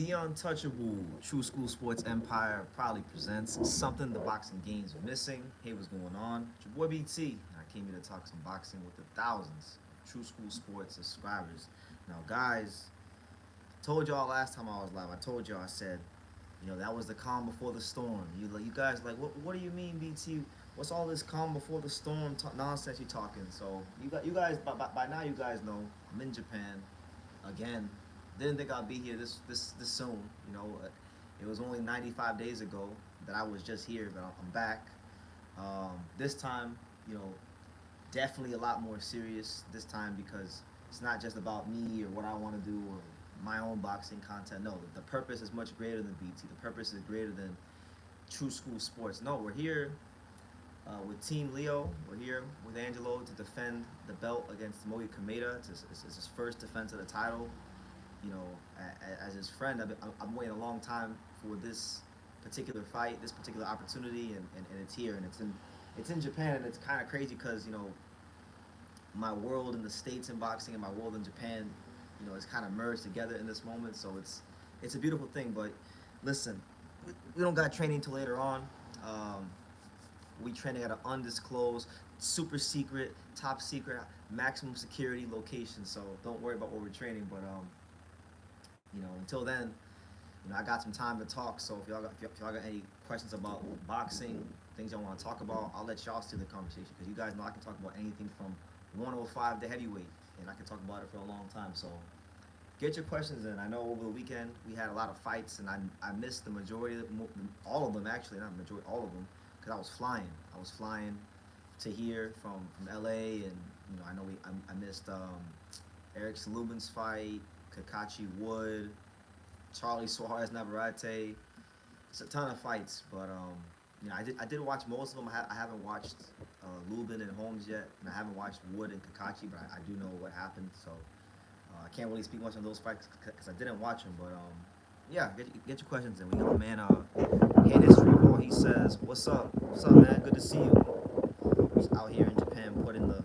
The Untouchable True School Sports Empire proudly presents something the boxing game's missing. Hey, what's going on? It's your boy BT. I came here to talk some boxing with the thousands of True School Sports subscribers. Now, guys, told y'all last time I was live. I told y'all I said, that was the calm before the storm. You guys like, what do you mean, BT? What's all this calm before the storm nonsense you talking? So you guys by now you guys know I'm in Japan again. Didn't think I'd be here this soon. It was only 95 days ago that I was just here, but I'm back. This time, definitely a lot more serious this time because it's not just about me or what I want to do or my own boxing content. No, the purpose is much greater than BT. The purpose is greater than True School Sports. No, we're here with Team Leo. We're here with Angelo to defend the belt against Moe Kameda. It's his first defense of the title. As his friend, I'm waiting a long time for this particular fight, this particular opportunity, and it's here, and it's in Japan, and it's kind of crazy because my world in the States in boxing and my world in Japan, is kind of merged together in this moment. So it's a beautiful thing. But listen, we don't got training till later on. We training at an undisclosed, super secret, top secret, maximum security location. So don't worry about where we're training. But until then, I got some time to talk. So if y'all got any questions about boxing, things y'all want to talk about, I'll let y'all steer the conversation because you guys know I can talk about anything from 105 to heavyweight, and I can talk about it for a long time. So get your questions in. I know over the weekend we had a lot of fights, and I missed the majority, all of them actually, not majority, all of them, because I was flying. I was flying to here from LA, and I know I missed Eric Salubin's fight, Kakachi Wood, Charlie Suarez Navarrete. It's a ton of fights, but I did watch most of them. I haven't watched Lubin and Holmes yet, and I haven't watched Wood and Kakachi, but I do know what happened. So I can't really speak much on those fights because I didn't watch them. But yeah, get your questions in. We got my man Hate History Ball. He says, "What's up? What's up, man? Good to see you." He's out here in Japan, putting the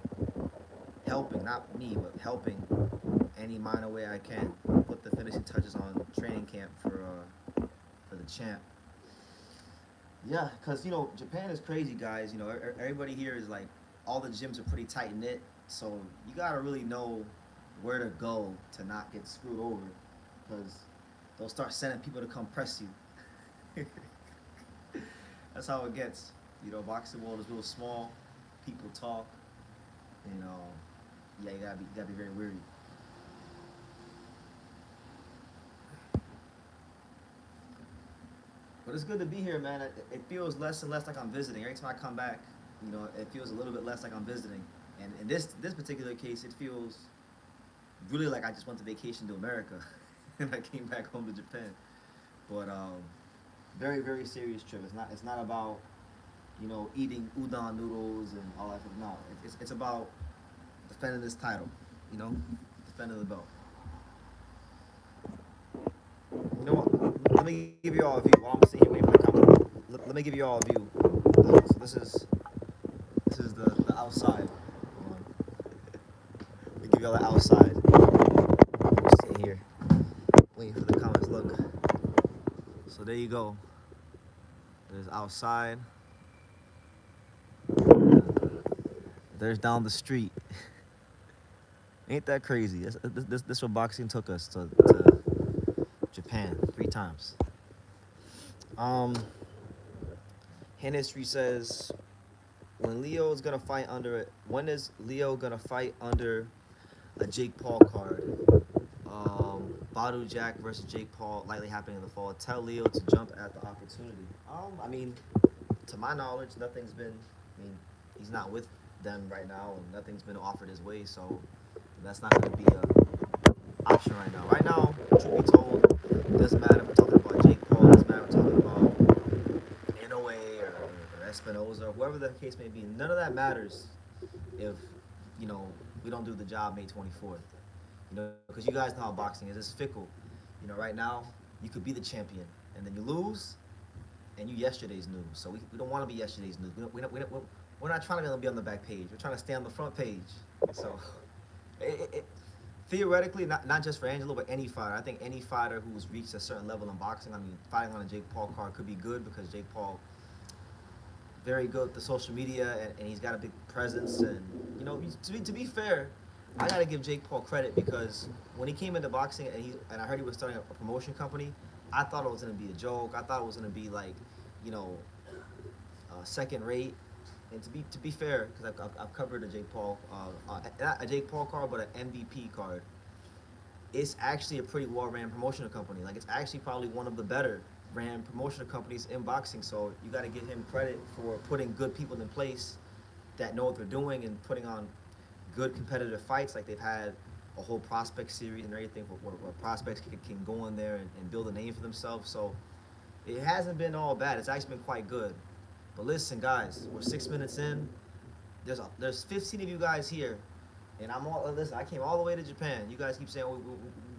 helping, not me, but helping any minor way I can. Put the finishing touches on training camp for the champ. Yeah, because Japan is crazy, guys. Everybody here is like, all the gyms are pretty tight knit, so you gotta really know where to go to not get screwed over, because they'll start sending people to come press you. That's how it gets. Boxing world is real small. People talk. Yeah, you gotta be very wary. But it's good to be here, man. It feels less and less like I'm visiting. Every time I come back, it feels a little bit less like I'm visiting. And in this particular case, it feels really like I just went to vacation to America and I came back home to Japan. But very, very serious trip. It's not about eating udon noodles and all that stuff. No, it's about defending this title. Defending the belt. You know what? Let me give you all a view while I'm sitting here waiting for the comment. Let me give you all a view. So this is the outside. Hold on. Let me give you all the outside. I'm sitting here waiting for the comments. Look. So there you go. There's outside. There's down the street. Ain't that crazy? This what boxing took us to Japan 3 times. History says, when is Leo gonna fight under a Jake Paul card? Badu Jack versus Jake Paul likely happening in the fall. Tell Leo to jump at the opportunity. I mean, to my knowledge, nothing's been. He's not with them right now, and nothing's been offered his way. So that's not going to be a option right now. Right now, truth be told, it doesn't matter if we're talking about Jake Paul. It doesn't matter if we're talking about NOA or Espinoza, or whoever the case may be. None of that matters if we don't do the job May 24th. Because you guys know how boxing is. It's fickle. Right now, you could be the champion, and then you lose, and you yesterday's news. So we don't want to be yesterday's news. We're not trying to be on the back page. We're trying to stay on the front page. So theoretically, not just for Angelo, but any fighter. I think any fighter who's reached a certain level in boxing, I mean, fighting on a Jake Paul card could be good because Jake Paul very good with the social media and he's got a big presence. And you know, to be fair, I gotta give Jake Paul credit because when he came into boxing and I heard he was starting a promotion company, I thought it was gonna be a joke. I thought it was gonna be like, you know, second rate. And to be fair, because I've covered a Jake Paul, not a Jake Paul card, but an MVP card. It's actually a pretty well ran promotional company. Like it's actually probably one of the better ran promotional companies in boxing. So you got to give him credit for putting good people in place that know what they're doing and putting on good competitive fights. Like they've had a whole prospect series and everything where prospects can go in there and build a name for themselves. So it hasn't been all bad. It's actually been quite good. But listen, guys, we're 6 minutes in. There's 15 of you guys here, and I'm all listen. I came all the way to Japan. You guys keep saying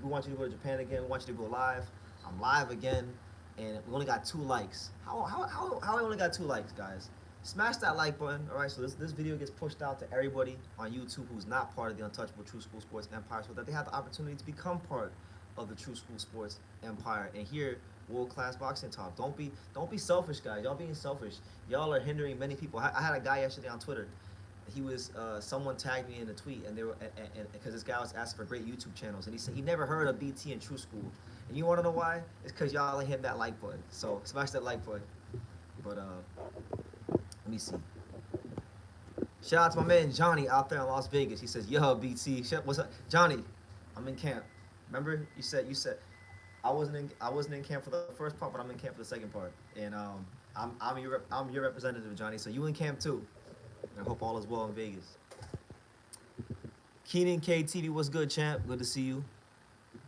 we want you to go to Japan again. We want you to go live. I'm live again, and we only got 2 likes. How I only got 2 likes, guys? Smash that like button. All right, so this video gets pushed out to everybody on YouTube who's not part of the Untouchable True School Sports Empire, so that they have the opportunity to become part of the True School Sports Empire and hear world-class boxing talk. Don't be selfish, guys. Y'all being selfish. Y'all are hindering many people. I had a guy yesterday on Twitter. He was someone tagged me in a tweet, and they were because this guy was asking for great YouTube channels, and he said he never heard of BT and True School. And you want to know why? It's because y'all ain't hit that like button. So smash that like button. But let me see. Shout out to my man Johnny out there in Las Vegas. He says, "Yo, BT, what's up, Johnny? I'm in camp. Remember you said I wasn't in camp for the first part, but I'm in camp for the second part. And I'm your representative, Johnny. So you in camp too. And I hope all is well in Vegas. Keenan KTV, what's good, champ? Good to see you.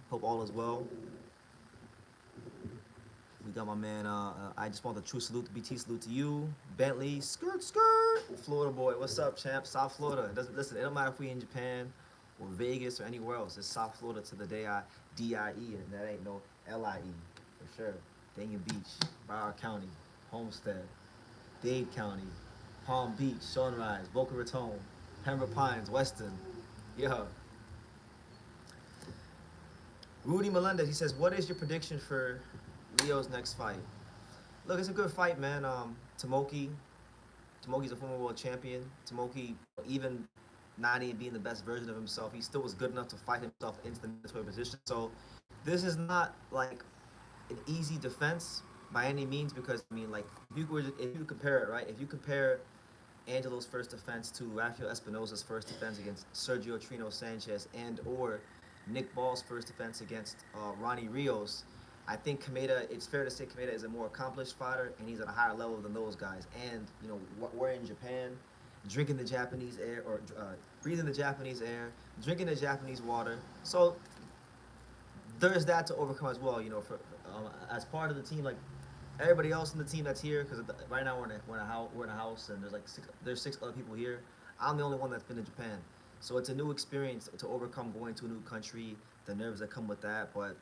Hope all is well. We got my man. I just want the true salute to BT. Salute to you, Bentley. Skirt, skirt. Florida boy, what's up, champ? South Florida. It don't matter if we in Japan or Vegas or anywhere else. It's South Florida to the day DIE, and that ain't no LIE for sure. Dania Beach, Broward County, Homestead, Dade County, Palm Beach, Sunrise, Boca Raton, Pembroke Pines, Weston. Yeah. Rudy Melendez, he says, what is your prediction for Leo's next fight? Look, it's a good fight, man. Tomoki's a former world champion. Tomoki, even not even being the best version of himself, he still was good enough to fight himself into the mandatory position. So this is not like an easy defense by any means, because I mean, like if you compare it, right? If you compare Angelo's first defense to Rafael Espinosa's first defense against Sergio Trino Sanchez and or Nick Ball's first defense against Ronnie Rios, I think Kameda, it's fair to say Kameda is a more accomplished fighter and he's at a higher level than those guys. And, you know, we're in Japan, drinking the Japanese air, or breathing the Japanese air, drinking the Japanese water. So there's that to overcome as well, you know, for as part of the team, like everybody else in the team that's here, because right now we're in a house and there's 6 other people here. I'm the only one that's been to Japan. So it's a new experience to overcome going to a new country, the nerves that come with that. But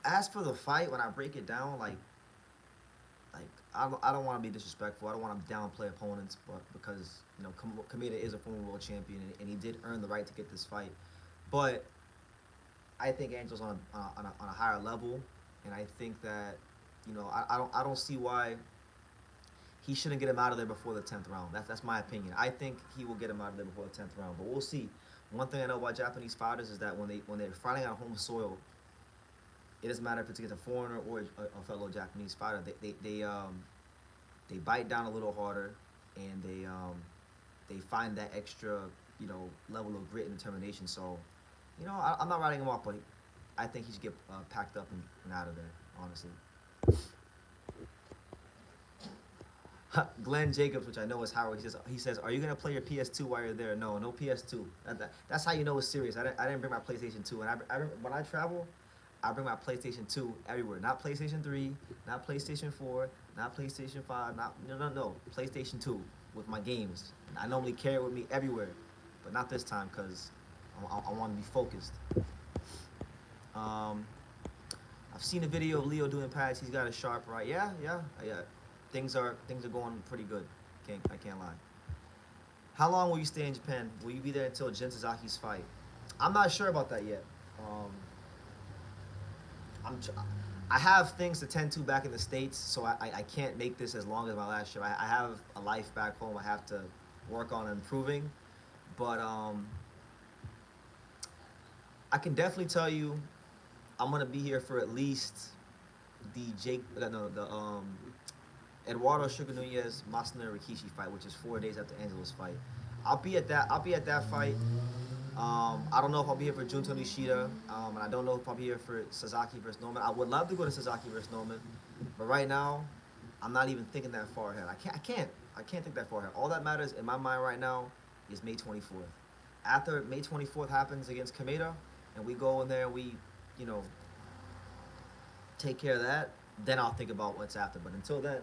as for the fight, when I break it down, like I don't want to be disrespectful. I don't want to downplay opponents, but because you know Kameda is a former world champion and he did earn the right to get this fight. But I think Angel's on a higher level, and I think that you know I don't see why he shouldn't get him out of there before the 10th round. That's my opinion. I think he will get him out of there before the 10th round, but we'll see. One thing I know about Japanese fighters is that when they're fighting on home soil, it doesn't matter if it's against a foreigner or a fellow Japanese fighter. They bite down a little harder, and they find that extra level of grit and determination. So, I'm not writing him off, but I think he should get packed up and out of there. Honestly. Glenn Jacobs, which I know is Howard, he says, "Are you gonna play your PS2 while you're there?" No PS2. That's how you know it's serious. I didn't bring my PlayStation 2, and when I travel, I bring my PlayStation 2 everywhere. Not PlayStation 3, not PlayStation 4, not PlayStation 5, no, PlayStation 2 with my games. I normally carry it with me everywhere, but not this time because I want to be focused. I've seen a video of Leo doing pads. He's got a sharp right. Yeah. Things are going pretty good. I can't lie. How long will you stay in Japan? Will you be there until Jin Suzuki's fight? I'm not sure about that yet. Um, I'm tr- I have things to tend to back in the states, so I can't make this as long as my last trip. I have a life back home. I have to work on improving, but I can definitely tell you I'm gonna be here for at least the Jake no the Eduardo Sugar Nunez Masana Rikishi fight, which is 4 days after Angelo's fight. I'll be at that. I'll be at that fight. I don't know if I'll be here for Junto Nishida, and I don't know if I'll be here for Sasaki versus Norman. I would love to go to Sasaki versus Norman, but right now, I'm not even thinking that far ahead. I can't think that far ahead. All that matters in my mind right now is May 24th. After May 24th happens against Kameda, and we go in there and we, you know, take care of that, then I'll think about what's after. But until then,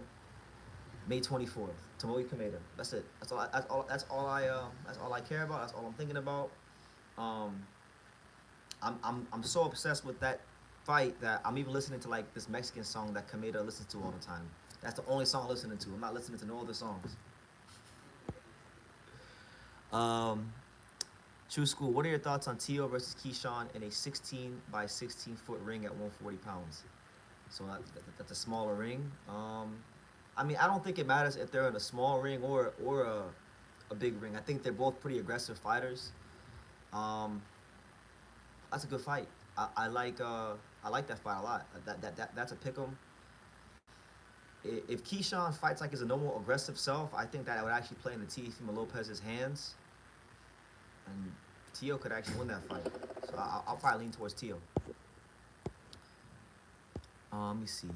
May 24th, Tomoe Kameda. That's it. That's all I care about. That's all I'm thinking about. Um, I'm so obsessed with that fight that I'm even listening to like this Mexican song that Kameda listens to all the time. That's the only song I'm listening to. I'm not listening to no other songs. Um, True School. What are your thoughts on Tio versus Keyshawn in a 16 by 16-foot ring at 140 pounds? So that's a smaller ring. I mean, I don't think it matters if they're in a small ring or a big ring. I think they're both pretty aggressive fighters. Um, that's a good fight. I like that fight a lot. That's a pick 'em. If Keyshawn fights like his normal aggressive self, I think that would actually play into Teofimo Lopez's hands, and Tio could actually win that fight. So I'll probably lean towards Tio. Let me see.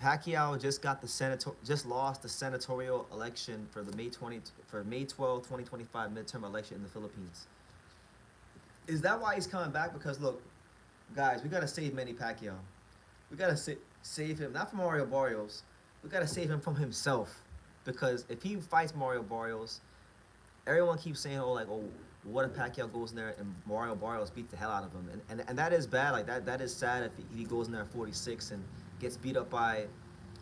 Pacquiao just lost the senatorial election for the May 12, 2025 midterm election in the Philippines. Is that why he's coming back? Because look, guys, we gotta save Manny Pacquiao. We gotta save him not from Mario Barrios. We gotta save him from himself. Because if he fights Mario Barrios, everyone keeps saying, "Oh, like, oh, what if Pacquiao goes in there and Mario Barrios beats the hell out of him?" And that is bad. Like that is sad if he goes in there at 46 and gets beat up by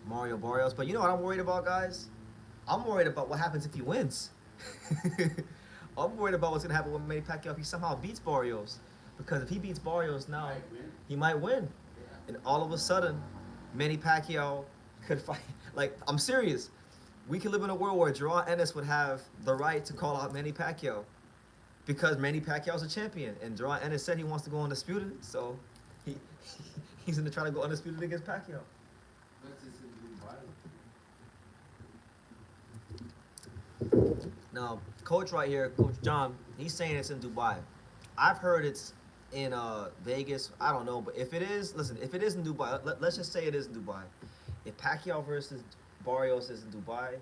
Mario Barrios. But you know what I'm worried about, guys? I'm worried about what happens if he wins. I'm worried about what's gonna happen with Manny Pacquiao if he somehow beats Barrios. Because if he beats Barrios now, he might win. And all of a sudden, Manny Pacquiao could fight. Like, I'm serious. We could live in a world where Jerron Ennis would have the right to call out Manny Pacquiao because Manny Pacquiao's a champion, and Jerron Ennis said he wants to go undisputed, so he he's gonna try to go undisputed against Pacquiao. Now, coach right here, Coach John, he's saying it's in Dubai. I've heard it's in Vegas. I don't know, but if it is, listen, if it is in Dubai, let's just say it is in Dubai. If Pacquiao versus Barrios is in Dubai,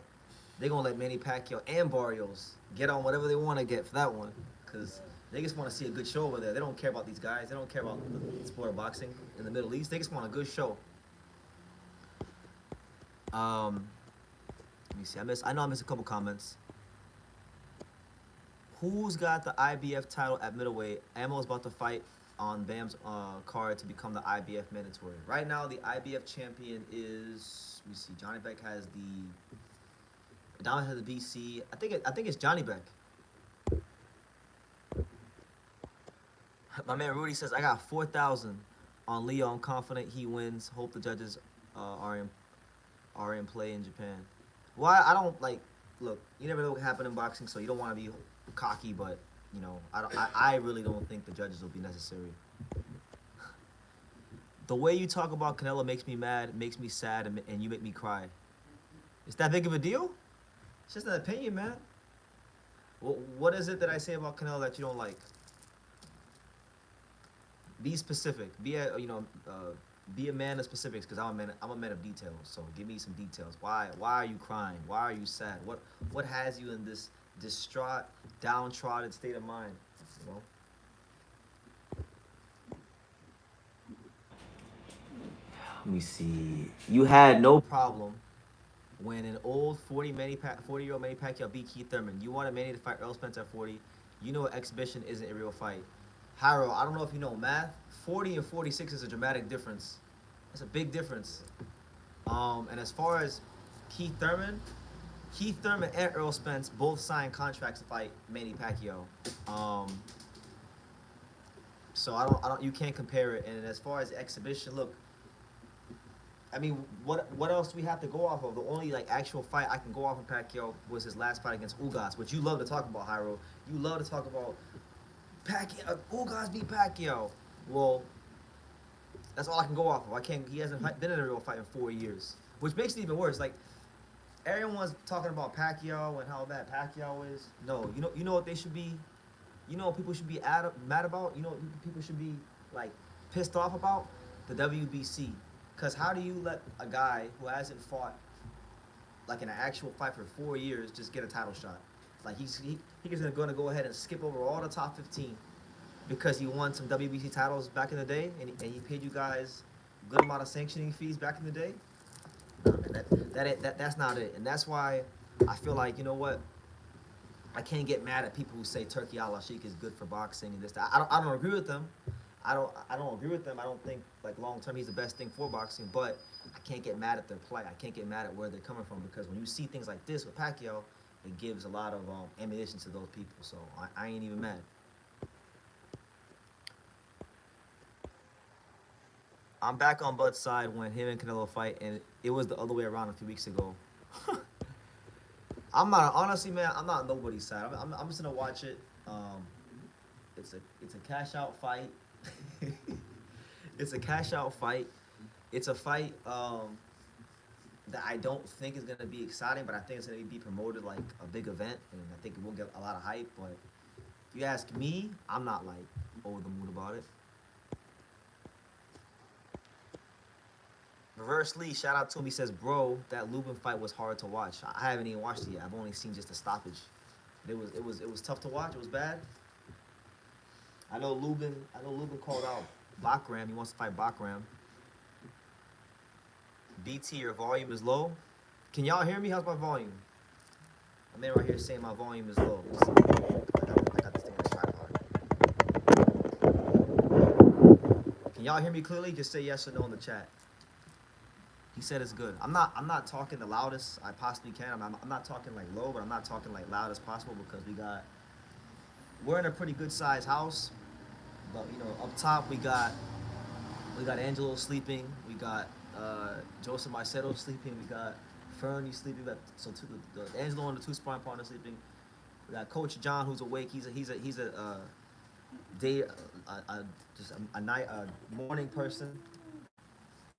they're gonna let Manny Pacquiao and Barrios get on whatever they want to get for that one, because they just want to see a good show over there. They don't care about these guys. They don't care about the sport of boxing in the Middle East. They just want a good show. Let me see. I know I missed a couple comments. Who's got the IBF title at middleweight? Amo's about to fight on Bam's card to become the IBF mandatory. Right now, the IBF champion is. Let me see. Johnny Beck has the. Adonis has the BC. I think it's Johnny Beck. My man Rudy says I got 4,000 on Leo. I'm confident he wins. Hope the judges are in play in Japan. Well, I don't like. Look, you never know what can happen in boxing, so you don't want to be cocky, but you know, I really don't think the judges will be necessary. The way you talk about Canelo makes me mad, makes me sad, and you make me cry. Is that big of a deal? It's just an opinion, man. What is it that I say about Canelo that you don't like? Be specific. Be a man of specifics, because I'm a man of details. So give me some details. Why are you crying? Why are you sad? What has you in this distraught, downtrodden state of mind? You know. Let me see. You had no problem when an old 40-year-old Manny Pacquiao beat Keith Thurman. You wanted Manny to fight Earl Spence at 40. You know exhibition isn't a real fight. Harold, I don't know if you know math. 40 and 46 is a dramatic difference. That's a big difference. And as far as Keith Thurman and Earl Spence both signed contracts to fight Manny Pacquiao. So you can't compare it. And as far as exhibition, look, I mean, what else do we have to go off of? The only like actual fight I can go off of Pacquiao was his last fight against Ugas, which you love to talk about, Hyro. You love to talk about Pacquiao. Ugas beat Pacquiao. Well, that's all I can go off of. I can't. He hasn't been in a real fight in 4 years, which makes it even worse. Like everyone's talking about Pacquiao and how bad Pacquiao is. No, you know what they should be. You know what people should be mad about. You know what people should be like pissed off about the WBC. Because how do you let a guy who hasn't fought like in an actual fight for 4 years just get a title shot? Like he's going to go ahead and skip over all the top 15 because he won some WBC titles back in the day and he paid you guys a good amount of sanctioning fees back in the day. No, man, that's not it, and that's why I feel like you know what I can't get mad at people who say Turkey Al Sheikh is good for boxing and this. That. I don't agree with them. I don't agree with them. I don't think like long term he's the best thing for boxing, but I can't get mad at their play. I can't get mad at where they're coming from because when you see things like this with Pacquiao, it gives a lot of ammunition to those people. So I ain't even mad. I'm back on Bud's side when him and Canelo fight, and it was the other way around a few weeks ago. I'm not honestly, man. I'm not on nobody's side. I'm just gonna watch it. It's a cash out fight. It's a cash out fight. It's a fight that I don't think is gonna be exciting, but I think it's gonna be promoted like a big event, and I think it will get a lot of hype. But if you ask me, I'm not like over the moon about it. Reverse Lee, shout out to him. He says, "Bro, that Lubin fight was hard to watch. I haven't even watched it yet. I've only seen just the stoppage. It was tough to watch. It was bad. I know Lubin called out Bakram. He wants to fight Bakram. BT, your volume is low. Can y'all hear me? How's my volume? I'm in right here saying my volume is low. I got this thing on tripod. Can y'all hear me clearly? Just say yes or no in the chat. He said it's good. I'm not talking the loudest I possibly can. I'm not talking like low, but I'm not talking like loud as possible because we're in a pretty good sized house. But you know, up top we got Angelo sleeping. We got Joseph Macedo sleeping. We got Fernie sleeping. The Angelo and the two sparring partners sleeping. We got Coach John who's awake. He's a day just a night morning person.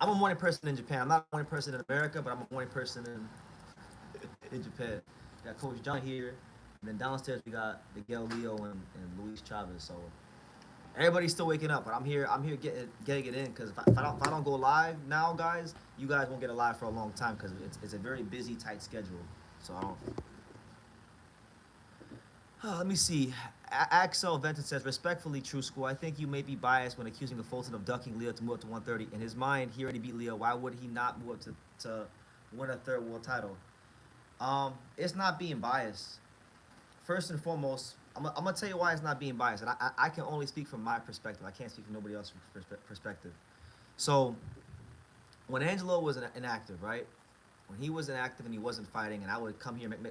I'm a morning person in Japan. I'm not a morning person in America, but I'm a morning person in Japan. We got Coach John here, and then downstairs we got Miguel Leo and Luis Chavez. So everybody's still waking up, but I'm here. I'm here getting it in because if I don't go live now, guys, you guys won't get a live for a long time because it's a very busy, tight schedule. So I don't. Let me see. Axel Venton says, respectfully, True School, I think you may be biased when accusing the Fulton of ducking Leo to move up to 130. In his mind, he already beat Leo. Why would he not move up to win a third world title? It's not being biased. First and foremost, I'm going to tell you why it's not being biased. And I can only speak from my perspective. I can't speak from nobody else's perspective. So, when Angelo was inactive, right? When he was inactive and he wasn't fighting, and I would come here and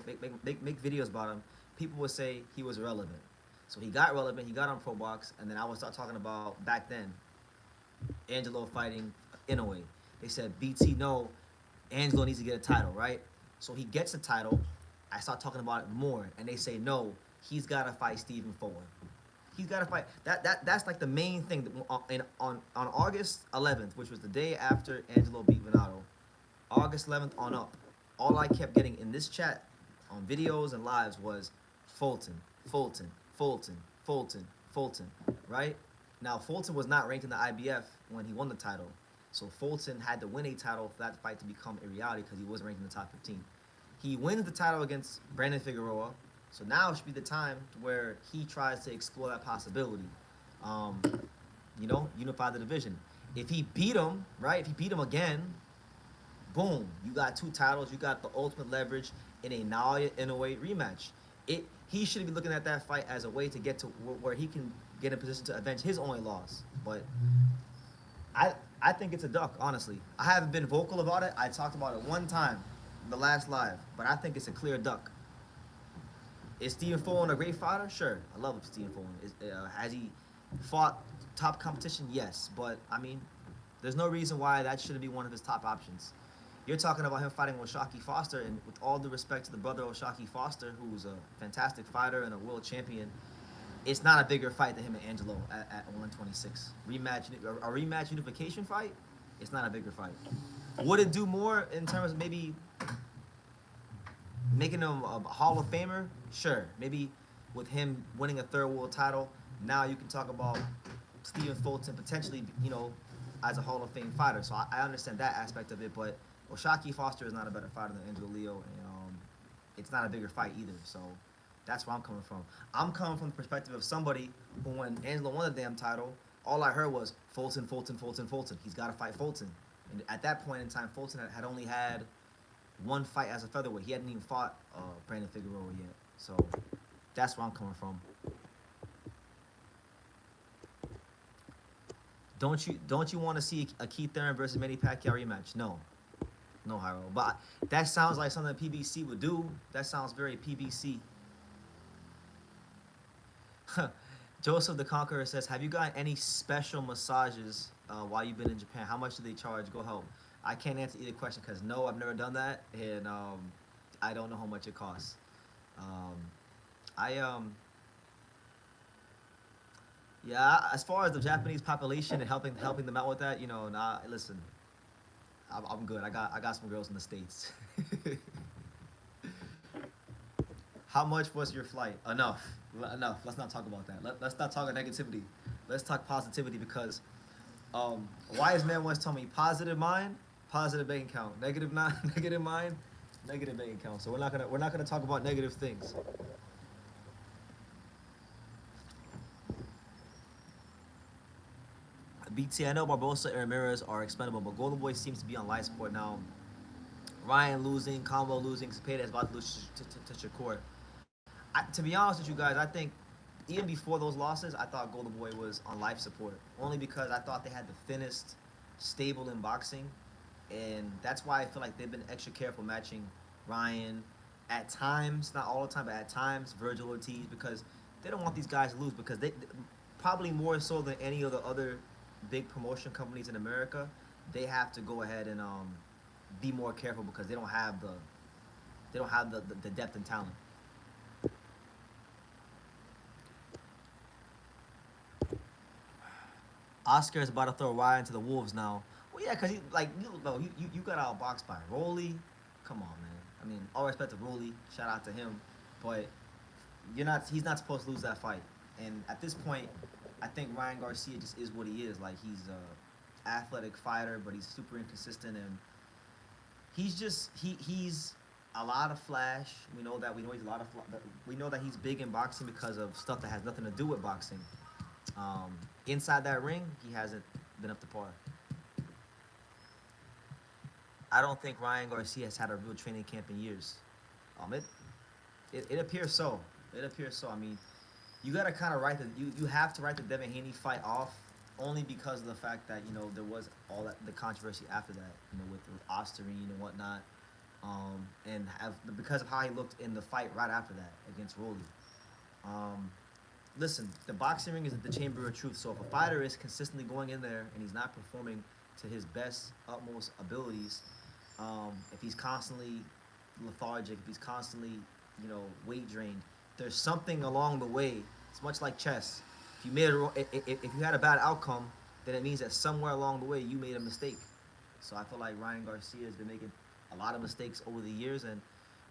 make videos about him, people would say he was irrelevant. So he got relevant, he got on Pro Box, and then I would start talking about, back then, Angelo fighting Inoue. They said, BT, no, Angelo needs to get a title, right? So he gets a title, I start talking about it more, and they say, no, he's got to fight Stephen Fulton. He's got to fight. That's like the main thing. On August 11th, which was the day after Angelo beat Venado, August 11th on up, all I kept getting in this chat, on videos and lives, was Fulton, Fulton, Fulton, Fulton, Fulton, right? Now, Fulton was not ranked in the IBF when he won the title. So Fulton had to win a title for that fight to become a reality because he wasn't ranked in the top 15. He wins the title against Brandon Figueroa. So now should be the time where he tries to explore that possibility. Unify the division. If he beat him, right? If he beat him again, boom, you got two titles. You got the ultimate leverage in a Naoya Inoue rematch. He should be looking at that fight as a way to get to where he can get in position to avenge his only loss. But I think it's a duck, honestly. I haven't been vocal about it. I talked about it one time, the last live, but I think it's a clear duck. Is Stephen Fulton a great fighter? Sure, I love Stephen Fulton. Has he fought top competition, yes, but I mean, there's no reason why that shouldn't be one of his top options. You're talking about him fighting Oshaki Foster, and with all due respect to the brother Oshaki Foster, who's a fantastic fighter and a world champion, it's not a bigger fight than him and Angelo at 126. A rematch unification fight, it's not a bigger fight. Would it do more in terms of maybe making him a Hall of Famer? Sure. Maybe with him winning a third world title, now you can talk about Stephen Fulton potentially, as a Hall of Fame fighter. So I understand that aspect of it, but Oshaki Foster is not a better fighter than Angelo Leo, and it's not a bigger fight either. So that's where I'm coming from. I'm coming from the perspective of somebody who, when Angelo won the damn title, all I heard was Fulton, Fulton, Fulton, Fulton. He's got to fight Fulton. And at that point in time, Fulton had only had one fight as a featherweight. He hadn't even fought Brandon Figueroa yet. So that's where I'm coming from. Don't you want to see a Keith Thurman versus Manny Pacquiao rematch? No, Hyro. But that sounds like something PBC would do. That sounds very PBC. Joseph the Conqueror says, "Have you got any special massages while you've been in Japan? How much do they charge? Go help." I can't answer either question because no, I've never done that, and I don't know how much it costs. I Yeah, as far as the Japanese population and helping them out with that, nah, listen, I'm good. I got some girls in the States. How much was your flight? Enough. Let's not talk about that. Let's not talk negativity. Let's talk positivity because wise man once told me positive mind, positive bank account. Negative mind, negative mind, negative bank account. So we're not gonna talk about negative things. BT, I know Barbosa and Ramirez are expendable, but Golden Boy seems to be on life support now. Ryan losing, Combo losing, Cepeda is about to lose to Shakur. To be honest with you guys, I think even before those losses, I thought Golden Boy was on life support. Only because I thought they had the thinnest stable in boxing. And that's why I feel like they've been extra careful matching Ryan at times, not all the time, but at times, Virgil Ortiz, because they don't want these guys to lose because they probably more so than any of the other big promotion companies in America, they have to go ahead and be more careful because they don't have the depth and talent. Oscar is about to throw Ryan to the wolves now. Well, yeah, because you got outboxed by Rolly. Come on, man. I mean, all respect to Rolly. Shout out to him, but he's not supposed to lose that fight. And at this point, I think Ryan Garcia just is what he is. Like, he's a athletic fighter, but he's super inconsistent, and he's a lot of flash. We know that. We know he's a lot of. We know that he's big in boxing because of stuff that has nothing to do with boxing. Inside that ring, he hasn't been up to par. I don't think Ryan Garcia has had a real training camp in years. It appears so. It appears so. I mean, you gotta kind of you have to write the Devin Haney fight off only because of the fact that there was all the controversy after that, with Osterine and whatnot, and because of how he looked in the fight right after that against Rolly. Listen, the boxing ring is the chamber of truth. So if a fighter is consistently going in there and he's not performing to his best, utmost abilities, if he's constantly lethargic, if he's constantly, weight drained, there's something along the way. It's much like chess. If you had a bad outcome, then it means that somewhere along the way you made a mistake. So I feel like Ryan Garcia has been making a lot of mistakes over the years, and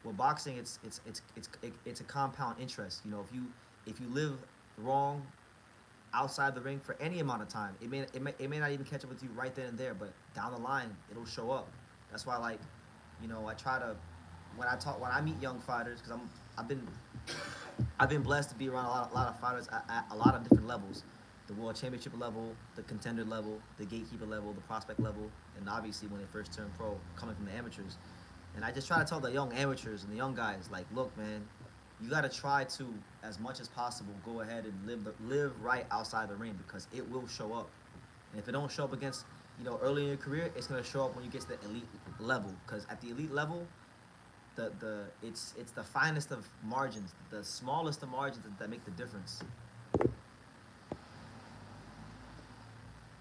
with boxing, it's a compound interest. If you live wrong outside the ring for any amount of time, it may not even catch up with you right then and there, but down the line it'll show up. That's why, I try to when I meet young fighters, because I've been blessed to be around a lot of fighters at a lot of different levels: the world championship level, the contender level, the gatekeeper level, the prospect level, and obviously when they first turn pro, coming from the amateurs. And I just try to tell the young amateurs and the young guys, look, man, you got to try to, as much as possible, go ahead and live right outside the ring, because it will show up. And if it don't show up against, early in your career, it's going to show up when you get to the elite level. Because at the elite level, it's the finest of margins, the smallest of margins that make the difference.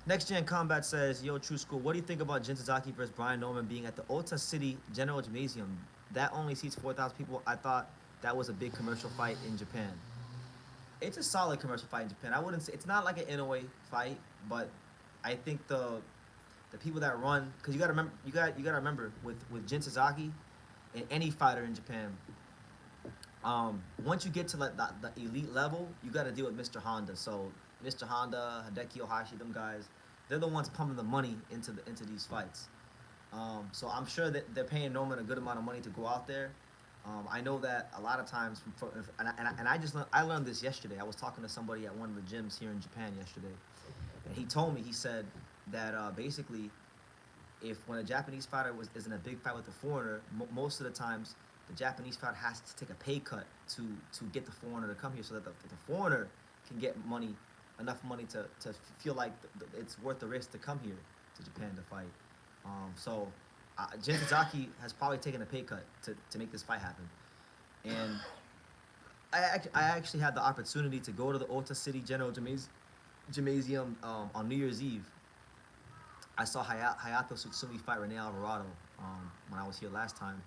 Next Gen Combat says, "Yo, True School, what do you think about Jin Tazaki versus Brian Norman being at the Ota City General Gymnasium? That only seats 4,000 people. I thought that was a big commercial fight in Japan. It's a solid commercial fight in Japan. I wouldn't say it's not like an Inoue fight, but I think the people that run, because you gotta remember with Jin Tazaki and any fighter in Japan, once you get to like the elite level, you got to deal with Mr. Honda. So Mr. Honda, Hideki Ohashi, them guys, they're the ones pumping the money into these fights. So I'm sure that they're paying Norman a good amount of money to go out there. I know that a lot of times, I learned this yesterday. I was talking to somebody at one of the gyms here in Japan yesterday, and he told me, he said that basically, if when a Japanese fighter is in a big fight with a foreigner, most of the times the Japanese fighter has to take a pay cut to get the foreigner to come here, so that the foreigner can get enough money to feel like it's worth the risk to come here to Japan to fight. Jin Tazaki has probably taken a pay cut to make this fight happen. And I actually had the opportunity to go to the Ota City General Gymnasium on New Year's Eve. I saw Hayato Tsutsumi fight Rene Alvarado when I was here last time.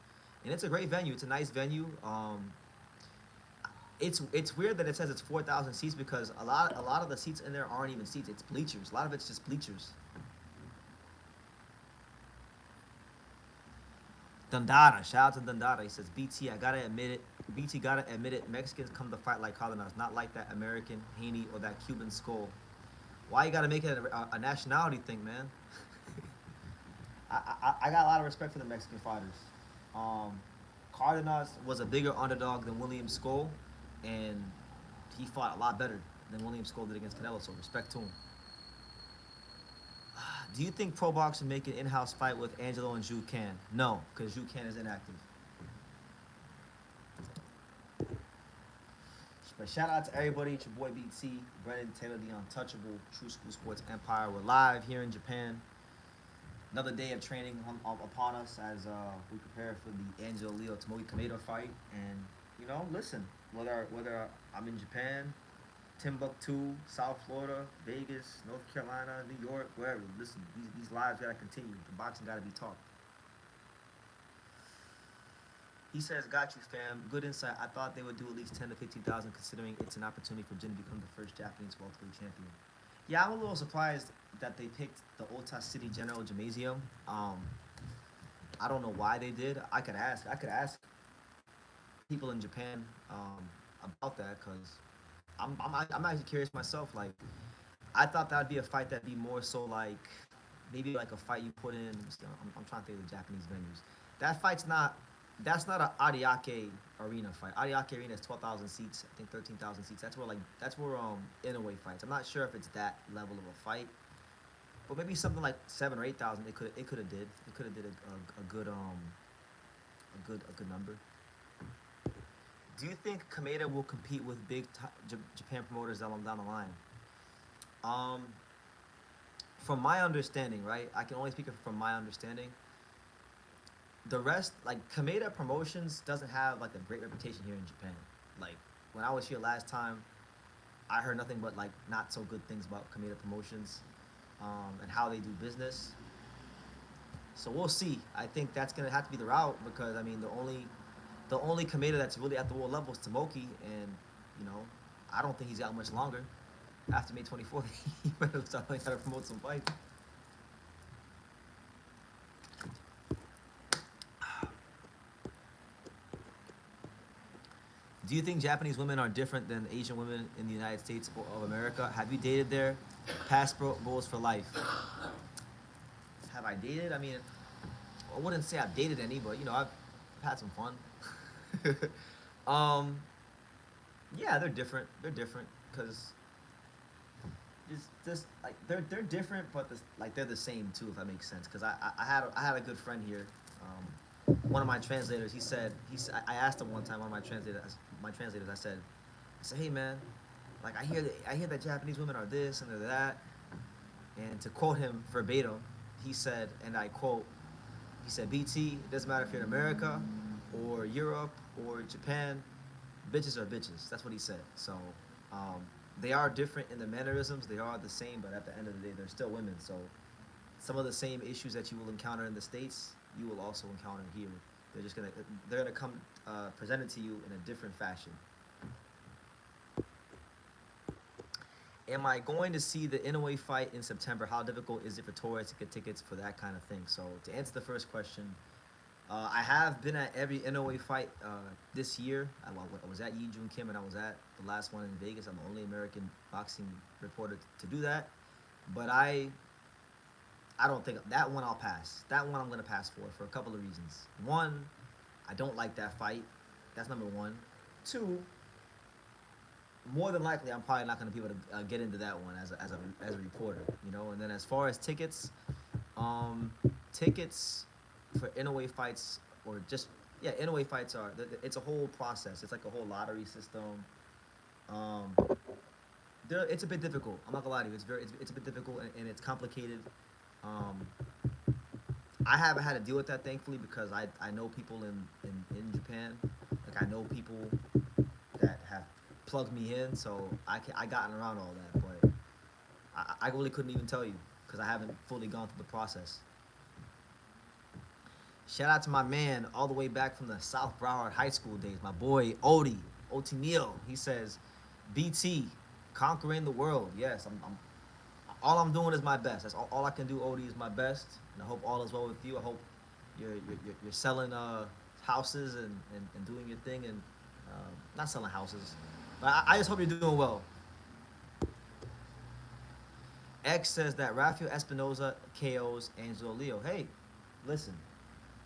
And it's a great venue. It's a nice venue. It's weird that it says it's 4,000 seats, because a lot of the seats in there aren't even seats. It's bleachers. A lot of it's just bleachers. Dundada, shout out to Dundada. He says, BT, I gotta admit it. BT gotta admit it. Mexicans come to fight like Cardenas, not like that American Haney or that Cuban skull. Why you gotta make it a nationality thing, man? I got a lot of respect for the Mexican fighters. Cardenas was a bigger underdog than William Skull, and he fought a lot better than William Skull did against Canelo, so respect to him. Do you think pro boxing make an in-house fight with Angelo and Zhu Can? No, because Zhu Can is inactive. But shout out to everybody. It's your boy BT, Brennan Taylor, the Untouchable, True School Sports Empire. We're live here in Japan. Another day of training upon us as we prepare for the Angelo Leo Tomoki Kameda fight. And listen, whether I'm in Japan, Timbuktu, South Florida, Vegas, North Carolina, New York, wherever, listen, these lives gotta continue. The boxing gotta be taught. He says, "Got you, fam. Good insight. I thought they would do at least 10 to 15,000, considering it's an opportunity for Jin to become the first Japanese welterweight champion." Yeah, I'm a little surprised that they picked the Ota City General Gymnasium. I don't know why they did. I could ask people in Japan about that, because I'm actually curious myself. Like, I thought that'd be a fight that'd be more so like maybe like a fight you put in. I'm trying to think of the Japanese venues. That's not an Ariake Arena fight. Ariake Arena is 12,000 seats. I think 13,000 seats. That's where Inoue fights. I'm not sure if it's that level of a fight, but maybe something like 7 or 8,000. It could have did a good number. Do you think Kameda will compete with big Japan promoters down the line? From my understanding, right? I can only speak from my understanding. The rest, like Kameda Promotions, doesn't have like a great reputation here in Japan. Like when I was here last time, I heard nothing but like not so good things about Kameda Promotions and how they do business. So we'll see. I think that's gonna have to be the route, because I mean the only Kameda that's really at the world level is Tomoki, and I don't think he's got much longer. After May 24th, he better start learning how to promote some fights. Do you think Japanese women are different than Asian women in the United States of America? Have you dated there? Passport rules for life. Have I dated? I mean, I wouldn't say I've dated any, but I've had some fun. Yeah, they're different. They're different because it's just like they're different, but they're the same too, if that makes sense. Because I had a good friend here. One of my translators, I asked him one time, one of my translators, I said, hey man, like I hear that Japanese women are this and they're that, and to quote him verbatim, he said, and I quote, he said, BT, it doesn't matter if you're in America or Europe or Japan, bitches are bitches. That's what he said. So They are different in the mannerisms. They are the same, but at the end of the day, they're still women. So some of the same issues that you will encounter in the states, you will also encounter here. They're just gonna they're gonna come presented to you in a different fashion. Am I going to see the Inoue fight in September? How difficult is it for tourists to get tickets for that kind of thing? So to answer the first question, I have been at every Inoue fight this year. I was at Yi Jun Kim and I was at the last one in Vegas. I'm the only American boxing reporter to do that. But I don't think that one I'll pass. That one I'm gonna pass for a couple of reasons. One, I don't like that fight. That's number one. Two, more than likely I'm probably not gonna be able to get into that one as a reporter, you know. And then as far as tickets, um, tickets for Inoue fights or just yeah, Inoue fights are it's a whole process. It's like a whole lottery system. Um, it's a bit difficult. I'm not gonna lie to you. It's a bit difficult and it's complicated. Um, I haven't had to deal with that thankfully because I know people in Japan. Like I know people that have plugged me in, so I gotten around all that. But I really couldn't even tell you because I haven't fully gone through the process. Shout out to my man all the way back from the South Broward High School days, my boy Odie Neal. He says, "BT, conquering the world." Yes, I'm all I'm doing is my best. That's all I can do. Odie is my best, and I hope all is well with you. I hope you're selling houses and doing your thing and not selling houses, but I just hope you're doing well. X says that Rafael Espinoza KOs Angelo Leo. Hey, listen,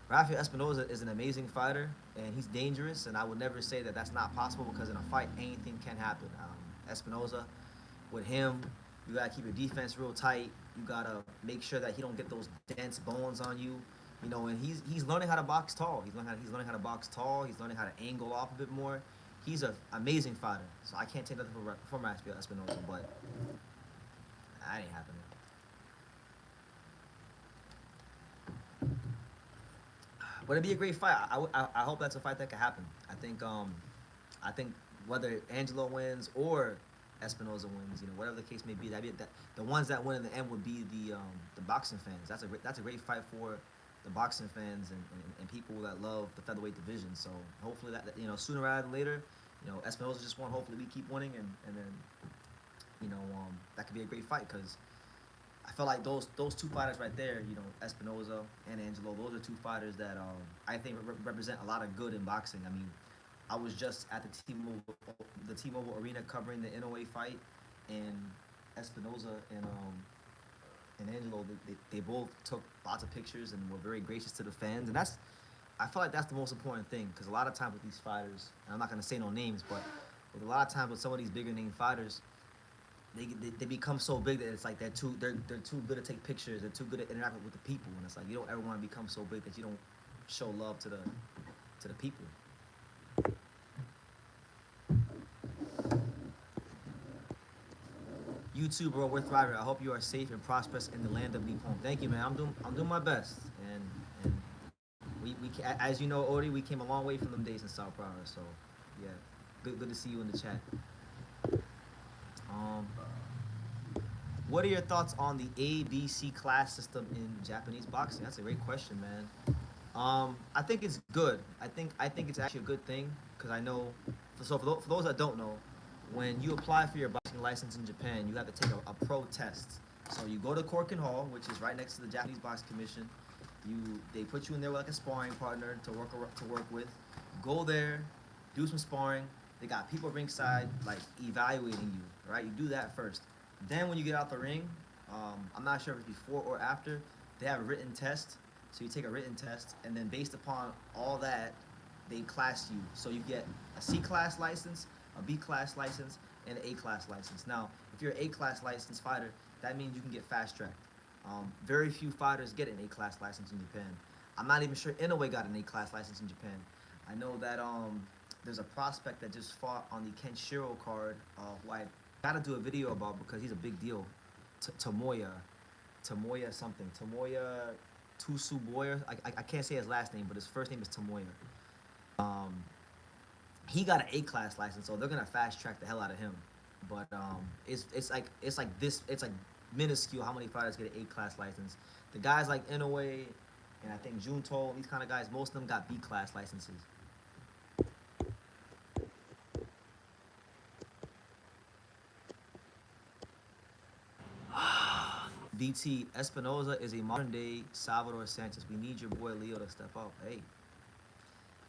Rafael Espinoza is an amazing fighter and he's dangerous, and I would never say that that's not possible because in a fight anything can happen. Espinoza, with him, you gotta keep your defense real tight. You gotta make sure that he don't get those dense bones on you. You know, and he's learning how to box tall. He's learning how to box tall. He's learning how to angle off a bit more. He's an amazing fighter. So I can't take nothing from Rafael Espinoza, but that ain't happening. But it'd be a great fight. I hope that's a fight that could happen. I think whether Angelo wins or Espinoza wins, you know, whatever the case may be, that the ones that win in the end would be the boxing fans. That's a great fight for the boxing fans and people that love the featherweight division. So hopefully that you know sooner rather than later, you know, Espinoza just won. Hopefully we keep winning and then you know that could be a great fight because I feel like those two fighters right there, you know, Espinoza and Angelo, those are two fighters that I think represent a lot of good in boxing. I mean, I was just at the T-Mobile Arena covering the Inoue fight, and Espinoza and Angelo, they both took lots of pictures and were very gracious to the fans, and I feel like that's the most important thing because a lot of times with these fighters, and I'm not gonna say no names, but with a lot of times with some of these bigger name fighters, they become so big that it's like they're too good to take pictures. They're too good to interact with the people, and it's like you don't ever want to become so big that you don't show love to the people. You too, bro. We're thriving. I hope you are safe and prosperous in the land of Nippon. Thank you, man. I'm doing my best, and as you know, Ori, we came a long way from them days in South Broward. So, yeah, good to see you in the chat. Um, what are your thoughts on the ABC class system in Japanese boxing? That's a great question, man. I think it's good. I think it's actually a good thing because I know. For those that don't know, when you apply for your boxing license in Japan, you have to take a pro test. So you go to Corkin Hall, which is right next to the Japanese Boxing Commission. They put you in there with like a sparring partner to work with. Go there, do some sparring. They got people ringside like evaluating you. Right, you do that first. Then when you get out the ring, I'm not sure if it's before or after. They have a written test. So you take a written test, and then based upon all that, they class you. So you get a C class license, a B class license, and an A class license. Now, if you're an A class license fighter, that means you can get fast tracked. Very few fighters get an A class license in Japan. I'm not even sure Inoue got an A class license in Japan. I know that there's a prospect that just fought on the Kenshiro card, who I gotta do a video about because he's a big deal. Tomoya something. Tomoya Tsuboya. I can't say his last name, but his first name is Tomoya. Um, he got an A class license, so they're gonna fast track the hell out of him. But it's like minuscule how many fighters get an A class license. The guys like Inoue and I think Junto, these kind of guys, most of them got B class licenses. BT Espinoza is a modern day Salvador Sanchez. We need your boy Leo to step up. Hey,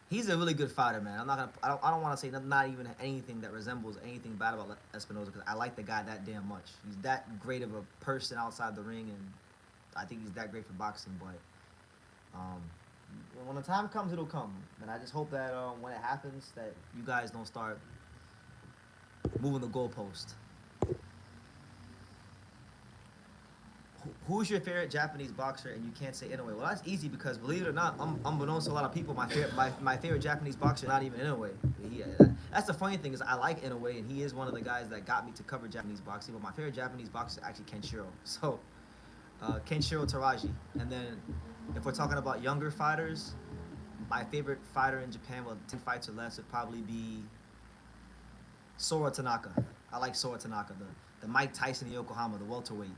he's a really good fighter, man. I'm not gonna. I don't want to say not even anything that resembles anything bad about Espinoza because I like the guy that damn much. He's that great of a person outside the ring, and I think he's that great for boxing. But um, when the time comes, it'll come, and I just hope that when it happens, that you guys don't start moving the goalpost. Who's your favorite Japanese boxer? And you can't say Inoue. Well, that's easy because believe it or not, unbeknownst to a lot of people, my favorite Japanese boxer is not even Inoue. That's the funny thing is I like Inoue, and he is one of the guys that got me to cover Japanese boxing. But my favorite Japanese boxer is actually Kenshiro. So Kenshiro Taraji. And then if we're talking about younger fighters, my favorite fighter in Japan with 10 fights or less would probably be Sora Tanaka. I like Sora Tanaka, the Mike Tyson in Yokohama, the welterweight.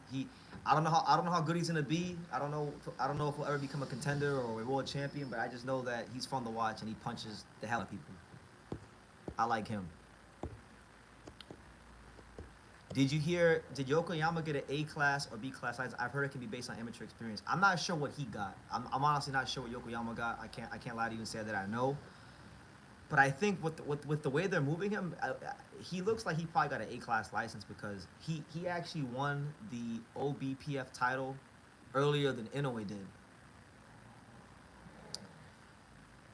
I don't know how good he's gonna be. I don't know if he'll ever become a contender or a world champion, but I just know that he's fun to watch and he punches the hell out of people. I like him. Did Yokoyama get an A class or B class license? I've heard it can be based on amateur experience. I'm not sure what he got. I'm honestly not sure what Yokoyama got. I can't lie to you and say that I know. But I think with the way they're moving him, he looks like he probably got an A class license because he actually won the OBPF title earlier than Inoue did.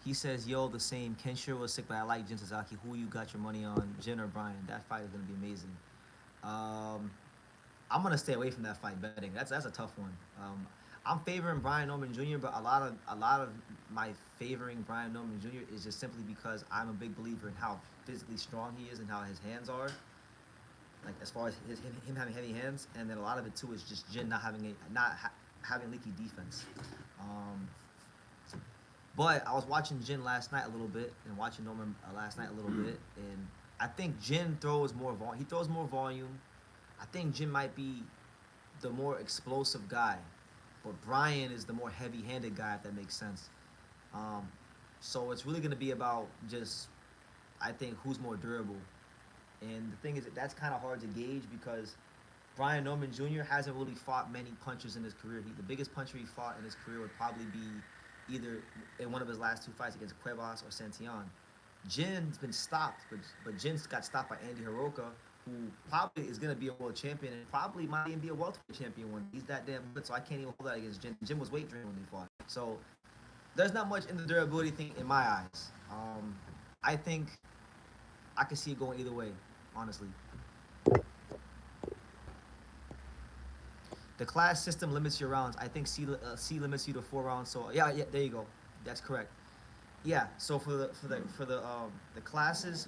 He says, "Yo, the same. Kenshiro was sick, but I like Jin Sasaki. Who you got your money on, Jin or Brian? That fight is gonna be amazing." Um, I'm gonna stay away from that fight betting. That's a tough one. I'm favoring Brian Norman Jr., but a lot of my favoring Brian Norman Jr. is just simply because I'm a big believer in how physically strong he is and how his hands are. Like as far as him having heavy hands, and then a lot of it too is just Jin not having leaky defense. Um, but I was watching Jin last night a little bit and watching Norman last night a little bit, and I think Jin throws more volume. He throws more volume. I think Jin might be the more explosive guy, but Brian is the more heavy-handed guy, if that makes sense. Um, so it's really going to be about just, I think, who's more durable. And the thing is that that's kind of hard to gauge because Brian Norman Jr. hasn't really fought many punchers in his career. The biggest puncher he fought in his career would probably be either in one of his last two fights against Cuevas or Santillan. Jin's been stopped, but Jin's got stopped by Andy Hiroka, who probably is going to be a world champion and probably might even be a welterweight champion one. He's that damn good, so I can't even hold that against Jin. Jin was weight training when they fought. So there's not much in the durability thing in my eyes. I think I could see it going either way, honestly. The class system limits your rounds. I think C limits you to 4 rounds. So yeah, there you go. That's correct. Yeah. So for the classes,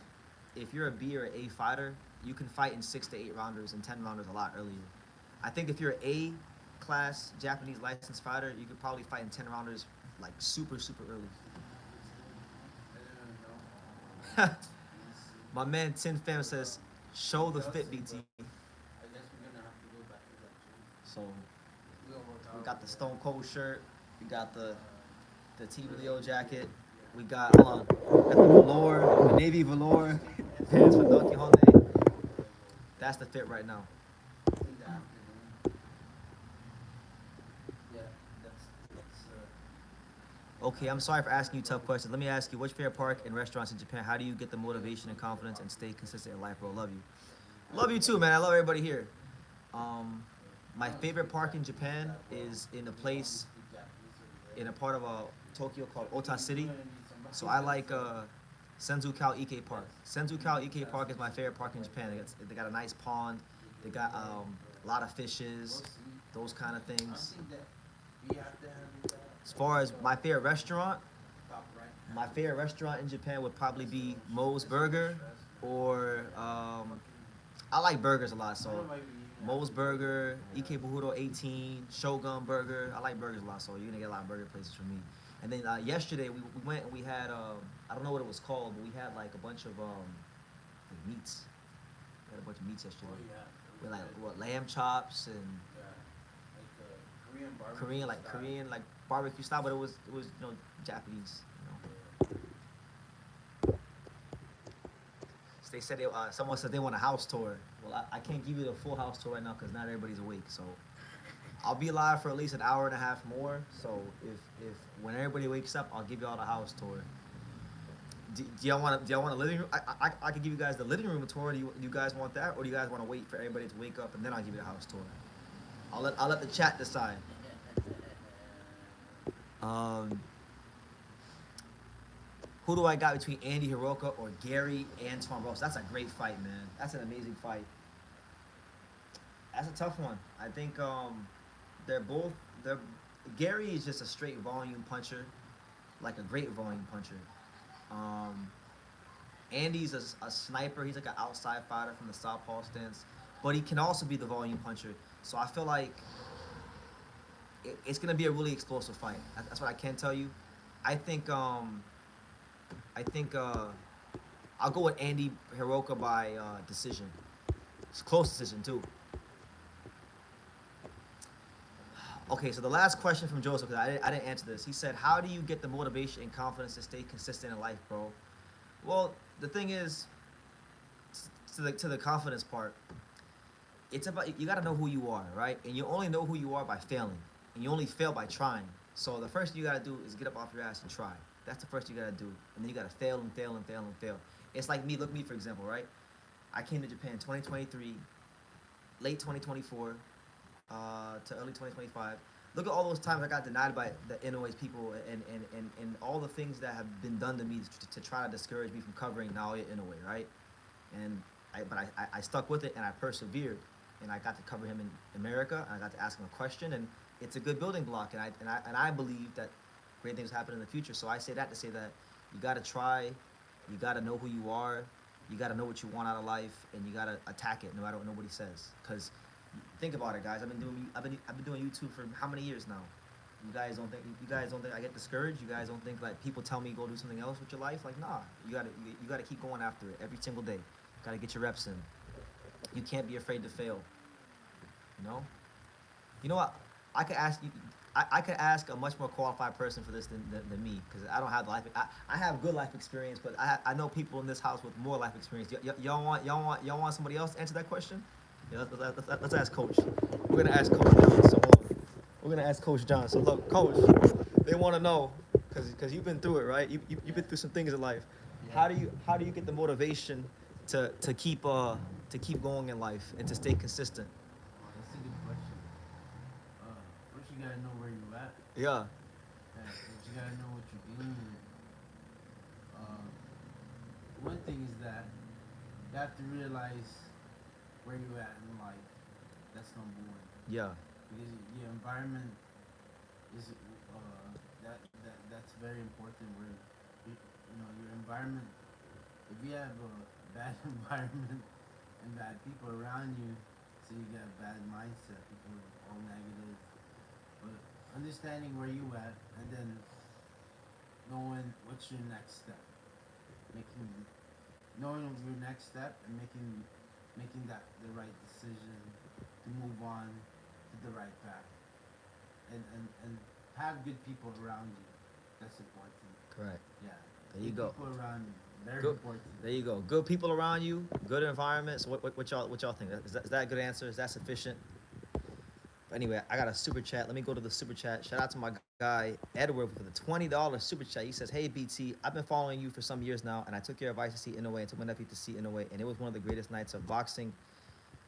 if you're a B or an A fighter, you can fight in 6 to 8 rounders and 10 rounders a lot earlier. I think if you're an A class Japanese licensed fighter, you could probably fight in 10 rounders like super early. My man Tin Fam says, "Show the fit, BT." So we got the Stone Cold shirt, we got the Team Leo jacket, we got hold on, we got the velour, the navy velour pants for Donkey Honda. That's the fit right now. Okay, I'm sorry for asking you tough questions. Let me ask you, what's your favorite park and restaurants in Japan? How do you get the motivation and confidence and stay consistent in life, bro? Love you. Love you too, man. I love everybody here. Um, my favorite park in Japan is in a place in a part of Tokyo called Ota City. So I like Senzu-Kau Ike Park. Senzu-Kau Ike Park is my favorite park in Japan. They got a nice pond. They got a lot of fishes, those kind of things. As far as my favorite restaurant in Japan would probably be Moe's Burger, or I like burgers a lot. So Moe's Burger, Ikebukuro 18, Shogun Burger. I like burgers a lot, so you're gonna get a lot of burger places from me. And then yesterday we went and we had I don't know what it was called, but we had like a bunch of like meats. We had a bunch of meats yesterday. Oh yeah. We had like Good. what lamb chops and Yeah. Like Korean barbecue style. Korean like barbecue style, but it was Japanese. Yeah. So they said someone said they want a house tour. Well, I can't give you the full house tour right now because not everybody's awake. So I'll be live for at least an hour and a half more. So if when everybody wakes up, I'll give y'all the house tour. Do y'all want a living room? I can give you guys the living room tour. Do you guys want that, or do you guys want to wait for everybody to wake up and then I'll give you the house tour? I'll let the chat decide. Um, who do I got between Andy Hiroka or Gary Antoine Ross? That's a great fight, man. That's an amazing fight. That's a tough one. I think they're both they're Gary is just a straight volume puncher, like a great volume puncher. Um, Andy's a sniper. He's like an outside fighter from the southpaw stance, but he can also be the volume puncher. So I feel like it's gonna be a really explosive fight. That's what I can tell you. I think I think I'll go with Andy Hiroka by decision. It's a close decision too. Okay, so the last question from Joseph, because I didn't answer this. He said, "How do you get the motivation and confidence to stay consistent in life, bro?" Well, the thing is, to the confidence part, it's about you got to know who you are, right? And you only know who you are by failing, and you only fail by trying. So the first thing you got to do is get up off your ass and try. That's the first you got to do, and then you got to fail and fail and fail and fail. It's like me. Look at me for example, right? I came to Japan 2023, late 2024, to early 2025. Look at all those times I got denied by the Inoue people and all the things that have been done to me to try to discourage me from covering Naoya Inoue, right? And I stuck with it and I persevered and I got to cover him in America. And I got to ask him a question and it's a good building block and I believe that great things happen in the future. So I say that to say that you got to try, you got to know who you are, you got to know what you want out of life, and you got to attack it no matter what nobody says. Because think about it, guys. I've been doing YouTube for how many years now? You guys don't think I get discouraged? You guys don't think like people tell me go do something else with your life? Like nah, you gotta keep going after it every single day. Gotta get your reps in. You can't be afraid to fail. You know. You know what? I could ask you. I could ask a much more qualified person for this than me because I don't have the life. I have good life experience, but I know people in this house with more life experience. Y'all want somebody else to answer that question? Yeah, let's ask Coach. We're gonna ask Coach John. So we're gonna ask Coach John. So look, Coach, they want to know because you've been through it, right? You've been through some things in life. Yeah. How do you get the motivation to keep going in life and to stay consistent? Oh, that's a good question. First you gotta know where you're at. Yeah. First you gotta know what you're doing. One thing is that you have to realize where you're at in life. That's number one. Yeah. Because your environment is that's very important. Where your environment. If you have a bad environment and bad people around you, so you got a bad mindset. People are all negative. But understanding where you at and then knowing what's your next step, making knowing your next step and making that the right decision to move on to the right path and have good people around you. That's important. Correct. Yeah. There you Good go. people around you. Very Good. important. There you go. Good people around you, good environment. So what y'all think? Is that a good answer? Is that sufficient? But anyway, I got a super chat. Let me go to the super chat. Shout out to my guy Edward for the $20 super chat. He says, "Hey BT, I've been following you for some years now, and I took your advice to see Inoue and took my nephew to see Inoue, and it was one of the greatest nights of boxing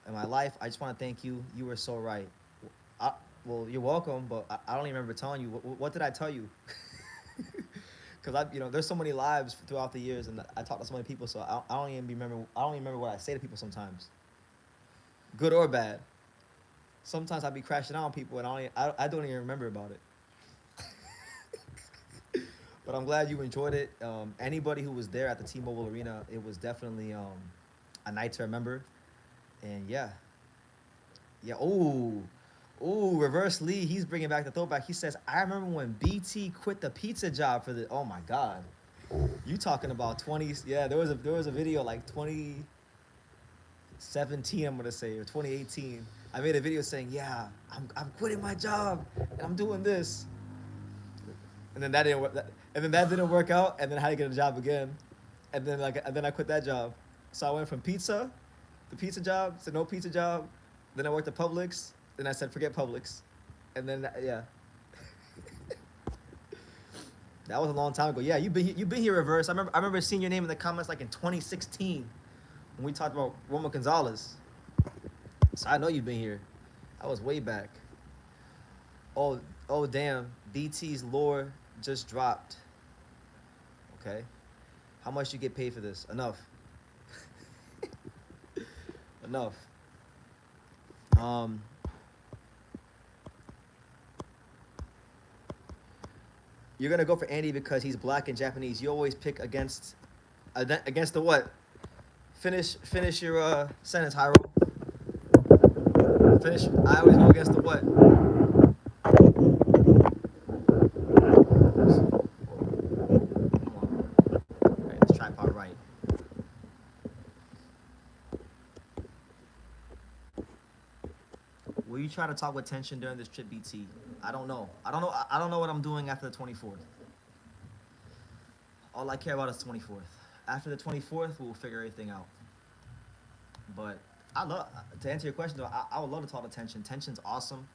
in my life. I just want to thank you. You were so right." Well, you're welcome, but I don't even remember telling you. What did I tell you? Because there's so many lives throughout the years, and I talk to so many people, so I don't even remember. I don't even remember what I say to people sometimes, good or bad. Sometimes I be crashing out on people, and I don't even remember about it. But I'm glad you enjoyed it. Anybody who was there at the T-Mobile Arena, it was definitely a night to remember. And yeah, yeah. Ooh, Reverse Lee. He's bringing back the throwback. He says, "I remember when BT quit the pizza job for the." Oh my God, you talking about 20s? Yeah, there was a video like 20. 17, I'm gonna say, or 2018. I made a video saying, "Yeah, I'm quitting my job and I'm doing this," and then that didn't work. And then that didn't work out, and then I had to get a job again, and then I quit that job. So I went from the pizza job, to no pizza job. Then I worked at Publix. Then I said, forget Publix, and then yeah, that was a long time ago. Yeah, you've been here reverse. I remember seeing your name in the comments like in 2016 when we talked about Roma Gonzalez. So I know you've been here. I was way back. Oh, oh damn. BT's lore just dropped. Okay. How much you get paid for this? Enough. Enough. Um you're gonna go for Andy because he's black and Japanese. You always pick against the what? Finish your sentence, Hyro. Finish. I always go against the what? Come on. All right, this tripod right. Will you try to talk with tension during this trip, BT? I don't know. I don't know what I'm doing after the 24th. All I care about is 24th. After the 24th, we'll figure everything out. But I love to answer your question though. I would love to talk to tension. Tension's awesome.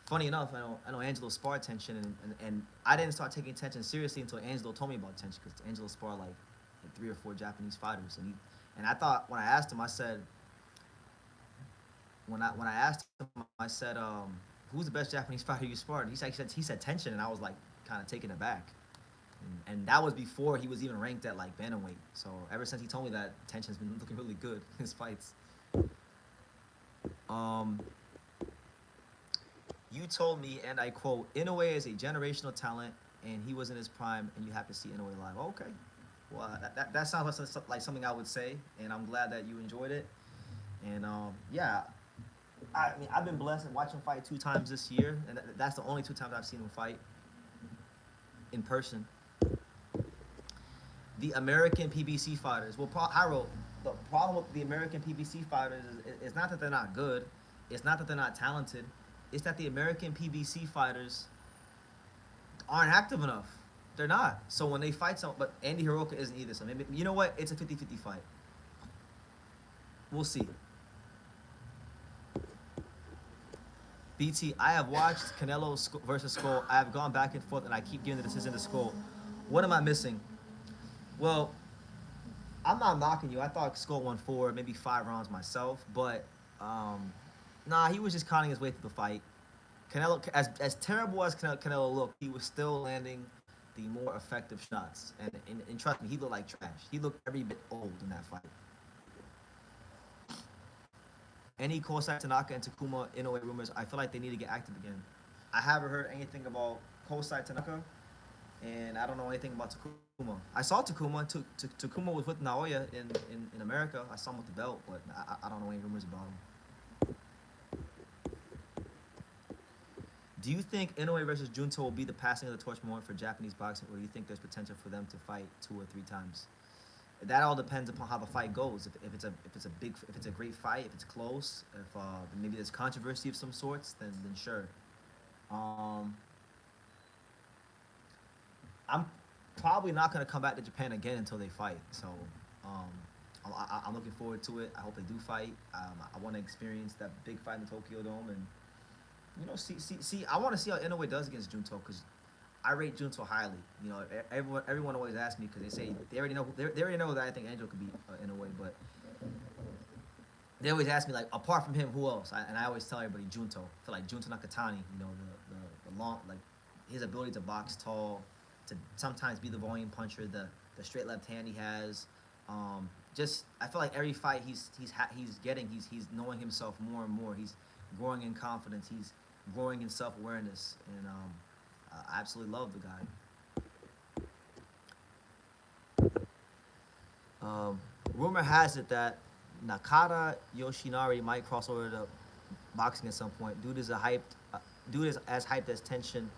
Funny enough, I know Angelo sparred tension, and I didn't start taking tension seriously until Angelo told me about tension because Angelo sparred like 3 or 4 Japanese fighters, and I thought when I asked him, I said when I asked him, I said, who's the best Japanese fighter you sparred? He said tension, and I was like kind of taken aback. And that was before he was even ranked at like bantamweight. So ever since he told me that, tension's been looking really good in his fights. You told me, and I quote, Inoue is a generational talent, and he was in his prime, and you have to see Inoue live. Okay, well that sounds like something I would say, and I'm glad that you enjoyed it. And yeah, I mean I've been blessed and watched him fight 2 times this year, and that's the only 2 times I've seen him fight in person. The American PBC fighters. Well, Harold, the problem with the American PBC fighters is not that they're not good. It's not that they're not talented. It's that the American PBC fighters aren't active enough. They're not. So when they fight but Andy Hiroka isn't either. So maybe, you know what? It's a 50-50 fight. We'll see. BT, I have watched Canelo versus Skull. I have gone back and forth, and I keep giving the decision to Skull. What am I missing? Well, I'm not knocking you. I thought Skull won 4, maybe 5 rounds myself, but nah, he was just counting his way through the fight. Canelo, as terrible as Canelo looked, he was still landing the more effective shots. And trust me, he looked like trash. He looked every bit old in that fight. Any Kosai Tanaka and Takuma Inoue rumors, I feel like they need to get active again. I haven't heard anything about Kosai Tanaka, and I don't know anything about Takuma. I saw Takuma. Takuma was with Naoya in America. I saw him with the belt, but I don't know any rumors about him. Do you think Inoue versus Junto will be the passing of the torch moment for Japanese boxing, or do you think there's potential for them to fight 2 or 3 times? That all depends upon how the fight goes. If it's a great fight, if it's close, if maybe there's controversy of some sorts, then sure. I'm probably not gonna come back to Japan again until they fight. So I'm looking forward to it. I hope they do fight. I want to experience that big fight in the Tokyo Dome, and you know, see. I want to see how Inoue does against Junto because I rate Junto highly. You know, everyone always asks me because they say they already know that I think Angel could beat Inoue, but they always ask me like, apart from him, who else? And I always tell everybody Junto. I feel like Junto Nakatani. You know, the long, like his ability to box tall, to sometimes be the volume puncher, the straight left hand he has. Just I feel like every fight he's knowing himself more and more. He's growing in confidence. He's growing in self-awareness, and I absolutely love the guy. Rumor has it that Nakata Yoshinari might cross over to boxing at some point. Dude is as hyped as Tension.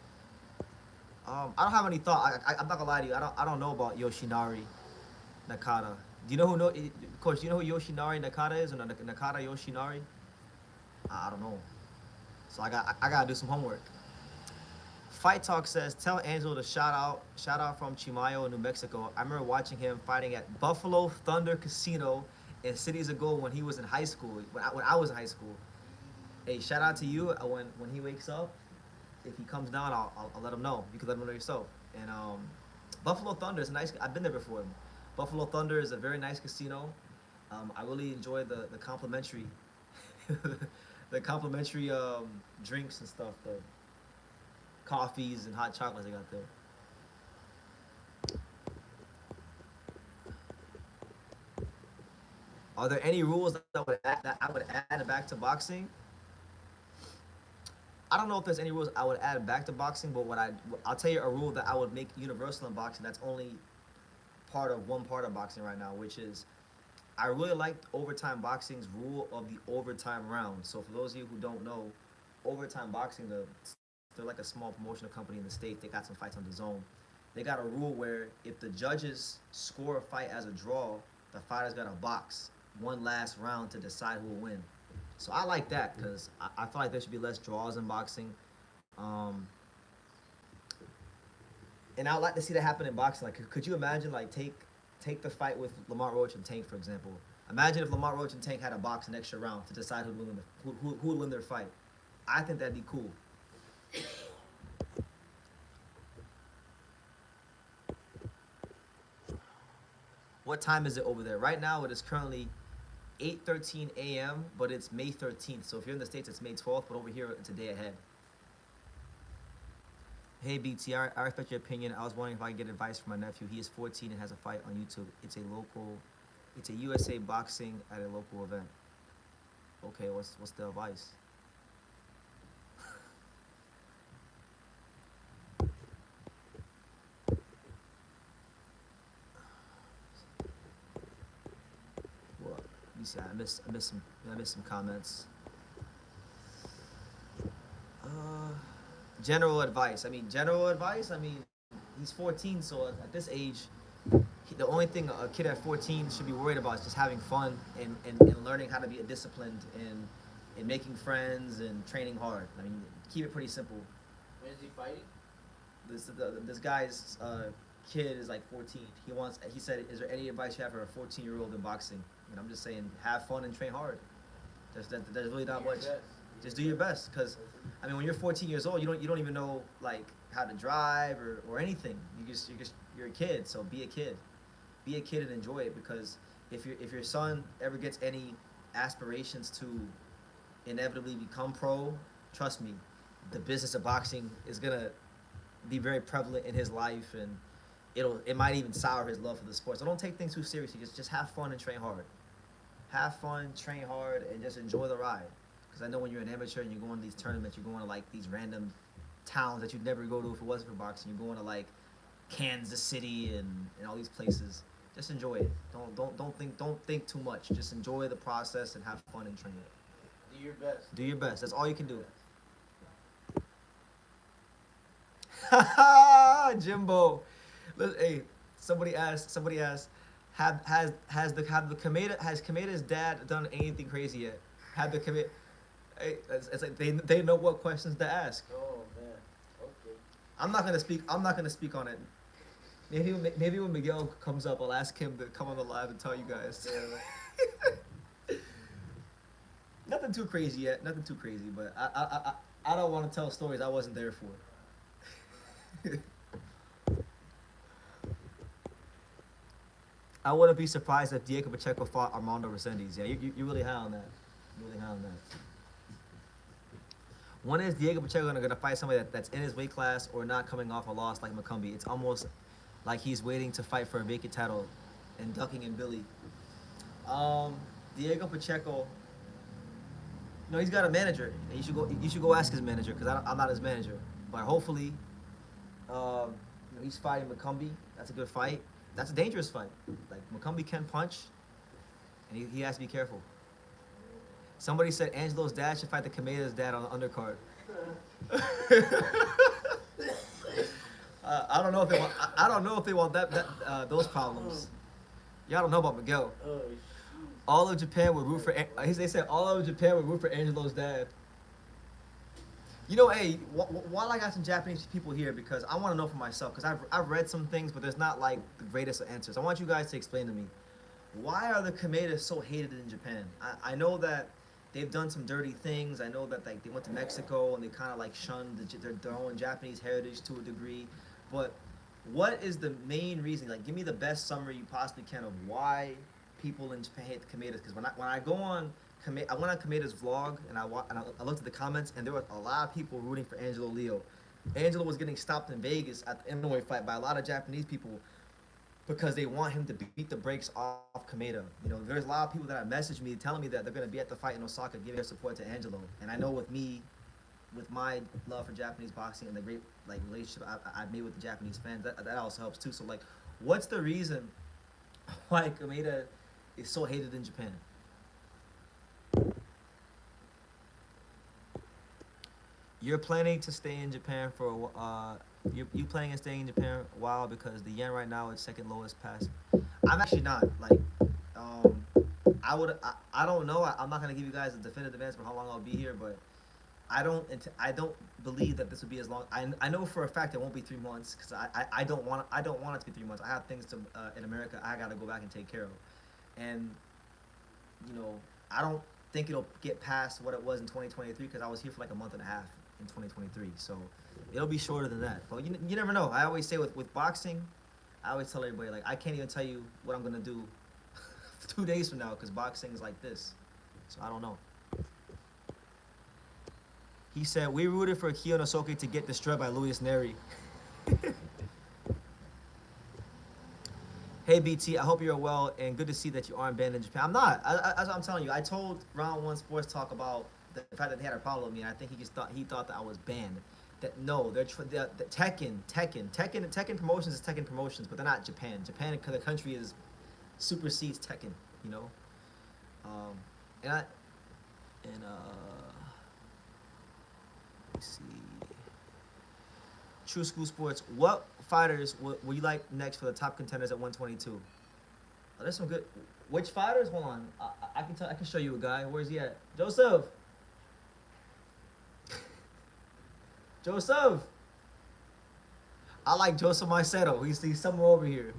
I don't have any thought. I'm not gonna lie to you. I don't know about Yoshinari Nakata. Do you know who Coach? Do you know who Yoshinari Nakata is, or Nakata Yoshinari? I don't know. So I gotta do some homework. Fight Talk says, tell Angelo to shout out from Chimayo, New Mexico. I remember watching him fighting at Buffalo Thunder Casino in cities ago when he was in high school. When I was in high school. Hey, shout out to you. When he wakes up, if he comes down, I'll let him know. You can let him know yourself. And Buffalo Thunder is nice. I've been there before. Buffalo Thunder is a very nice casino. I really enjoy the complimentary, the complimentary drinks and stuff. The coffees and hot chocolates they got there. Are there any rules that I would add back to boxing? I don't know if there's any rules I would add back to boxing, but I'll tell you a rule that I would make universal in boxing. That's only one part of boxing right now, which is I really like overtime boxing's rule of the overtime round. So for those of you who don't know, overtime boxing, they're like a small promotional company in the state. They got some fights on the zone. They got a rule where if the judges score a fight as a draw, the fighter's got to box one last round to decide who will win. So I like that because I feel like there should be less draws in boxing. And I'd like to see that happen in boxing. Like, could you imagine, like, take the fight with Lamar Roach and Tank, for example. Imagine if Lamar Roach and Tank had to box an extra round to decide who would win their fight. I think that'd be cool. What time is it over there? Right now, it is currently 8:13 a.m., but it's May 13th. So if you're in the States, it's May 12th, but over here, it's a day ahead. Hey, BT, I respect your opinion. I was wondering if I could get advice from my nephew. He is 14 and has a fight on YouTube. It's a USA boxing at a local event. Okay, what's the advice? Well, let me see. I missed some comments. General advice. I mean, he's 14, so at this age, the only thing a kid at 14 should be worried about is just having fun and learning how to be disciplined and making friends and training hard. I mean, keep it pretty simple. When is he fighting? This guy's kid is like 14. He said, is there any advice you have for a 14-year-old in boxing? And I'm just saying, have fun and train hard. There's really not much. Just do your best, because I mean, when you're 14 years old, you don't even know like how to drive or anything. You're a kid, so be a kid and enjoy it. Because if your son ever gets any aspirations to inevitably become pro, trust me, the business of boxing is gonna be very prevalent in his life, and it might even sour his love for the sport. So don't take things too seriously. Just have fun and train hard. Have fun, train hard, and just enjoy the ride. Because I know when you're an amateur and you're going to these tournaments, you're going to like these random towns that you'd never go to if it wasn't for boxing. You're going to like Kansas City and all these places. Just enjoy it. Don't think too much. Just enjoy the process and have fun and train it. Do your best. Do your best. That's all you can do. Jimbo. Hey, somebody asked. Has Kameda's dad done anything crazy yet? Have the Kameda? It's like they know what questions to ask. Oh man. Okay. I'm not gonna speak on it. Maybe when Miguel comes up, I'll ask him to come on the live and tell you guys. Nothing too crazy yet. Nothing too crazy, but I don't want to tell stories I wasn't there for. I wouldn't be surprised if Diego Pacheco fought Armando Resendiz. Yeah, you really high on that. You're really high on that. When is Diego Pacheco gonna fight somebody that's in his weight class or not coming off a loss like McCumbee? It's almost like he's waiting to fight for a vacant title and ducking in Billy. Diego Pacheco. No, he's got a manager. You should go ask his manager, because I'm not his manager. But hopefully, he's fighting McCumbee. That's a good fight. That's a dangerous fight. Like, McCumbee can punch, and he has to be careful. Somebody said Angelo's dad should fight the Kameda's dad on the undercard. I don't know if they want those problems. Y'all don't know about Miguel. Oh, All of Japan would root for. They said all of Japan would root for Angelo's dad. You know, hey, while I got some Japanese people here, because I want to know for myself, because I've read some things, but there's not like the greatest of answers. I want you guys to explain to me, why are the Kamedas so hated in Japan? I know that they've done some dirty things. I know that like they went to Mexico and they kind of like shunned their own Japanese heritage to a degree. But what is the main reason? Like, give me the best summary you possibly can of why people in Japan hate the Kamedas. Because when I go on I went on Kameda's vlog and I looked at the comments and there were a lot of people rooting for Angelo Leo. Angelo was getting stopped in Vegas at the Inoue fight by a lot of Japanese people because they want him to beat the brakes off Kameda. You know, there's a lot of people that have messaged me telling me that they're going to be at the fight in Osaka giving their support to Angelo. And I know with me, with my love for Japanese boxing and the great like relationship I've made with the Japanese fans, that also helps too. So like, what's the reason why Kameda is so hated in Japan? You're planning to stay in Japan for you planning on staying in Japan a while because the yen right now is second lowest past. I'm actually not like um I don't know. I'm not gonna give you guys a definitive answer for how long I'll be here, but I don't believe that this will be as long. I know for a fact it won't be 3 months because I don't want it to be 3 months. I have things to in America I gotta go back and take care of, and you know I don't think it'll get past what it was in 2023 because I was here for like a month and a half in 2023. So it'll be shorter than that. But you never know. I always say with boxing, I always tell everybody like I can't even tell you what I'm gonna do 2 days from now because boxing is like this. So I don't know. He said we rooted for Kiyonosuke to get destroyed by Luis Neri. Hey BT, I hope you're well and good to see that you aren't banned in Japan. I'm not. As I'm telling you, I told Round One Sports Talk about the fact that they had a problem with me, and I think he thought that I was banned. That no, they're Tekken Promotions is Tekken Promotions, but they're not Japan. Japan, the country is supersedes Tekken, you know. And let's see. True School Sports. What fighters will you like next for the top contenders at 122? Oh, there's some good. Which fighters? Hold on. I can show you a guy. Where's he at? Joseph. Joseph. I like Joseph Maicedo. He's somewhere over here.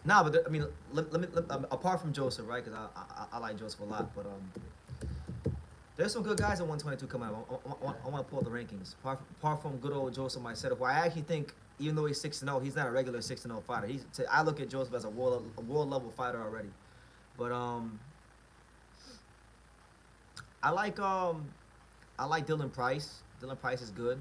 Nah, but I mean, let me apart from Joseph, right? Because I like Joseph a lot, but there's some good guys at 122 coming up. I want to pull up the rankings. Apart from good old Joseph Maicedo, who I actually think, even though he's 6-0, he's not a regular 6-0 fighter. I look at Joseph as a world level fighter already. But I like Dylan Price. Dylan Price is good.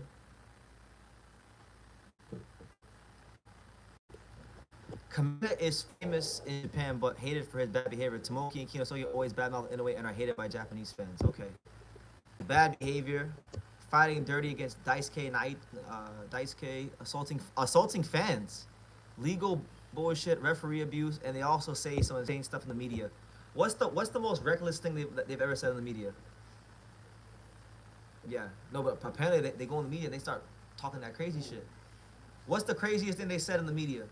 Kameda is famous in Japan, but hated for his bad behavior. Tomoki and Kinosuke always badmouth Inoue and are hated by Japanese fans. Okay. Bad behavior, fighting dirty against Daisuke and Daisuke, assaulting fans, legal bullshit, referee abuse, and they also say some insane stuff in the media. What's the most reckless thing they've ever said in the media? Yeah, no, but apparently they go in the media and they start talking that crazy shit. What's the craziest thing they said in the media?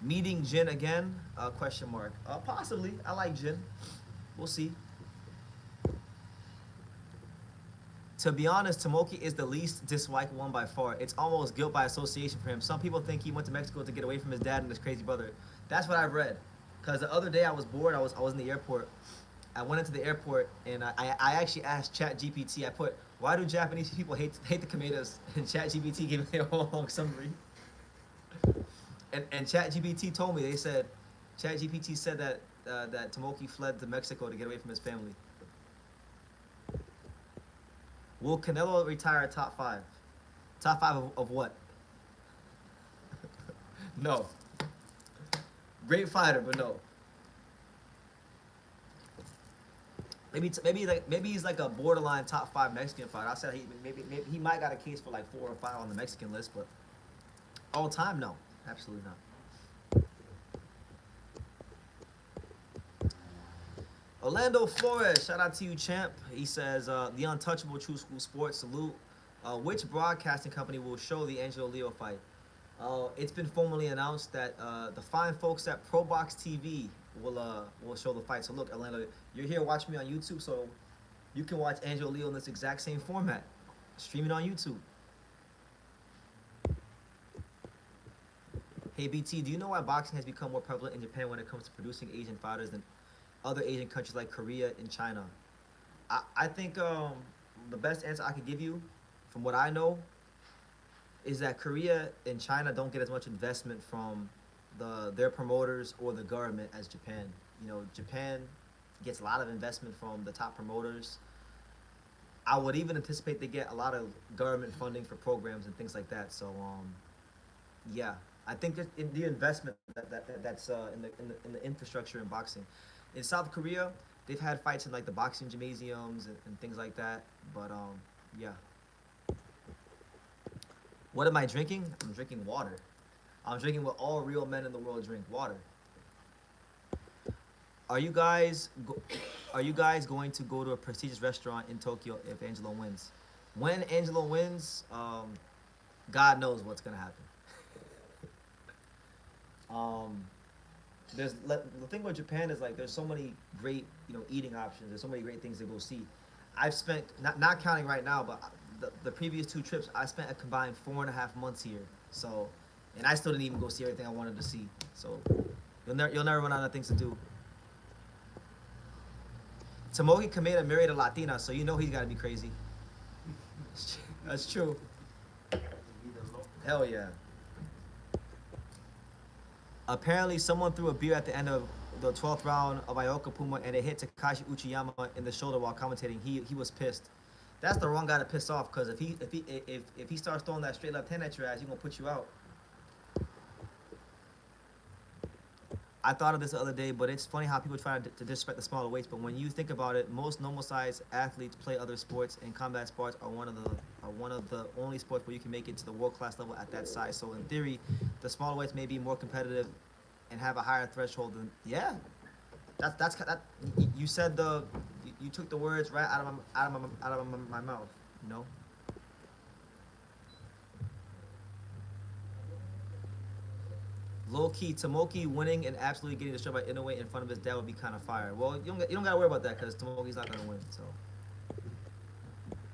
Meeting Jin again? Question mark. Possibly. I like Jin. We'll see. To be honest, Tomoki is the least disliked one by far. It's almost guilt by association for him. Some people think he went to Mexico to get away from his dad and his crazy brother. That's what I've read. Because the other day I was bored. I was in the airport. I went into the airport and I actually asked ChatGPT. I put, why do Japanese people hate the Kamedas? And ChatGPT gave me a whole long summary. And ChatGPT told me, they said, ChatGPT said that Tomoki fled to Mexico to get away from his family. Will Canelo retire top 5? Top 5 of what? No. Great fighter, but no. Maybe he's like a borderline top 5 Mexican fighter. I said maybe he might got a case for like 4 or 5 on the Mexican list, but all time, no. Absolutely not. Orlando Flores, shout out to you, champ. He says, the untouchable True School Sports, salute. Which broadcasting company will show the Angelo Leo fight? It's been formally announced that the fine folks at ProBox TV will show the fight. So look, Orlando, you're here watching me on YouTube, so you can watch Angelo Leo in this exact same format. Stream it on YouTube. Hey BT, do you know why boxing has become more prevalent in Japan when it comes to producing Asian fighters than other Asian countries like Korea and China? I think the best answer I could give you, from what I know, is that Korea and China don't get as much investment from their promoters or the government as Japan. You know, Japan gets a lot of investment from the top promoters. I would even anticipate they get a lot of government funding for programs and things like that. So, yeah, I think that in the investment that's in the infrastructure in boxing. In South Korea, they've had fights in like the boxing gymnasiums and things like that. But yeah. What am I drinking? I'm drinking water. I'm drinking what all real men in the world drink: water. Are you guys going to go to a prestigious restaurant in Tokyo if Angelo wins? When Angelo wins, God knows what's gonna happen. The thing with Japan is like there's so many great eating options. There's so many great things to go see. I've spent not counting right now, but the previous 2 trips I spent a combined 4.5 months here. So, and I still didn't even go see everything I wanted to see. So, you'll never run out of things to do. Tomoki Kameda married a Latina, so you know he's got to be crazy. That's true. Hell yeah. Apparently, someone threw a beer at the end of the 12th round of Ioka Puma, and it hit Takashi Uchiyama in the shoulder while commentating. He was pissed. That's the wrong guy to piss off, because if he starts throwing that straight left hand at your ass, he's gonna put you out. I thought of this the other day, but it's funny how people try to disrespect the smaller weights. But when you think about it, most normal-sized athletes play other sports, and combat sports are one of the only sports where you can make it to the world-class level at that size. So in theory, the smaller weights may be more competitive and have a higher threshold than that. You said you took the words right out of my mouth. You know. Low key, Tomoki winning and absolutely getting destroyed by Inoue in front of his dad would be kind of fire. Well, you don't gotta worry about that because Tomoki's not gonna win. So.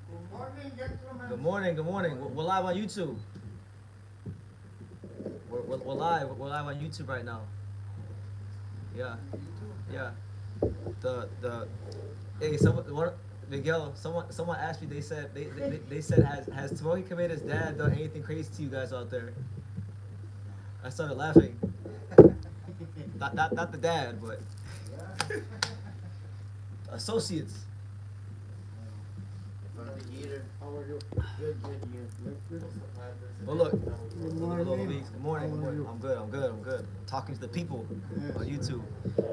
Good morning, gentlemen. Good morning. Good morning. We're live on YouTube. We're live. We're live on YouTube right now. Yeah. Yeah. Hey, Miguel. Someone asked me. They said has Tomoki Kameda's dad done anything crazy to you guys out there? I started laughing. Not the dad, but associates. How are you? Good. Well, look. Good morning. Good morning. How are you? I'm good. Talking to the people on YouTube.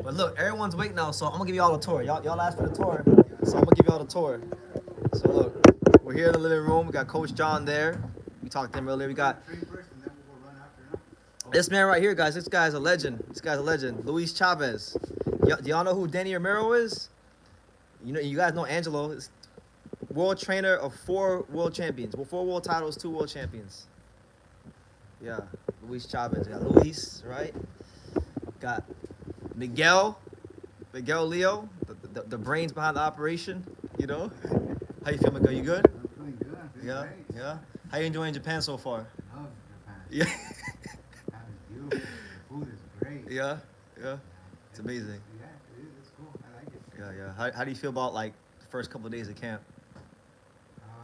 But look, everyone's waiting now, so I'm gonna give y'all a tour. Y'all asked for the tour, so I'm gonna give y'all the tour. So look, we're here in the living room. We got Coach John there. We talked to him earlier. We got this man right here, guys. This guy's a legend. Luis Chavez. Do y'all know who Danny Romero is? You guys know Angelo. It's world trainer of 4 world champions. 4 world titles, 2 world champions. Yeah, Luis Chavez. Got Luis, right? Got Miguel Leo, the brains behind the operation. You know? How you feel, Miguel? You good? I'm feeling good. I'm feeling great. Yeah. How you enjoying Japan so far? I love Japan. Yeah. Japan is beautiful. The food is great. Yeah. It's amazing. Yeah, it is. It's cool. I like it. Yeah. How do you feel about like the first couple of days of camp?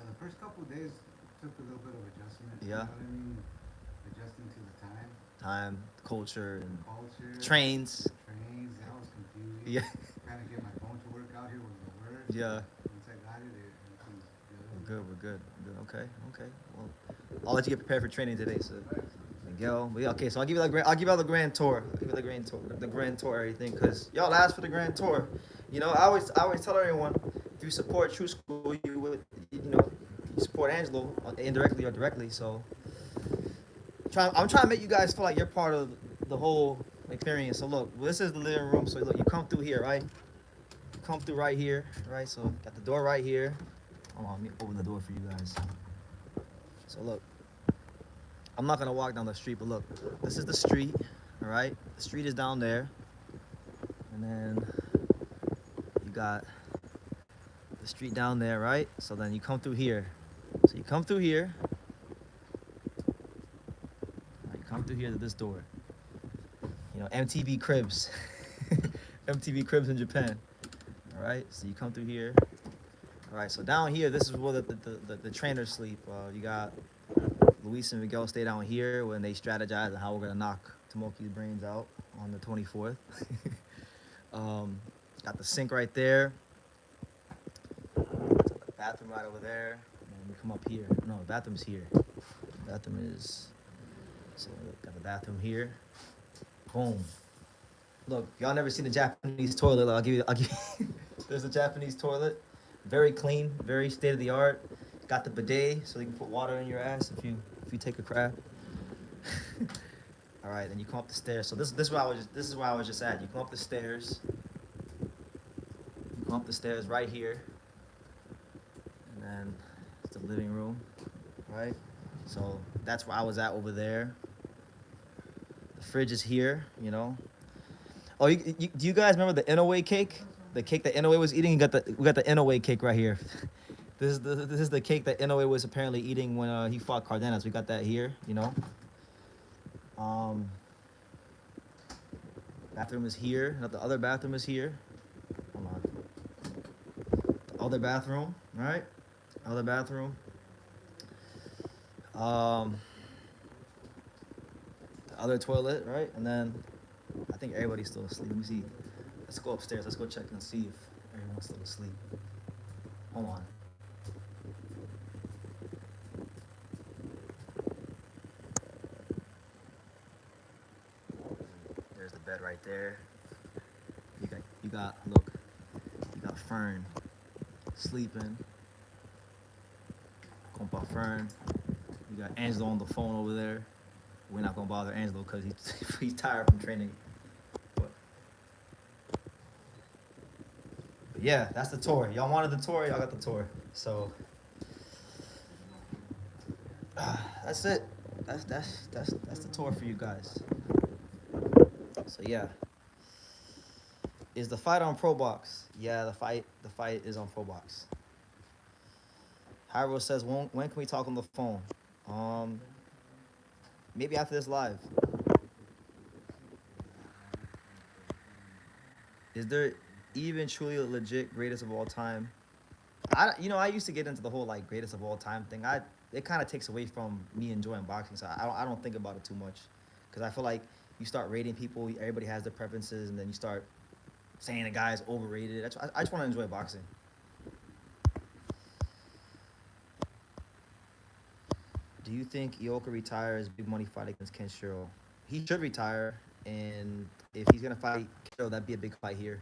The first couple of days took a little bit of adjustment. Yeah. You know what I mean? Adjusting to the Time, culture, and culture. trains. That was confusing. Yeah. Trying to get my phone to work out here was the worst. Yeah. Once I got it, everything's good. We're good. Okay. Well, I'll let you get prepared for training today, so Miguel. Okay, so I'll give you the grand tour. The grand tour, everything, because y'all asked for the grand tour. I always tell everyone, if you support True School, you support Angelo indirectly or directly. So I'm trying to make you guys feel like you're part of the whole experience. So look, this is the living room. So look, you come through here, right? come through right here, right? So got the door right here. Hold on, let me open the door for you guys. So look, I'm not gonna walk down the street, but look, this is the street, all right? The street is down there, and then you got the street down there, right? So then you come through here. So you come through here. Right, you come through here to this door. You know, MTV Cribs. MTV Cribs in Japan. All right, so you come through here. All right, so down here, this is where the trainers sleep. You got Luis and Miguel stay down here when they strategize on how we're gonna knock Tomoki's brains out on the 24th. Got the sink right there. Bathroom right over there. And we come up here. No, the bathroom's here. The bathroom is. So got the bathroom here. Boom. Look, y'all never seen a Japanese toilet. I'll give you. There's a Japanese toilet. Very clean, very state of the art. Got the bidet so you can put water in your ass if you take a crap. All right, then you come up the stairs. So this is where I was just at. You come up the stairs. You come up the stairs right here. And then it's the living room, right? So that's where I was at over there. The fridge is here, you know. Oh, do you guys remember the Inoue cake? The cake that Inoue was eating? We got the Inoue cake right here. This is the cake that Inoue was apparently eating when he fought Cardenas. We got that here, you know. Bathroom is here. Now the other bathroom is here. Hold on. The other bathroom, right? Other bathroom. The other toilet, right? And then I think everybody's still asleep. Let me see. Let's go upstairs. Let's go check and see if everyone's still asleep. Hold on. There's the bed right there. You got Fern sleeping. Compa Fern. You got Angelo on the phone over there. We're not gonna bother Angelo because he's tired from training. But yeah, that's the tour. Y'all wanted the tour, y'all got the tour. So that's it. That's the tour for you guys. So yeah. Is the fight on Pro Box? Yeah, the fight is on Pro Box. Hyro says, when can we talk on the phone? Maybe after this live. Is there even truly a legit greatest of all time? I used to get into the whole like greatest of all time thing. It kind of takes away from me enjoying boxing, so I don't think about it too much, because I feel like you start rating people, everybody has their preferences, and then you start saying a guy is overrated. I just want to enjoy boxing. Do you think Ioka retires big money fight against Kenshiro? He should retire, and if he's gonna fight Kenshiro, that'd be a big fight here.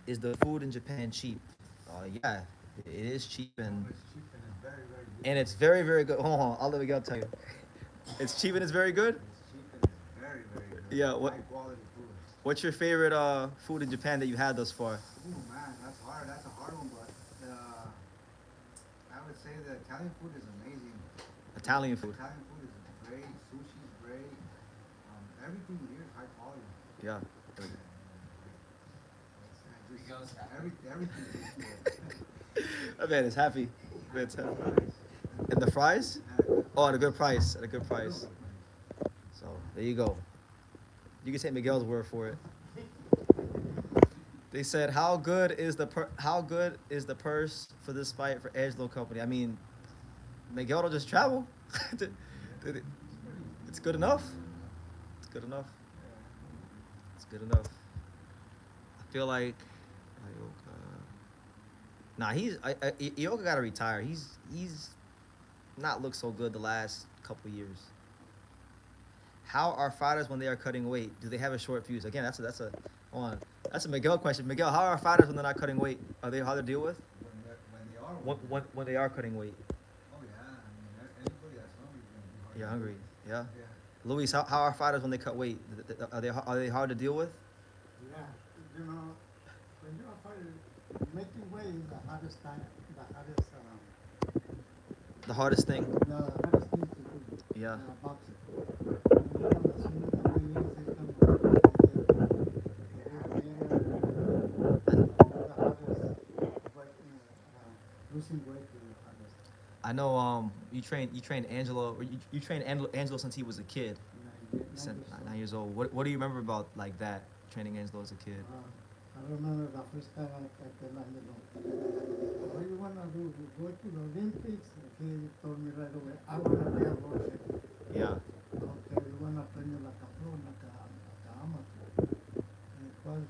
Is the food in Japan cheap? Yeah, it is cheap, and It's cheap and it's very, very good. it's very, very good. Hold on, I'll let Miguel tell you. It's cheap and it's very good. It's cheap and it's very, very good. Yeah, what- High quality food. What's your favorite food in Japan that you had thus far? Ooh, man, that's hard. That's a hard one, but I would say the Italian food is amazing. Italian food. Italian food is great. Sushi's great. Everything here is high quality. Yeah. Everything is good. That man is happy. Man's happy. And the fries? Oh, at a good price. At a good price. So there you go. You can take Miguel's word for it. They said, how good is the purse for this fight for Angelo Company? I mean, Miguel will just travel. It's good enough. It's good enough. It's good enough. I feel like Ioka gotta retire. He's not looked so good the last couple years. How are fighters when they are cutting weight? Do they have a short fuse? Again, that's a Miguel question. Miguel, how are fighters when they're not cutting weight? Are they hard to deal with? When they are cutting weight. Oh yeah, I mean anybody that's hungry is gonna be hard. You're hungry, yeah. Yeah. Luis, how are fighters when they cut weight? Are they hard to deal with? Yeah, you know, when you're a fighter, making weight is the hardest time, The hardest thing. the hardest thing to do Yeah. in a boxing. And you know, as soon as the weight is, it's gonna get the hardest weight, losing weight is the hardest. I know. You trained Angelo. Or you trained Angelo since he was a kid. Since 9 years old. What do you remember about like that training Angelo as a kid? I remember the first time I tell Angelo, what do you want to do? Go to the Olympics? He told me right away, I want to be a world champion. Yeah. Okay, you want to play like a pro, like a amateur. And because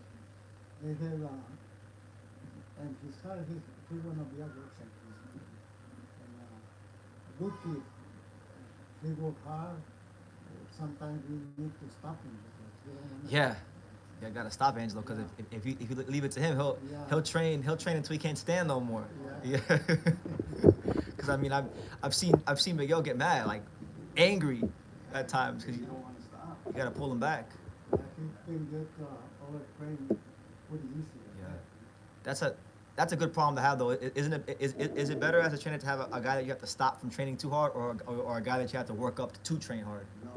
they have, and his heart, he want to be a world champion. And good kid. He work hard. Sometimes we need to stop him because we don't want to. Yeah. Yeah, gotta stop Angelo because if you leave it to him, Yeah. he'll train until he can't stand no more. Yeah. Yeah. Because I mean I've seen Miguel get mad, like angry at times because You don't want to stop. you gotta pull him back. He can get overtrained pretty easy. Yeah. That's a good problem to have though, isn't it? Is it better as a trainer to have a guy that you have to stop from training too hard, or a guy that you have to work up to train hard? No,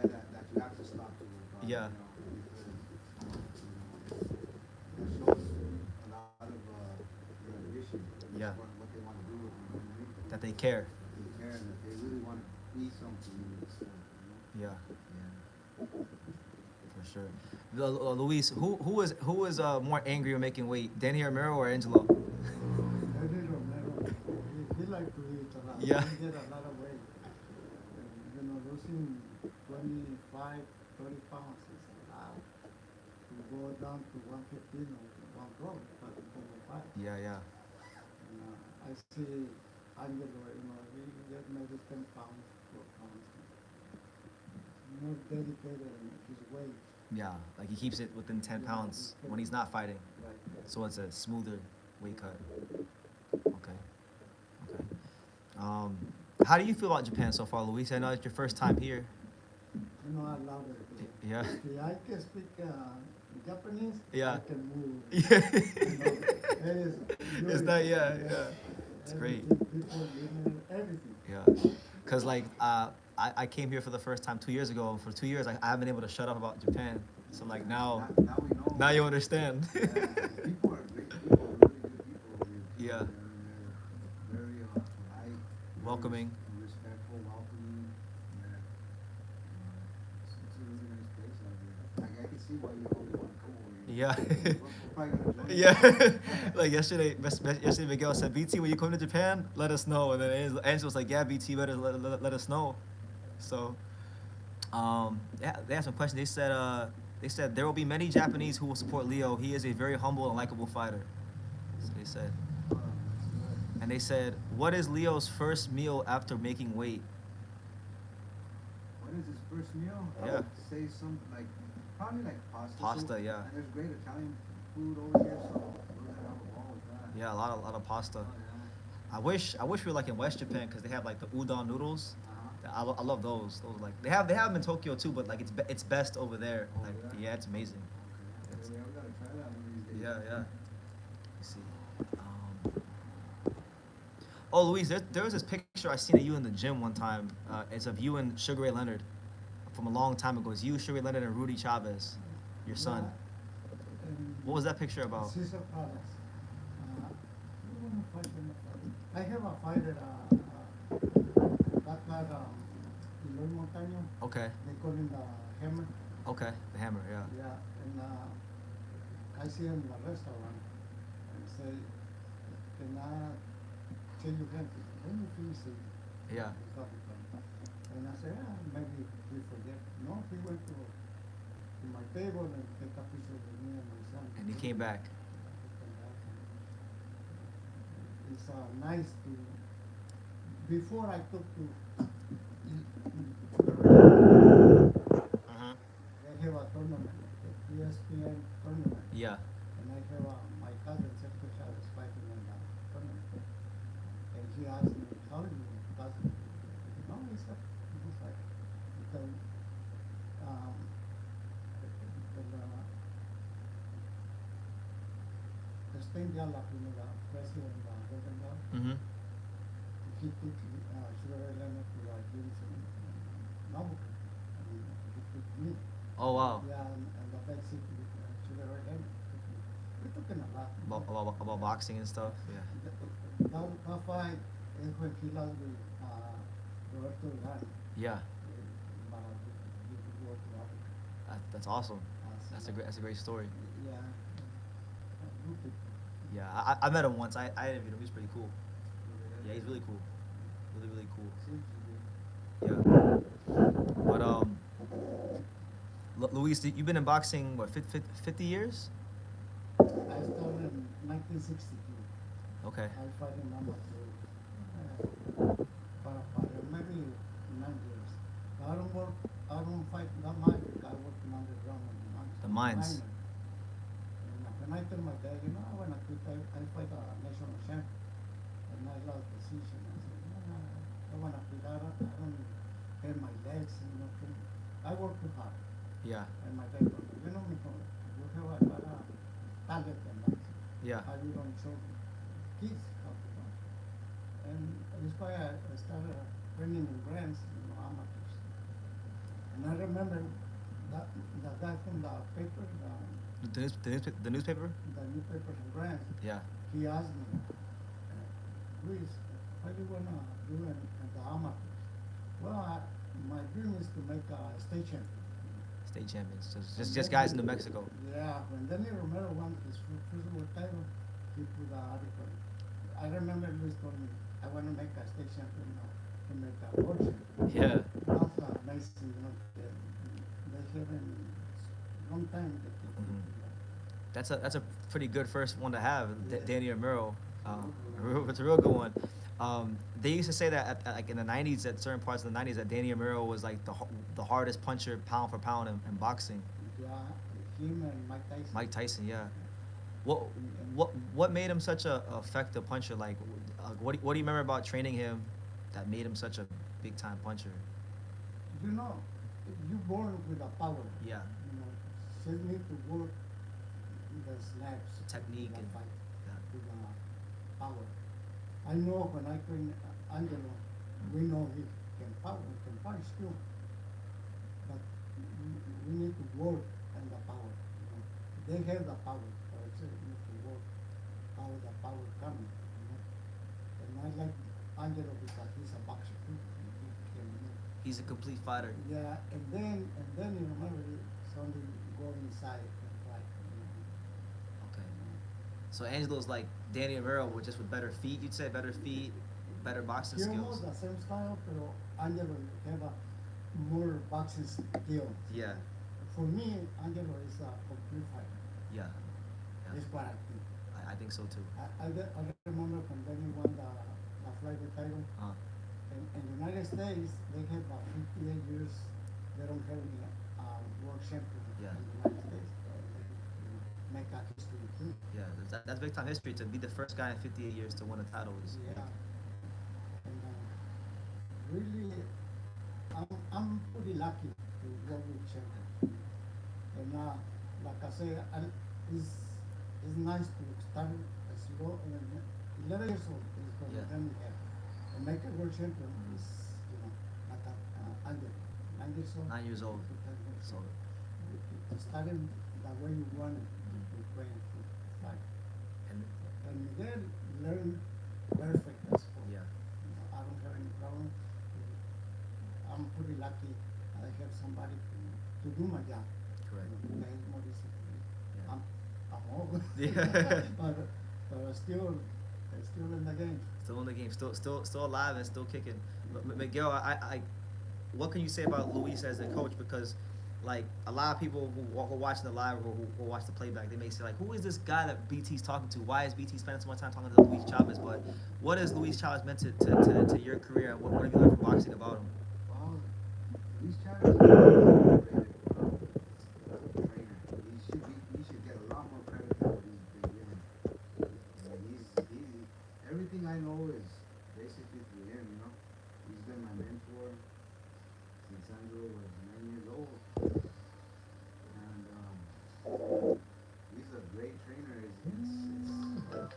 that you have to stop to work on. Yeah. That shows a lot of their ambition. Yeah. What they want to do. You know what I mean? That they care. They care and that they really want to be something in the sport. You know? Yeah. For sure. Luis, who is more angry or making weight, Danny Romero or Angelo? Eddie Romero, he like to eat a lot. Yeah. He get a lot of weight. And, you know, losing 25, 30 pounds is a lot. To go down to 115 or 112, but 25. Yeah, yeah. And, I see Angelo, you know, he get maybe 10 pounds, 12 pounds. More dedicated in his weight. Yeah, like he keeps it within 10 pounds when he's not fighting. Right. So it's a smoother weight cut. Okay. Okay. How do you feel about Japan so far, Luis? I know it's your first time here. You know, I love it. Yeah. If I can speak Japanese, Yeah. I can move. Yeah. It is It's not, yeah, yeah. It's great. People living everything. Yeah. Because, like, I came here for the first time 2 years ago, and for 2 years, I haven't been able to shut up about Japan. So, like, now Now we know. now you understand. Yeah, people are great people, really good people. Yeah. They're very polite, Welcoming. respectful, welcoming. Yeah. It's a really nice place out here. Like I can see why you always want to come over here. Yeah. We're probably gonna join. Yeah. Like yesterday Miguel said, BT, when you come to Japan, let us know. And then Angelo was like, yeah, BT, let us know. So, yeah, they had some questions. They said there will be many Japanese who will support Leo. He is a very humble and likable fighter. So they said. And they said, what is Leo's first meal after making weight? What is his first meal? I Yeah. would say something like, probably like pasta. Pasta, soup. yeah. And there's great Italian food over here, so we're gonna have a ball with that. Yeah, a lot of pasta. Oh, yeah. I wish we were like in West Japan because they have like the udon noodles. Uh-huh. I love those. Those like they have them in Tokyo too, but like it's best over there. Oh, Like yeah? yeah, it's amazing. Okay. It's- Yeah, we gotta try that one of these days. Yeah, yeah. Let's see. Oh, Luis, there was this picture I seen of you in the gym one time. It's of you and Sugar Ray Leonard from a long time ago. It's you, Sugar Ray Leonard, and Rudy Chavez, your son. And What was that picture about? Caesar Palace. Who wanna fight in the fight? I have a fighter, that guy, Eloy Montaño. Okay, They call him the Hammer. okay, the hammer, yeah. Yeah, and I see him in the restaurant and say, can I change your hand? When you finish it, Yeah. the coffee time. And I said, maybe he forget. No, he went to my table and take a picture with me and my son. And he came back. It's nice to, before I took to Uh-huh. I have a tournament, ESPN tournament. Yeah. And I have my cousin, Sergio Chavez, fighting in the tournament. And he asked me, how are you, cousin? No, he's like, because, got la primera president in the Golden Bell. Mm-hmm. He took Sugar Ray Leonard to the games in Albuquerque. He took me. Oh wow. Yeah, and the best seat with Sugar Ray Leonard. We took in a lot. About boxing and stuff. Yeah. That fight is when he lost with Roberto Urán. Yeah. But he could go to Albuquerque. That's awesome. That's a great story. Yeah. Good people. Yeah, I met him once. I interviewed him. He's pretty cool. Yeah, he's really cool. Really, really cool. Seems to be. Yeah. But Luis, you've been in boxing what 50 years? I started in 1962. Okay. I fight in amateur. Para maybe 9 years. I don't fight that much. I work in underground in the mines. The mines. And when I tell my dad, I want to quit, I fight a national champ. And I lost the decision. I said, no, I want to quit. I don't have my legs. I work too hard. Yeah. And my dad told me, mijo, you have a lot of talent and that. Yeah. How you don't show kids how to do. And that's why I started training in grants, amateurs. And I remember that the guy from the paper, The newspaper? the newspapers and grants, Yeah. he asked me, Luis, what do you want to do in the amateurs? Well, my dream is to make a state champion. State champions. Just guys in New Mexico. Yeah, when Danny Romero won his first world title, he put the article. I remember Luis told me, I want to make a state champion now, to make a world champion. Yeah. That's amazing, they haven't, long time. That's a pretty good first one to have, Yeah. Danny Romero. It's a real good one. They used to say that like in the 90s, at certain parts of the 90s, that Danny Romero was like the hardest puncher pound for pound in boxing. Yeah, him and Mike Tyson. Mike Tyson, yeah. What made him such a effective puncher? Like, what do you remember about training him that made him such a big time puncher? You're born with a power. Yeah. Just need to work the snaps. Technique the and- fight, yeah. with the power. I know when I train Angelo, we know he can punch too. But we need to work on the power. They have the power, but I said we need to work how the power coming. And I like Angelo because he's a boxer too. He can, He's a complete fighter. yeah, and then you remember somebody go inside and fight. Okay. So Angelo's like Danny Romero, but just with better feet. You'd say better feet, better boxing He skills. almost the same style, pero Angelo have a more boxing skill. Yeah. For me, Angelo is a complete fighter. Yeah. That's what I think. I think so too. I remember when Danny won the flyweight title. In the United States, they have 58 years. They don't have any world champion Yeah. in the United States. Make a history too. Yeah, that's big time history to be the first guy in 58 years to win a title. Yeah. And really, I'm pretty lucky to work with champions. And like I say, it's nice to start slow. 11 years old is what Yeah. we have. And make a world champion is, like under 9 years old. 9 years old. So Starting the way you want it to train to fight. and And Miguel learned perfect as well. yeah. I don't have any problem. I'm pretty lucky. I have somebody to do my job. Correct. That is more discipline. Yeah. I'm old. Yeah. but still in the game. Still in the game, still alive and still kicking. Miguel, what can you say about Luis as a coach? Because like a lot of people who are watching the live or who watch the playback, they may say like, who is this guy that BT's talking to? Why is BT spending so much time talking to Luis Chavez? But what has Luis Chavez meant to your career, and what have you learned from boxing about him? Well, Luis Chavez is a great trainer. He should get a lot more credit than what he's been given. I mean, everything I know is basically through him. He's been my mentor since Andrew was 9 years old, and he's a great trainer. It's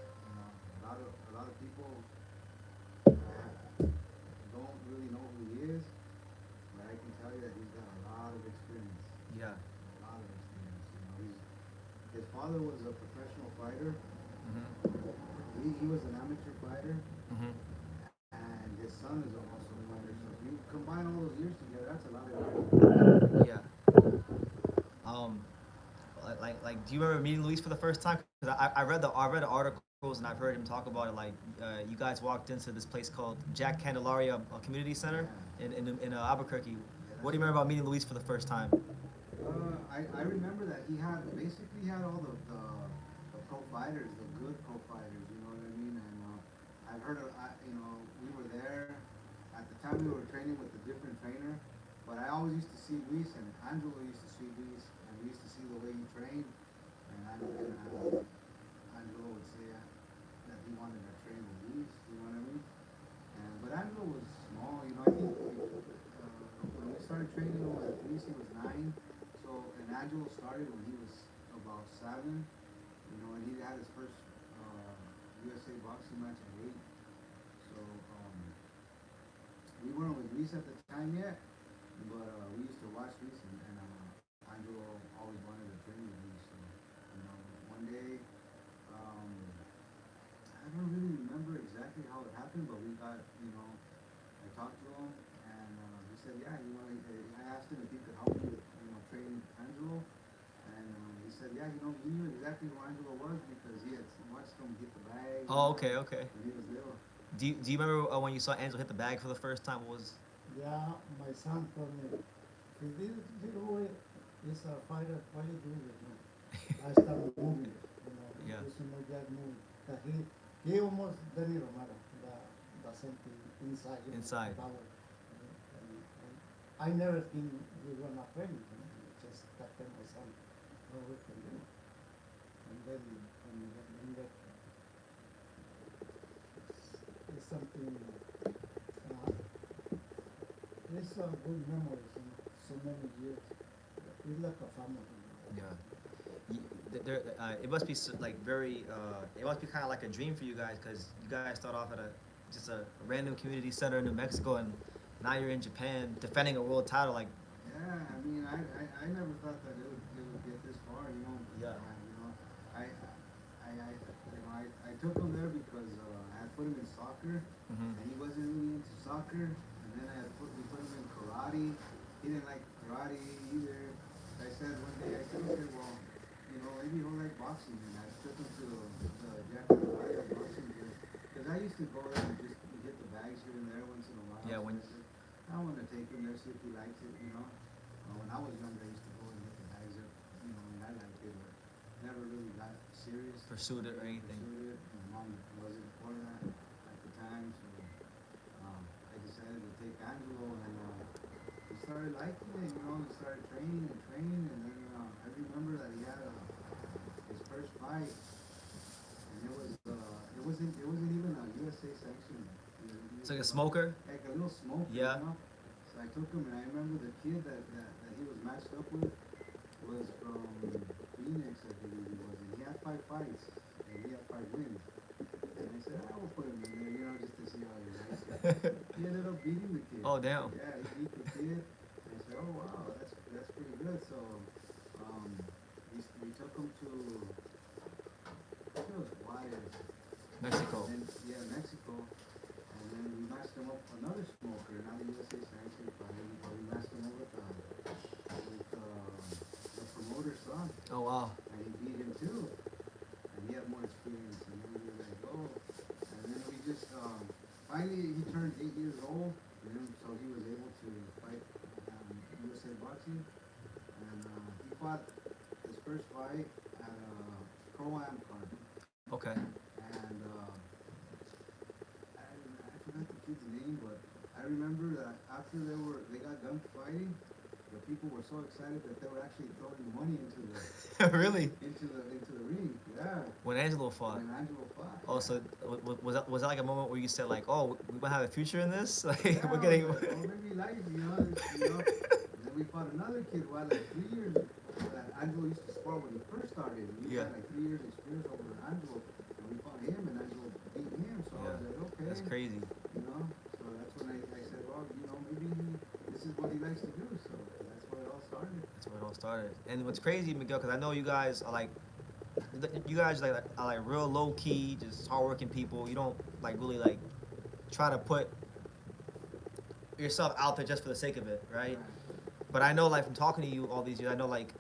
father was a professional fighter. Mm-hmm. He was an amateur fighter, Mm-hmm. and his son is also a fighter. So if you combine all those years together, that's a lot of years. Yeah. Like, do you remember meeting Luis for the first time? Because I read the articles and I've heard him talk about it. Like, you guys walked into this place called Jack Candelaria Community Center in Albuquerque. What do you remember about meeting Luis for the first time? I remember that he had basically had all the pro fighters, the good pro fighters. You know what I mean? And I've heard of, we were there at the time we were training with a different trainer, but I always used to see Luis, and Angelo used to see Luis, and we used to see the way he trained, and Angelo would say that he wanted to train with Luis. You know what I mean? But Angelo was small. You know, I think when we started training him at Luis, he was 9. So, and Angelo started when he was about 7, you know, and he had his first USA boxing match at 8. So, we weren't with Luis at the time yet, but we used to watch Luis, and Angelo always wanted to train with Luis. So, you know, one day, I don't really remember exactly how it happened, but we got, I talked to him, and he said, yeah, I asked him if he could help me with, training Angelo, and he said, yeah, he knew exactly who Angelo was because he had watched him get the bag. Oh, okay, okay. When he was little. Do you remember when you saw Angelo hit the bag for the first time? What was? Yeah, my son told me, if this little boy is a fighter, why you doing it? No? I started moving, Yeah. just just moving. That he almost Danny Romero, the same thing inside. Inside. Power. And I never think we were not ready. Just that time my son, no, we can do it. And then that, it's something. It's some good memories, so many years. It's like a family. Yeah. It must be like very. It must be kind of like a dream for you guys because you guys start off at just a random community center in New Mexico, and now you're in Japan defending a world title. Like, Yeah, I mean, I never thought that it would get this far, you know. Yeah. I took him there because I had put him in soccer, and he wasn't really into soccer. And then we put him in karate. He didn't like karate either. I said one day, okay, well, maybe he'll like boxing. And I took him to the Japanese boxing gym because I used to go there and just hit the bags here and there once in a while. Yeah, So when- I said, I want to take him there, see if he likes it, when I was younger, I used to go and hit the bags up, and I liked it, but never really got serious. Pursued it or anything. Pursued it. My mom wasn't for that at the time, so I decided to take Angelo, and he started liking it, he started training, and then I remember that he had his first fight, and it wasn't even a USA sanction. It's like a smoker. Like a little smoke. Yeah. So I took him, and I remember the kid that he was matched up with was from Phoenix, I believe he was, and he had 5 fights, and he had 5 wins. And I said, I will put him in there, just to see how he likes it. He ended up beating the kid. Oh, damn. Yeah, he beat the kid. And I said, oh wow, that's pretty good. So we took him to, I think it was Juarez. Mexico. And, yeah, Mexico. And then we matched him up with another smoker, not a USA sanctioned fighter, but we matched him up with the promoter's son. Oh, wow. And he beat him too. And he had more experience. And then we were like, oh. And then we just, finally he turned 8 years old. And then, so he was able to fight USA boxing. And he fought his first fight at a Pro-Am card. Okay. And I forgot the kid's name, but I remember that after they got done fighting, the people were so excited that they were actually throwing money into Really? the ring. Yeah. When Angelo fought. When Angelo fought. Oh, so was that like a moment where you said like, oh, we might have a future in this? Like, Yeah, we're getting. like, maybe life, And then we fought another kid who had like 3 years that Angelo used to spar when he first started. And he Yeah. had like 3 years experience over Angelo, and we fought him, and Angelo beat him. So I was like, okay. That's crazy. So that's when I said, well, maybe this is what he likes to do. So that's where it all started. That's where it all started. And what's crazy, Miguel, because I know you guys are like You guys are like real low key, just hardworking people. You don't like really like try to put yourself out there just for the sake of it, right? But I know, like from talking to you all these years, I know like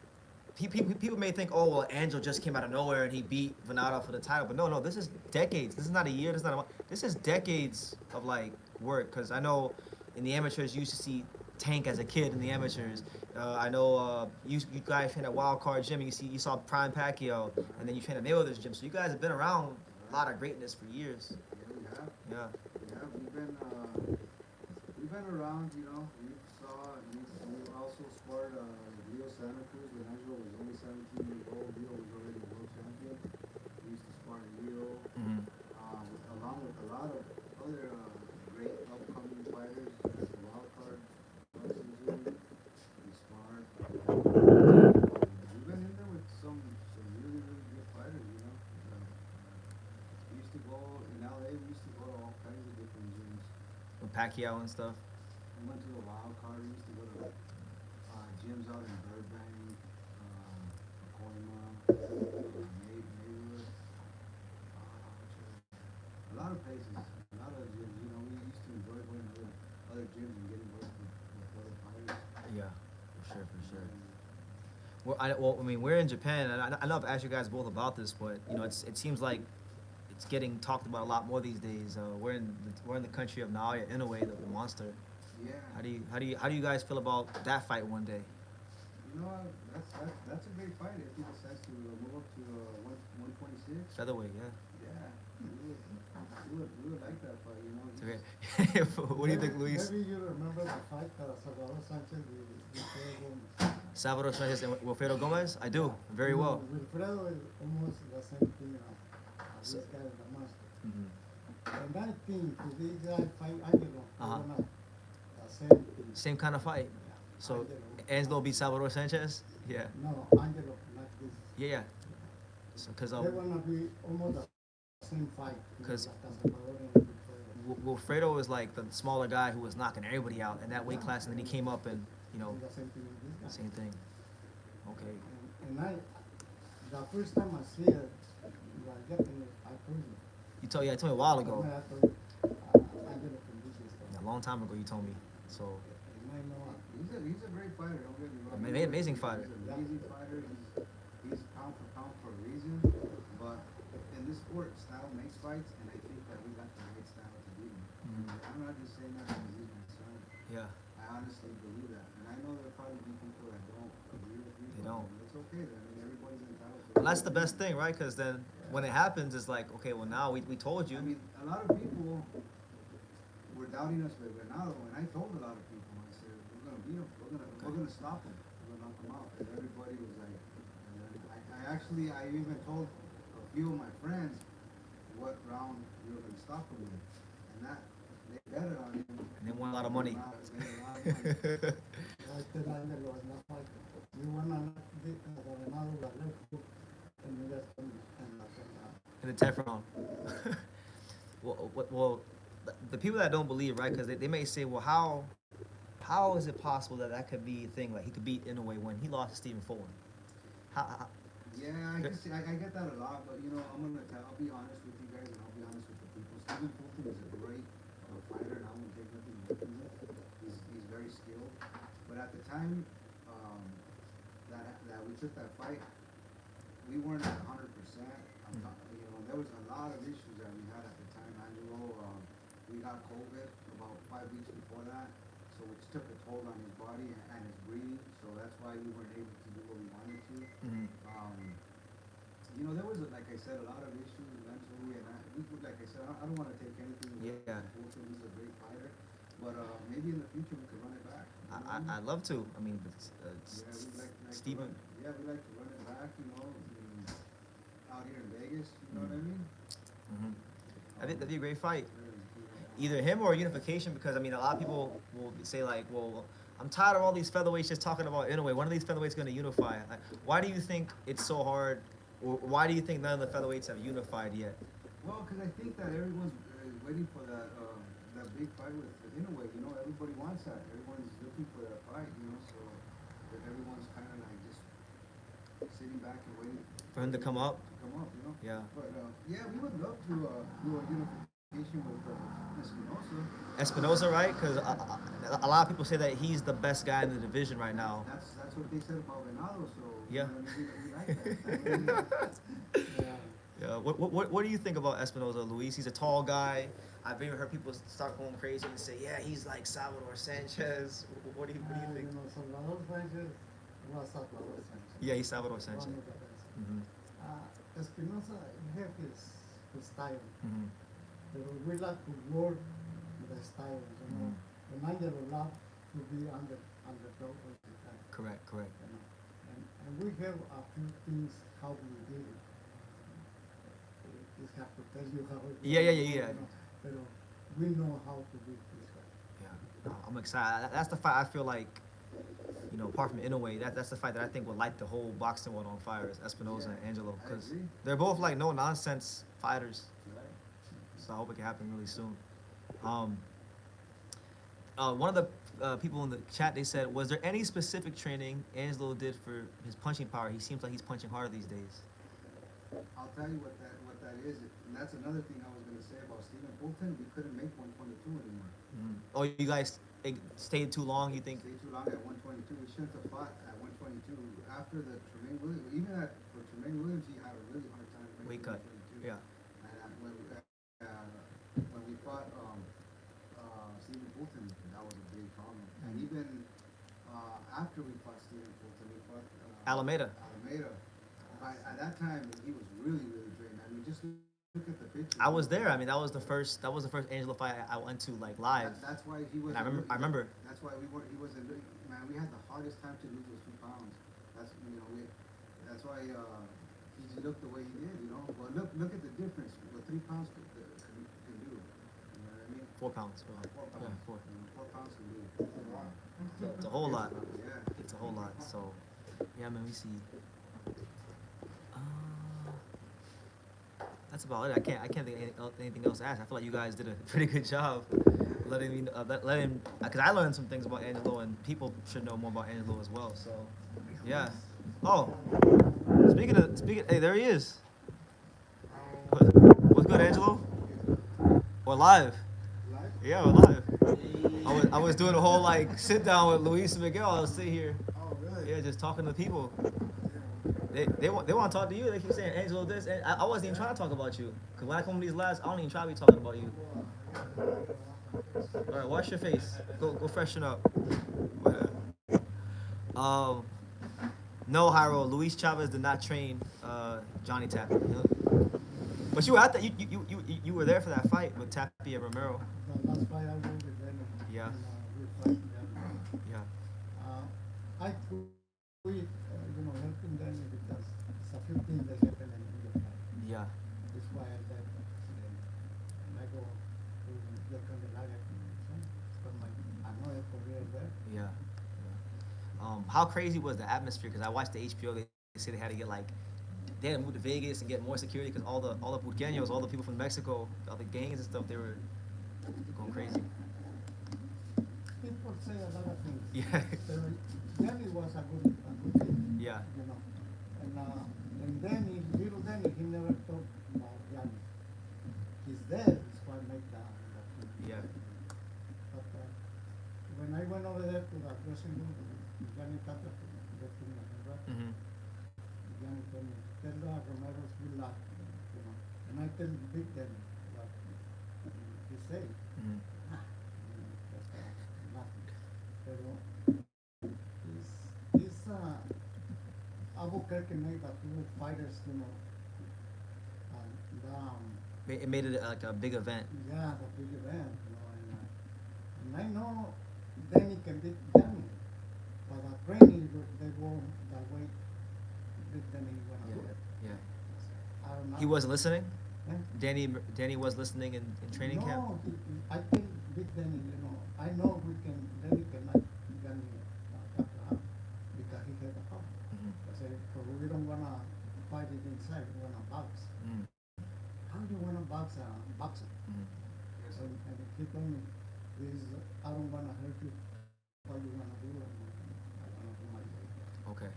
people may think, oh well, Angel just came out of nowhere and he beat Venado for the title, but no, no, this is decades. This is not a year. This is not a month. This is decades of like work. Because I know in the amateurs, you used to see Tank as a kid in the amateurs. I know you guys trained at Wild Card Gym. And you saw Prime Pacquiao, and then you trained at Mayweather's gym. So you guys have been around a lot of greatness for years. Yeah, we have. Yeah. Yeah, we've been around, you know. We also sparred Leo Santa Cruz when Angelo was only 17 years old. Leo was already a world champion. We used to spar Leo, Mm-hmm. along with a lot of other great upcoming fighters at the wild card boxing gym. We sparred. We've been in there with some really, really good fighters, you know. We used to go in LA. We used to go to all kinds of different gyms. With Pacquiao and stuff. We went to the wild card. We used to go to gyms out in Burbank, Pacoima, Maywood, a lot of places, a lot of gyms. You know, we used to enjoy going to other gyms and getting work with other fighters. Yeah, for sure, for sure. Well, I mean, we're in Japan, and I know I've asked you guys both about this, but you know, it seems like it's getting talked about a lot more these days. We're in the country of Naoya Inoue, the monster. Yeah. How do you guys feel about that fight one day? You know, that's a great fight if he decides to move up to 126. Featherweight, yeah. Yeah, we would like that fight. You know. It's okay. What do you think, Luis? Maybe you remember the fight Salvador Sanchez with Wilfredo Gomez. Salvador Sanchez and Wilfredo Gomez? I do very well. Wilfredo is almost the same thing as this guy, the master. Mm-hmm. And I think if this guy fight Angelo, Uh-huh. they're not the same thing. Same kind of fight. So Angelo beat Salvador Sanchez? Yeah. No, Angelo, not this. Yeah, yeah. So, because They're gonna be almost the same fight. 'Cause Salvador and Wilfredo. Wilfredo was like the smaller guy who was knocking everybody out in that weight class, and then he came up and, you know, The same thing with this guy. same thing. Okay. And the first time I see it, like Japanese, I told you. You told me a while ago. I told you, Angelo can do this Yeah, guy. a long time ago you told me. So And I know He's a great fighter. Don't get me wrong. Amazing fighter. He's an amazing fighter. He's pound for pound for a reason. But in this sport, style makes fights, and I think that we got the right style to beat him. Mhm. I'm not just saying that because he's my son. yeah, I honestly believe that, and I know there'll probably be people that don't agree with me. They but don't. It's okay. Then. I mean, everybody's entitled to. well, that's the best thing, right? Because then when it happens, it's like, okay, well now we told you. I mean, a lot of people were doubting us with Ronaldo, and I told a lot of people, I said, we're gonna beat him, we're gonna stop him, we're gonna knock him out, and everybody was like, and then I even told a few of my friends what round we were gonna stop him with, and that they betted on him. And they won a lot of money. They made a lot of money. I tell Angelo was not like you wanna knock the Ronaldo the left hook and you just come and knock him out. In the 10th round. well, the people that don't believe, right? Because they may say, well, how is it possible that could be a thing? Like he could beat Inoue when he lost to Stephen Fulton. How Yeah, I get that a lot, but you know, I'll be honest with you guys, and I'll be honest with the people. Stephen Fulton is a great fighter, and I won't take nothing away from him. He's very skilled, but at the time that we took that fight, we weren't at 100%. You know, there was a lot of issues that we had at the time. Angelo, we got COVID about 5 weeks before that, so which took a toll on his body and his breathing. So that's why we weren't able to do what we wanted to. Mhm. You know, there was, like I said, a lot of issues eventually, and like I said, I don't want to take anything away Yeah. from Fulton. He's a great fighter, but maybe in the future we could run it back. You know what I mean? I'd love to. I mean, Yeah, we'd like Stephen. we'd like to run it back, you know, out here in Vegas, you know what I mean? Mhm. I think that'd be a great fight. You know, Either him or unification, because I mean, a lot of people will say like, well, I'm tired of all these featherweights just talking about Inoue. When are these featherweights going to unify? Like, why do you think it's so hard, or why do you think none of the featherweights have unified yet? well, because I think that everyone's waiting for that big fight with Inoue. You know, everybody wants that. Everyone's looking for that fight. You know, so that everyone's kind of like just sitting back and waiting For him to come up. Come up, you know. Yeah. But yeah, we would love to do a unification with Espinosa. Espinosa, right? Because a lot of people say that he's the best guy in the division right now. That's what they said about Venado. So Yeah. We like that. Yeah. Yeah. What do you think about Espinosa, Luis? He's a tall guy. I've even heard people start going crazy and say, yeah, he's like Salvador Sanchez. What do you think? You know, Salvador Sanchez was Salvador Sanchez. Yeah, he's Salvador Sanchez. One of the best. Mm-hmm. Espinosa, he have his style. Mm-hmm. But we like to work the style, you know. And Angelo love to be underdog all the time. Correct. You know. And we have a few things how we did it. It's have to tell you how it Yeah. you know. But we know how to do this guy. Yeah. I'm excited. That's the fight I feel like, you know, apart from Inoue, that's the fight that I think would light the whole boxing world on fire is Espinosa and Angelo, I because agree. they're both like no nonsense fighters. So I hope it can happen really soon. One of the people in the chat, they said, was there any specific training Angelo did for his punching power? He seems like he's punching harder these days. I'll tell you what that is, and that's another thing I was gonna say about Stephen Fulton. We couldn't make 122 anymore. Oh, you guys stayed too long, you think? Stayed too long at 122. We shouldn't have fought at 122. After the Tremaine Williams, even for Tremaine Williams, he had a really hard time Weight making cut. 122. Yeah. And when we fought Stephen Fulton, that was a big problem. And even after we fought Stephen Fulton, we fought Alameda. At that time, he was really drained. I mean, just look at the picture. I was there. I mean, that was the first Angelo fight I went to like live. That's why he was. And I remember. That's why we weren't. He wasn't. Man, we had the hardest time to lose those 2 pounds. That's That's why he looked the way he did. You know. But look at the difference. What 3 pounds can do. You know what I mean? 4 pounds. 4 pounds. Yeah, 4. 4 pounds can do. It's a whole lot. Yeah. It's a whole lot. So, yeah, man, we see. That's about it. I can't think of anything else to ask. I feel like you guys did a pretty good job letting me let him, because I learned some things about Angelo, and people should know more about Angelo as well. So, yeah. Oh, speaking. Hey, there he is. What's good, Angelo? We're live. Yeah, we're live. I was doing a whole like sit down with Luis and Miguel. I was sitting here. Oh, really? Yeah, just talking to people. They want to talk to you. They keep saying Angelo this. And I wasn't even trying to talk about you. Because when I come to these lives, I don't even try to be talking about you. All right, wash your face. Go freshen up. No, Jairo. Luis Chavez did not train Johnny Tapia. But you were at that. You were there for that fight with Tapia Romero. The last fight I won with them. Yeah. We fight them. Yeah. I quit, helping them because it's a few things that happen in the fight. Yeah. That's why I left. And I go to the Candelaria from my another career there. Yeah. How crazy was the atmosphere? Because I watched the HBO. They say they had to get they had to move to Vegas and get more security because all the Puertorriqueños, all the people from Mexico, all the gangs and stuff, they were going crazy. People say a lot of things. Yeah. Danny was a good kid. Yeah. And Danny, little Danny, he never talked about Johnny. His dad is what made the kid. Yeah. But when I went over there to the dressing room, Johnny Tata, the thing, right? Mm-hmm. Johnny told me, tell the Romero's good luck, And I tell Big Danny what he said. Mm-hmm. That's nothing. Pero Albuquerque made a few fighters, and It made it like a big event. yeah, the big event, and I know Danny can beat Danny, but the training they won't the way Big Danny gonna do it. Yeah. I don't know. He wasn't listening. Eh? Danny was listening in training camp. No, I tell Big Danny, I know Danny cannot Danny because he had a problem. Mm-hmm. I said, because we don't wanna fight it inside, we wanna box. Mm-hmm. How do you wanna box boxing? Mm-hmm. And he told me, I don't wanna hurt you. What you wanna do? I wanna do my way. Okay.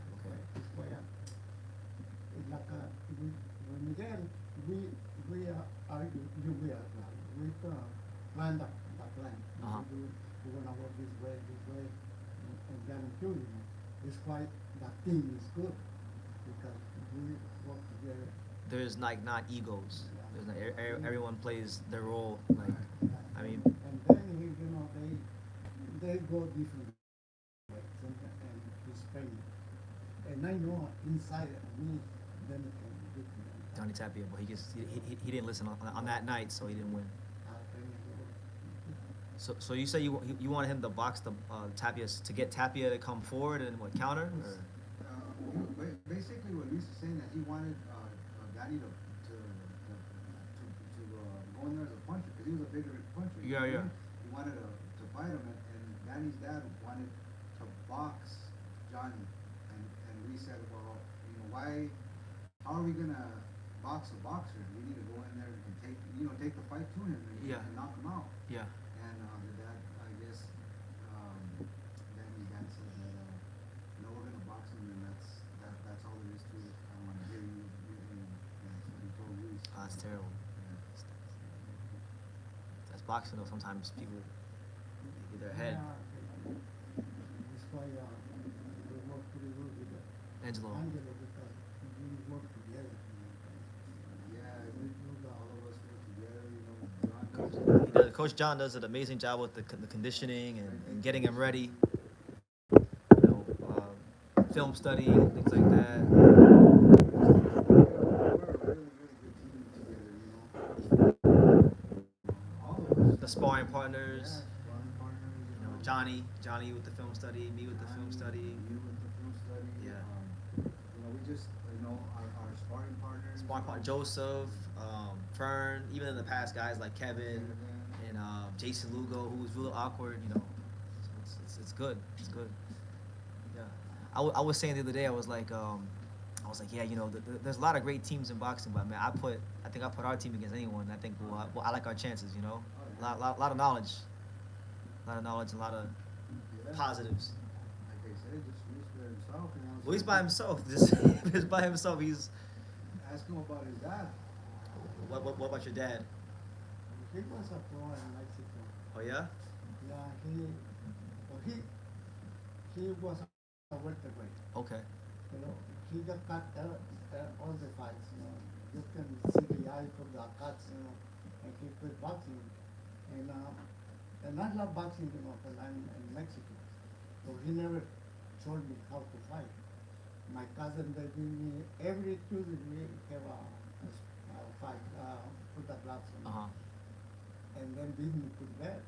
This way, like with Miguel, we we argue, we are we plan the plan. Uh-huh. We're gonna work this way, and guarantee you know, it's why the team is good because we work together. There's like not egos. There's not, everyone plays their role. Like, I mean, And then you know they go different ways and he's paying. And I know inside me, then it can be different. Johnny Tapia, but he didn't listen on that night, so he didn't win. So you say you wanted him to box the Tapia to get Tapia to come forward and what counter? Or? Basically, what Luis is saying that he wanted Danny to go in there as a puncher because he was a bigger puncher. Yeah, yeah. He wanted to fight him, and Danny's dad wanted to box Johnny, and we said, well, you know, why? How are we gonna box a boxer? We need to go in there and take the fight to him and knock him out. Yeah. And the dad, I guess, Danny's dad said that no, we're gonna box him, and that's all there is to it. I don't want to hear you. And that's what he told Luis. Oh, that's terrible. Yeah. That's boxing though. Sometimes people get their head. Yeah, that's why we work pretty good with Angelo. Angelo because we work together. Yeah, we do all of us work together, you know. Coach John does an amazing job with the conditioning and getting him ready. You know, film study and things like that. We're a really, really good team together, you know. All of us. The sparring partners. Yeah, sparring partners, You know, Johnny with the film study, me with the film study. You with the film study. Yeah. You know, we just, you know, our sparring partners. Sparring partner Joseph, Fern, even in the past guys like Kevin and Jason Lugo, who was really awkward. You know, so it's good. It's good. Yeah. I was saying the other day, I was like, yeah, you know, there's a lot of great teams in boxing, but man, I think I put our team against anyone. I think I like our chances. You know, lot of knowledge, and a lot of positives. Like I said, just Luis by himself. You know, Luis so by himself, just by himself. He's. ask him about his dad. What about your dad? He was a pro in Mexico. Oh yeah. Yeah, he was a welterweight. Okay. You know, he got cut all the fights. You know, you can see the eye from the cuts. You know, and he quit boxing. And I love boxing. You know, when I'm in Mexico. So he never showed me how to fight. My cousin, they give me every Tuesday we have a fight, put the gloves on, and then beat me to bed.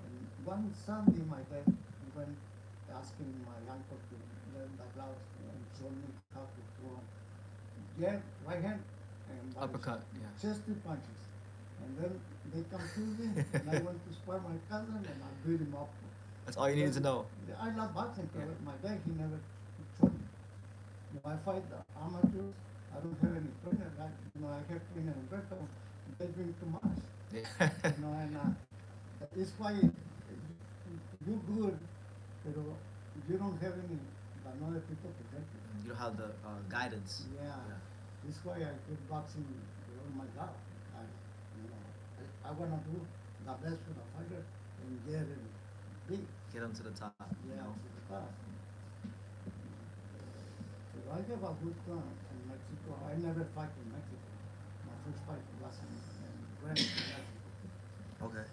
And one Sunday, my dad went asking my uncle to learn the gloves and show me how to throw. Yeah, right hand and Uppercut. Yeah. just 2 punches. And then they come Tuesday, and I went to spar my cousin, and I beat him up. That's all you needed to know. I love boxing, but Yeah. my dad, he never showed me. You know, I fight the amateurs. I don't have any trainer. You know, I have trainer in Berto. They drink too much. Yeah. You know, and it's why you good, but you don't have any another people to help you. You don't have the guidance. Yeah. This why I quit boxing. Oh my God, I wanna do the best for the fighter and get him big. Get them to the top. You Yeah, know? to the top. So I have a good plan in Mexico. I never fight in Mexico. My first fight was in Grand Mexico. Okay.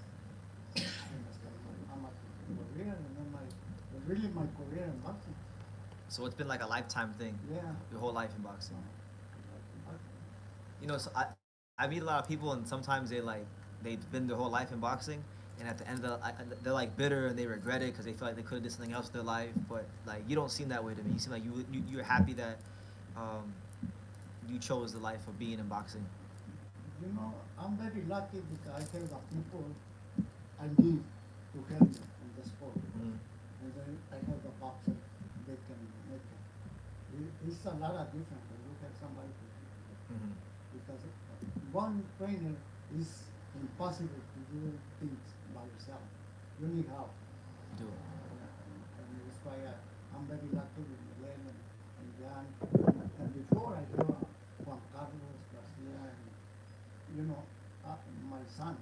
And I started my amateur career, and then really my career in boxing. So it's been like a lifetime thing. Yeah. Your whole life in boxing. You know, so I meet a lot of people, and sometimes they've been their whole life in boxing, and at the end of they're like bitter and they regret it because they feel like they could have did something else with their life. But like you don't seem that way to me. You seem like you're happy that you chose the life of being in boxing. You know, I'm very lucky because I have the people I need to help me in the sport. Mm. And then I have the boxer, they can make it. It's a lot of different when you have somebody to Mm-hmm. because one trainer is impossible to do things by yourself. You need help. You do. And that's why I'm very lucky with Miguel and Jan. And before I have you know, my son,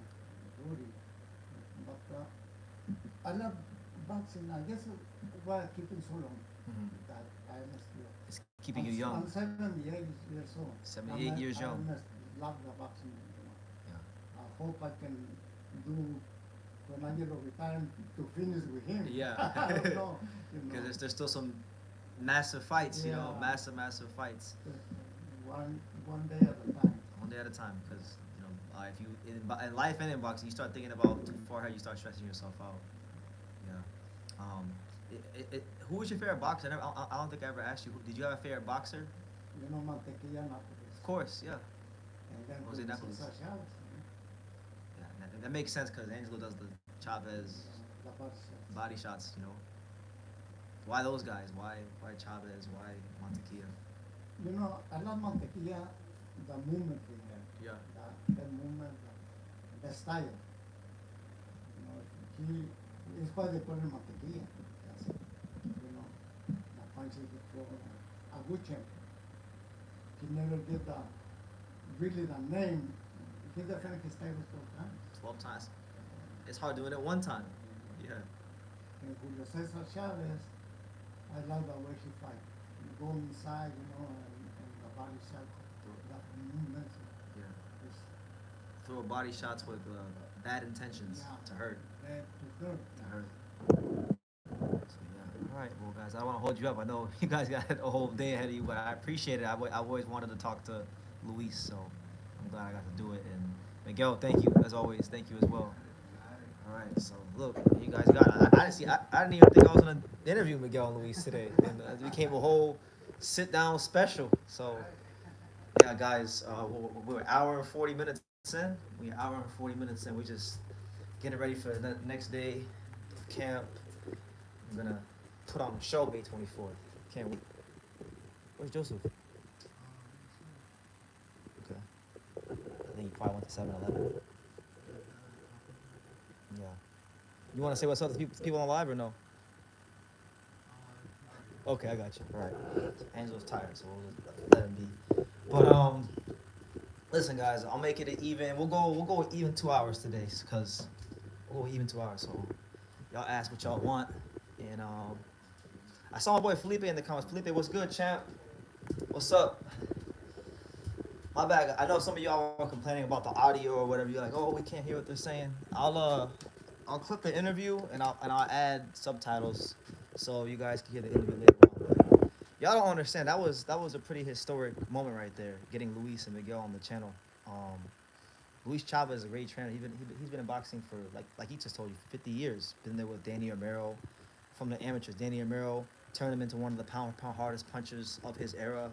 Rudy. But I love boxing. I guess why I keep it so long. Mhm. That I honestly. It's keeping you young. I'm 78 years old. 78 years I young. honestly love the boxing. You know. Yeah. I hope I can do when I get retired to finish with him. Yeah. I don't know. You know. Because there's still some massive fights, you know, Yeah. massive fights. One day at a time. One day at a time. Because you know, if you in life and in boxing, you start thinking about too far ahead, you start stressing yourself out. Yeah. Who was your favorite boxer? I don't think I ever asked you. Did you have a favorite boxer? You know, Mantequilla Nápoles. Of course, yeah. And then Jose Julio Nápoles. Cesar Chavez, Yeah, that makes sense because Angelo does the Chavez the boxer. body shots, you know. Why those guys? Why Chavez? Why Montequilla? You know, I love Mantequilla, the movement he had. Yeah. The movement, the style. You know, he is why they call him Mantequilla. That's, you know, the punches he throw, a good champion. He never get really the name. He defended his title 12 times. 12 times. It's hard doing it one time. Yeah. And Julio Cesar Chavez, I love the way he fight. Go inside, you know, and the body shot, that movement. Yeah. Is Throw body shots with bad intentions Yeah. to hurt. bad to hurt. To hurt. So yeah. All right, well guys, I don't want to hold you up. I know you guys got a whole day ahead of you, but I appreciate it. I've always wanted to talk to Luis, so I'm glad I got to do it. And Miguel, thank you as always. Thank you as well. All right, so look, you guys got. I didn't even think I was gonna interview Miguel and Luis today, and it became a whole sit-down special. So yeah, guys, we're an hour and 40 minutes in. We're an hour and 40 minutes in. We're just getting ready for the next day of camp. I'm gonna put on a show May 24th. Can't wait. Where's Joseph? Okay. I think he probably went to 7-Eleven. Yeah. You want to say what's up to people on live or no? Okay, I got you. All right. Angelo's tired, so we'll just let him be. But listen, guys, I'll make it an even. We'll go even 2 hours today, cause we'll go even 2 hours. So y'all ask what y'all want, and I saw my boy Felipe in the comments. Felipe, what's good, champ? What's up? My bad. I know some of y'all are complaining about the audio or whatever. You're like, oh, we can't hear what they're saying. I'll clip the interview and I'll add subtitles so you guys can hear the interview later on. But y'all don't understand. That was a pretty historic moment right there, getting Luis and Miguel on the channel. Luis Chavez is a great trainer. He's been in boxing for like he just told you, 50 years. Been there with Danny Romero from the amateurs. Danny Romero turned him into one of the pound hardest punchers of his era.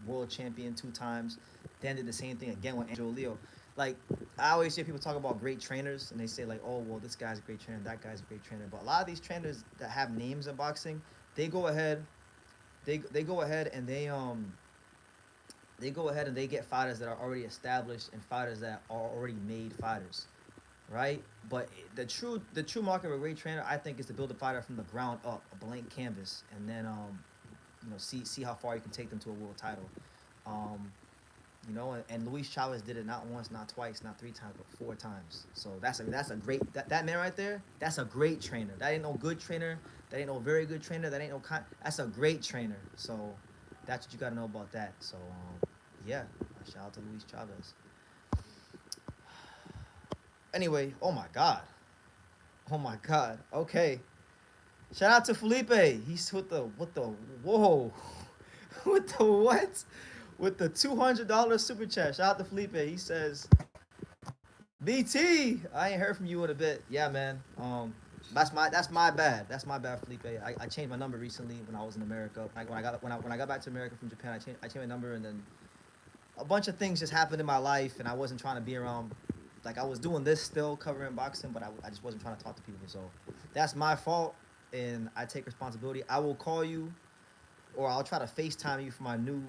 World champion 2 times. Dan did the same thing again with Angelo Leo. Like, I always hear people talk about great trainers, and they say like, oh, well, this guy's a great trainer, that guy's a great trainer. But a lot of these trainers that have names in boxing, they go ahead, they go ahead and they get fighters that are already established and fighters that are already made fighters, right? But the true market of a great trainer, I think, is to build a fighter from the ground up, a blank canvas, and then you know, see how far you can take them to a world title. You know, and Luis Chavez did it not once, not twice, not 3 times, but 4 times. So that's a great that man right there. That's a great trainer. That ain't no good trainer. That ain't no very good trainer. That ain't no that's a great trainer. So that's what you gotta know about that. So yeah, shout out to Luis Chavez. Anyway, oh my God. Okay. Shout out to Felipe. He's with the whoa. With the what? With the $200 super chat. Shout out to Felipe. He says, BT, I ain't heard from you in a bit. Yeah, man. That's my bad. That's my bad, Felipe. I changed my number recently when I was in America. When I got back to America from Japan, I changed my number, and then a bunch of things just happened in my life, and I wasn't trying to be around. Like, I was doing this still, covering boxing, but I just wasn't trying to talk to people. So that's my fault, and I take responsibility. I will call you, or I'll try to FaceTime you from my new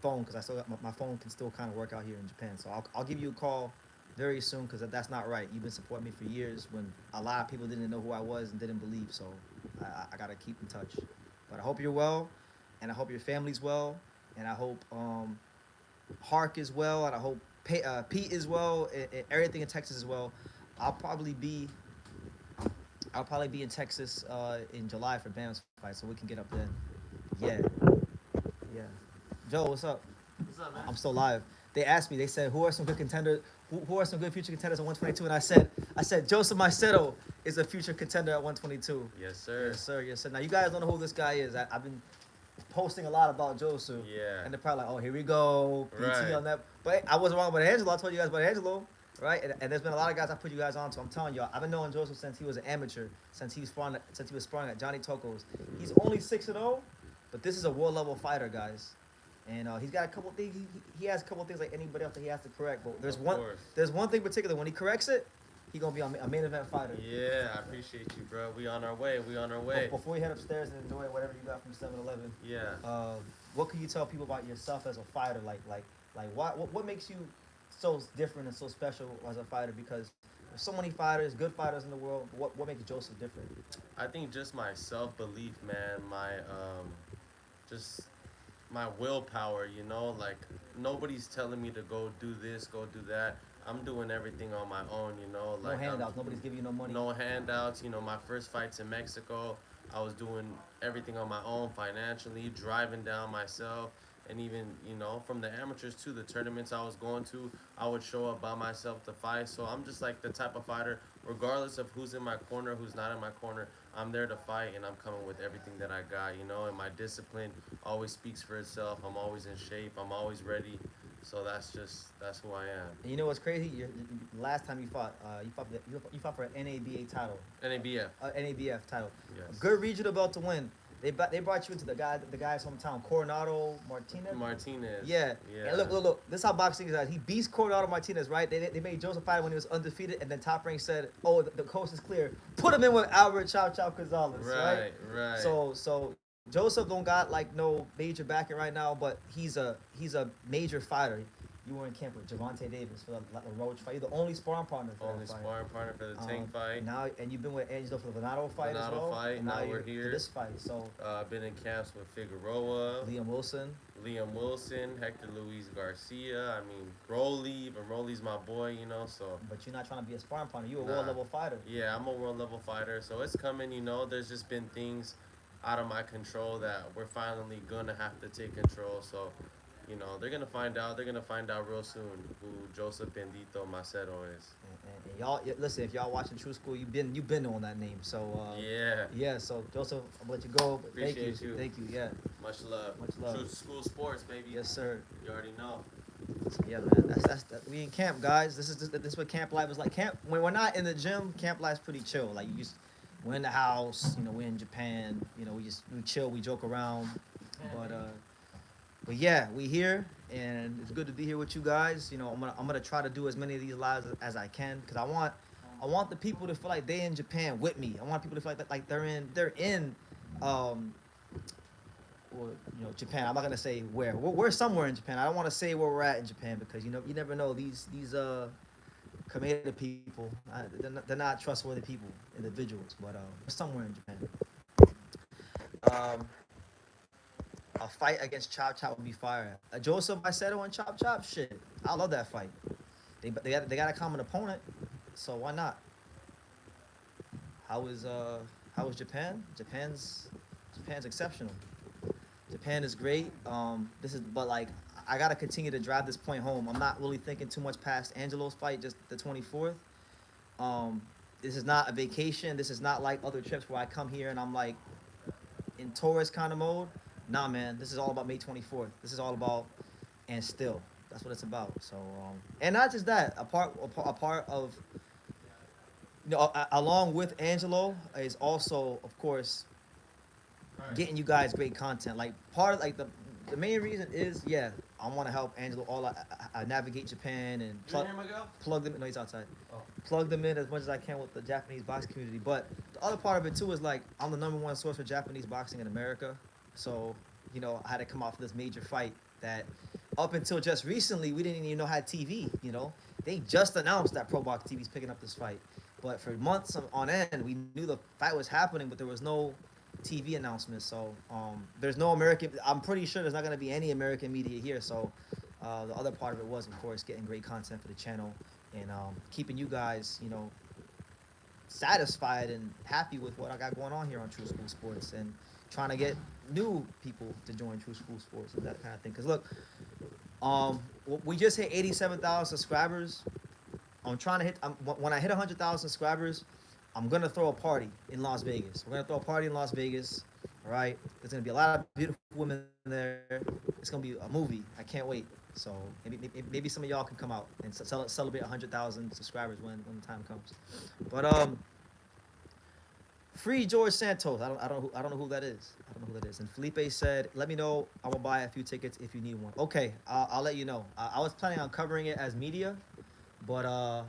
phone, because I still got my phone can still kind of work out here in Japan. So I'll give you a call very soon, because that's not right. You've been supporting me for years when a lot of people didn't know who I was and didn't believe. So I got to keep in touch. But I hope you're well, and I hope your family's well, and I hope Hark is well, and I hope Pete as well, and everything in Texas as well. I'll probably be I'll probably be in Texas in July for Bam's fight, so we can get up then. Yeah, yeah. Joe, what's up? What's up, man? I'm still live. They asked me. They said, "Who are some good contenders? Who are some good future contenders at 122?" And I said, Joseph Macedo is a future contender at 122. Yes, sir. Yes, sir. Yes, sir. Now you guys don't know who this guy is. I've been posting a lot about Joseph. Yeah. And they're probably like, "Oh, here we go, PT Right. on that." But I wasn't wrong about Angelo. I told you guys about Angelo, right? And there's been a lot of guys I put you guys on to. I'm telling y'all, I've been knowing Joseph since he was an amateur, since he was sparring at Johnny Toko's. He's only 6-0, but this is a world level fighter, guys. And he's got a couple things. He has a couple things like anybody else that he has to correct. But there's Of one. course. There's one thing in particular. When he corrects it, he gonna be a main event fighter. Yeah, I appreciate you, bro. We on our way. We on our way. Before you head upstairs and enjoy whatever you got from 7-Eleven, Yeah. what can you tell people about yourself as a fighter? Like what makes you so different and so special as a fighter? Because there's so many fighters, good fighters in the world. What makes Joseph different? I think just my self belief, man. My just my willpower. You know, like nobody's telling me to go do this, go do that. I'm doing everything on my own. You know, No like handouts. Nobody's giving you no money. no handouts. You know, my first fights in Mexico, I was doing everything on my own financially, driving down myself, and even, you know, from the amateurs to the tournaments I was going to, I would show up by myself to fight. So I'm just like the type of fighter, regardless of who's in my corner, who's not in my corner, I'm there to fight, and I'm coming with everything that I got, you know, and my discipline always speaks for itself. I'm always in shape. I'm always ready. So that's who I am. And you know what's crazy? Last time you fought for an NABA title, NABF. NABF title. Yes. Good regional belt to win. They brought you into the guy's hometown, Coronado Martinez. Martinez. Yeah. Yeah. And look. This is how boxing is. He beats Coronado Martinez, right? They made Joseph fight when he was undefeated, and then Top Rank said, "Oh, the coast is clear. Put him in with Albert Chow Gonzalez." Right. Right. So Joseph don't got like no major backing right now, but he's a major fighter. You were in camp with Javante Davis for the Roach fight. You're the only sparring partner for Only that fight. sparring partner for the Tank fight. Now, and you've been with Angelo for the Venado fight as Venado well. fight, And now we're you're here. for this fight. So I've been in camps with Figueroa, Liam Wilson. Hector Luis Garcia. I mean, Broly. But Broly's my boy, you know. So But you're not trying to be a sparring partner. You're a Nah. world level fighter. yeah, I'm a world level fighter. So it's coming, you know. There's just been things out of my control that we're finally gonna have to take control. So, you know, they're gonna find out. They're gonna find out real soon who Joseph Bendito Macedo is. And y'all listen. If y'all watching True School, you've been on that name. So Yeah. yeah. So Joseph, I'll let you go. But Appreciate you. Thank you. Yeah. Much love. Much love. True school sports, baby. Yes, sir. You already know. Yeah, man. That's we in camp, guys. This is what camp life is like. Camp when we're not in the gym, camp life's pretty chill. Like we're in the house. You know, we're in Japan. You know, we chill, we joke around. But yeah, we here, and it's good to be here with you guys. You know, I'm gonna try to do as many of these lives as I can, because I want the people to feel like they're in Japan with me. I want people to feel like they're in or, you know, Japan. I'm not gonna say where. We're somewhere in Japan. I don't want to say where we're at in Japan, because you never know these Kameda people. They're not trustworthy people, individuals. But we're somewhere in Japan. A fight against Chop Chop would be fire. Joseph Macedo and Chop Chop, shit. I love that fight. They got a common opponent, so why not? How is Japan? Japan's exceptional. Japan is great. But like, I gotta continue to drive this point home. I'm not really thinking too much past Angelo's fight, just the 24th. This is not a vacation. This is not like other trips where I come here and I'm like in tourist kind of mode. Nah, man, this is all about May 24th. This is all about and still. That's what it's about. So, and not just that. A part of, you know, along with Angelo is also, of course, getting you guys great content. Like part of like the main reason is, yeah, I want to help Angelo I navigate Japan and plug them. No, he's outside. Oh. Plug them in as much as I can with the Japanese boxing community. But the other part of it too is like I'm the #1 source for Japanese boxing in America. So, you know, I had to come off this major fight that up until just recently, we didn't even know had TV, you know. They just announced that Pro Box TV's picking up this fight. But for months on end, we knew the fight was happening, but there was no TV announcement. So there's no American, I'm pretty sure there's not going to be any American media here. So The other part of it was, of course, getting great content for the channel and keeping you guys, satisfied and happy with what I got going on here on True School Sports and trying to get new people to join True School Sports and that kind of thing. Because look, we just hit 87,000 subscribers. I'm trying to hit. When I hit 100,000 subscribers, I'm gonna throw a party in Las Vegas. We're gonna throw a party in Las Vegas. All right. There's gonna be a lot of beautiful women there. It's gonna be a movie. I can't wait. So maybe some of y'all can come out and celebrate 100,000 subscribers when the time comes. But free George Santos. I don't know who that is. I don't know who that is. And Felipe said, "Let me know. I will buy a few tickets if you need one." Okay, I'll let you know. I was planning on covering it as media, but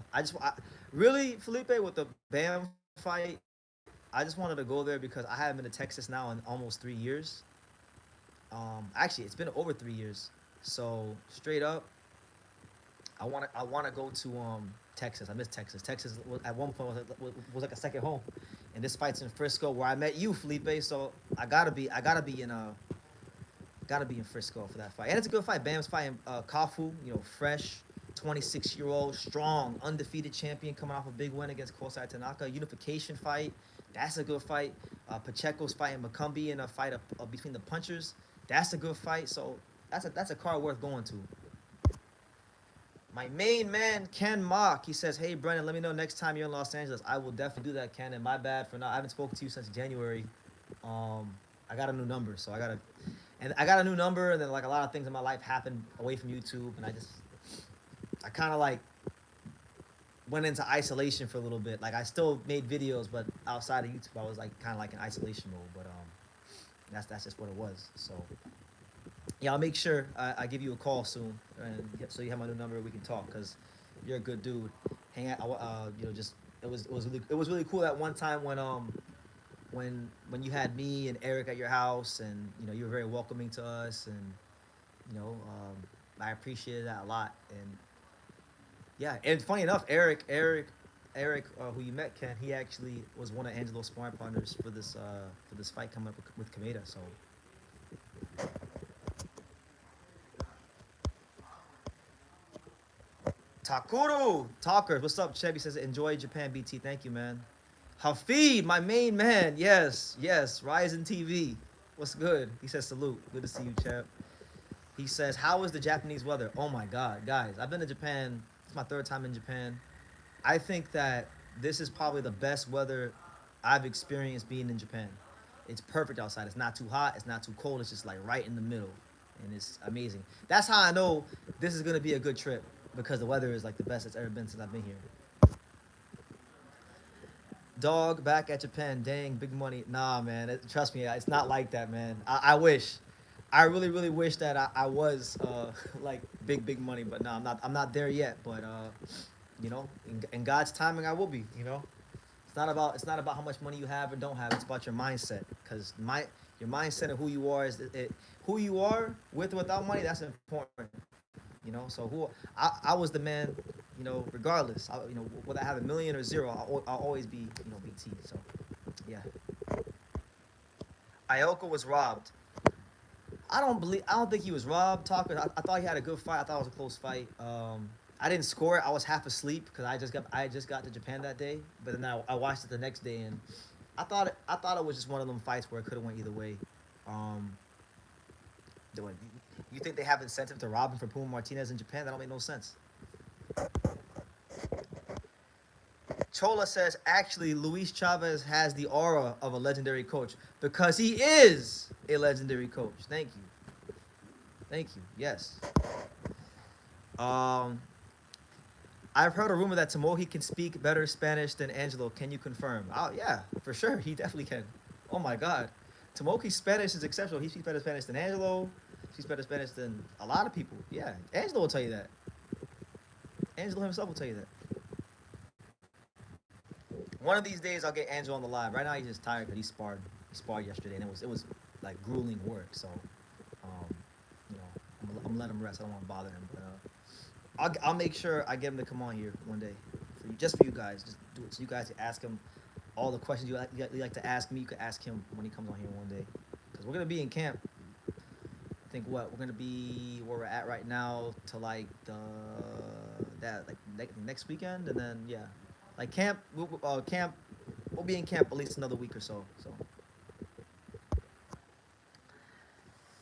really, Felipe, with the Bam fight, I just wanted to go there because I haven't been to Texas now in almost 3 years. Actually, it's been over 3 years. So straight up, I want to go to Texas. I miss Texas. Texas at one point was like a second home, and this fight's in Frisco where I met you, Felipe. So I gotta be in Frisco for that fight, and it's a good fight. Bam's fighting Kafu, fresh, 26-year-old, strong, undefeated champion coming off a big win against Kosai Tanaka. Unification fight, that's a good fight. Pacheco's fighting Macumbi in a fight between the punchers. That's a good fight. So that's a card worth going to. My main man, Ken Mock, he says, "Hey, Brennan, let me know next time you're in Los Angeles." I will definitely do that, Ken, and my bad for not. I haven't spoken to you since January. I got a new number, so I got a new number, and then like a lot of things in my life happened away from YouTube, and I kind of like went into isolation for a little bit. Like I still made videos, but outside of YouTube, I was like kind of like in isolation mode. But that's just what it was. So yeah, I'll make sure I give you a call soon, and so you have my new number. We can talk because you're a good dude. Hang out. Just it was really cool that one time when you had me and Eric at your house, and you were very welcoming to us, and I appreciated that a lot. And yeah, and funny enough, Eric, who you met, Ken, he actually was one of Angelo's sparring partners for this fight coming up with Kameda. So. Takuru Talkers, what's up? Chevy says, "Enjoy Japan, BT." Thank you, man. Hafid, my main man. Yes. Ryzen TV. What's good? He says, "Salute." Good to see you, Chep. He says, "How is the Japanese weather?" Oh my God, guys, I've been to Japan. It's my third time in Japan. I think that this is probably the best weather I've experienced being in Japan. It's perfect outside. It's not too hot. It's not too cold. It's just like right in the middle, and it's amazing. That's how I know this is gonna be a good trip, because the weather is like the best it's ever been since I've been here. Dog, back at Japan. Dang, big money. Nah, man. Trust me, it's not like that, man. I wish. I really, really wish that I was like big money, but no, I'm not there yet. But in God's timing, I will be. It's not about how much money you have or don't have. It's about your mindset, because your mindset and who you are who you are with or without money. That's important. So I was the man, regardless, whether I have a million or zero, I'll always be, BT. So, yeah. Ioka was robbed. I don't think he was robbed, Talker. I thought he had a good fight. I thought it was a close fight. I didn't score it. I was half asleep because I just got to Japan that day. But then I watched it the next day, and I thought it was just one of them fights where it could have went either way. You think they have incentive to rob him for Puma Martinez in Japan? That don't make no sense. Chola says, actually, Luis Chavez has the aura of a legendary coach because he is a legendary coach. Thank you. Yes. I've heard a rumor that Tomohi can speak better Spanish than Angelo. Can you confirm? Oh, yeah, for sure. He definitely can. Oh, my God. Tomohi's Spanish is exceptional. He speaks better Spanish than Angelo. He speaks better Spanish than a lot of people. Yeah, Angelo will tell you that. Angelo himself will tell you that. One of these days, I'll get Angelo on the live. Right now, he's just tired because he sparred. He sparred yesterday, and it was like grueling work. So, I'm gonna let him rest. I don't want to bother him, but I'll make sure I get him to come on here one day just for you guys. Just do it so you guys can ask him all the questions you like to ask me. You can ask him when he comes on here one day, because we're gonna be in camp. think what we're gonna be where we're at right now to like the that like next weekend, and then yeah, like camp. We'll be in camp at least another week or so. So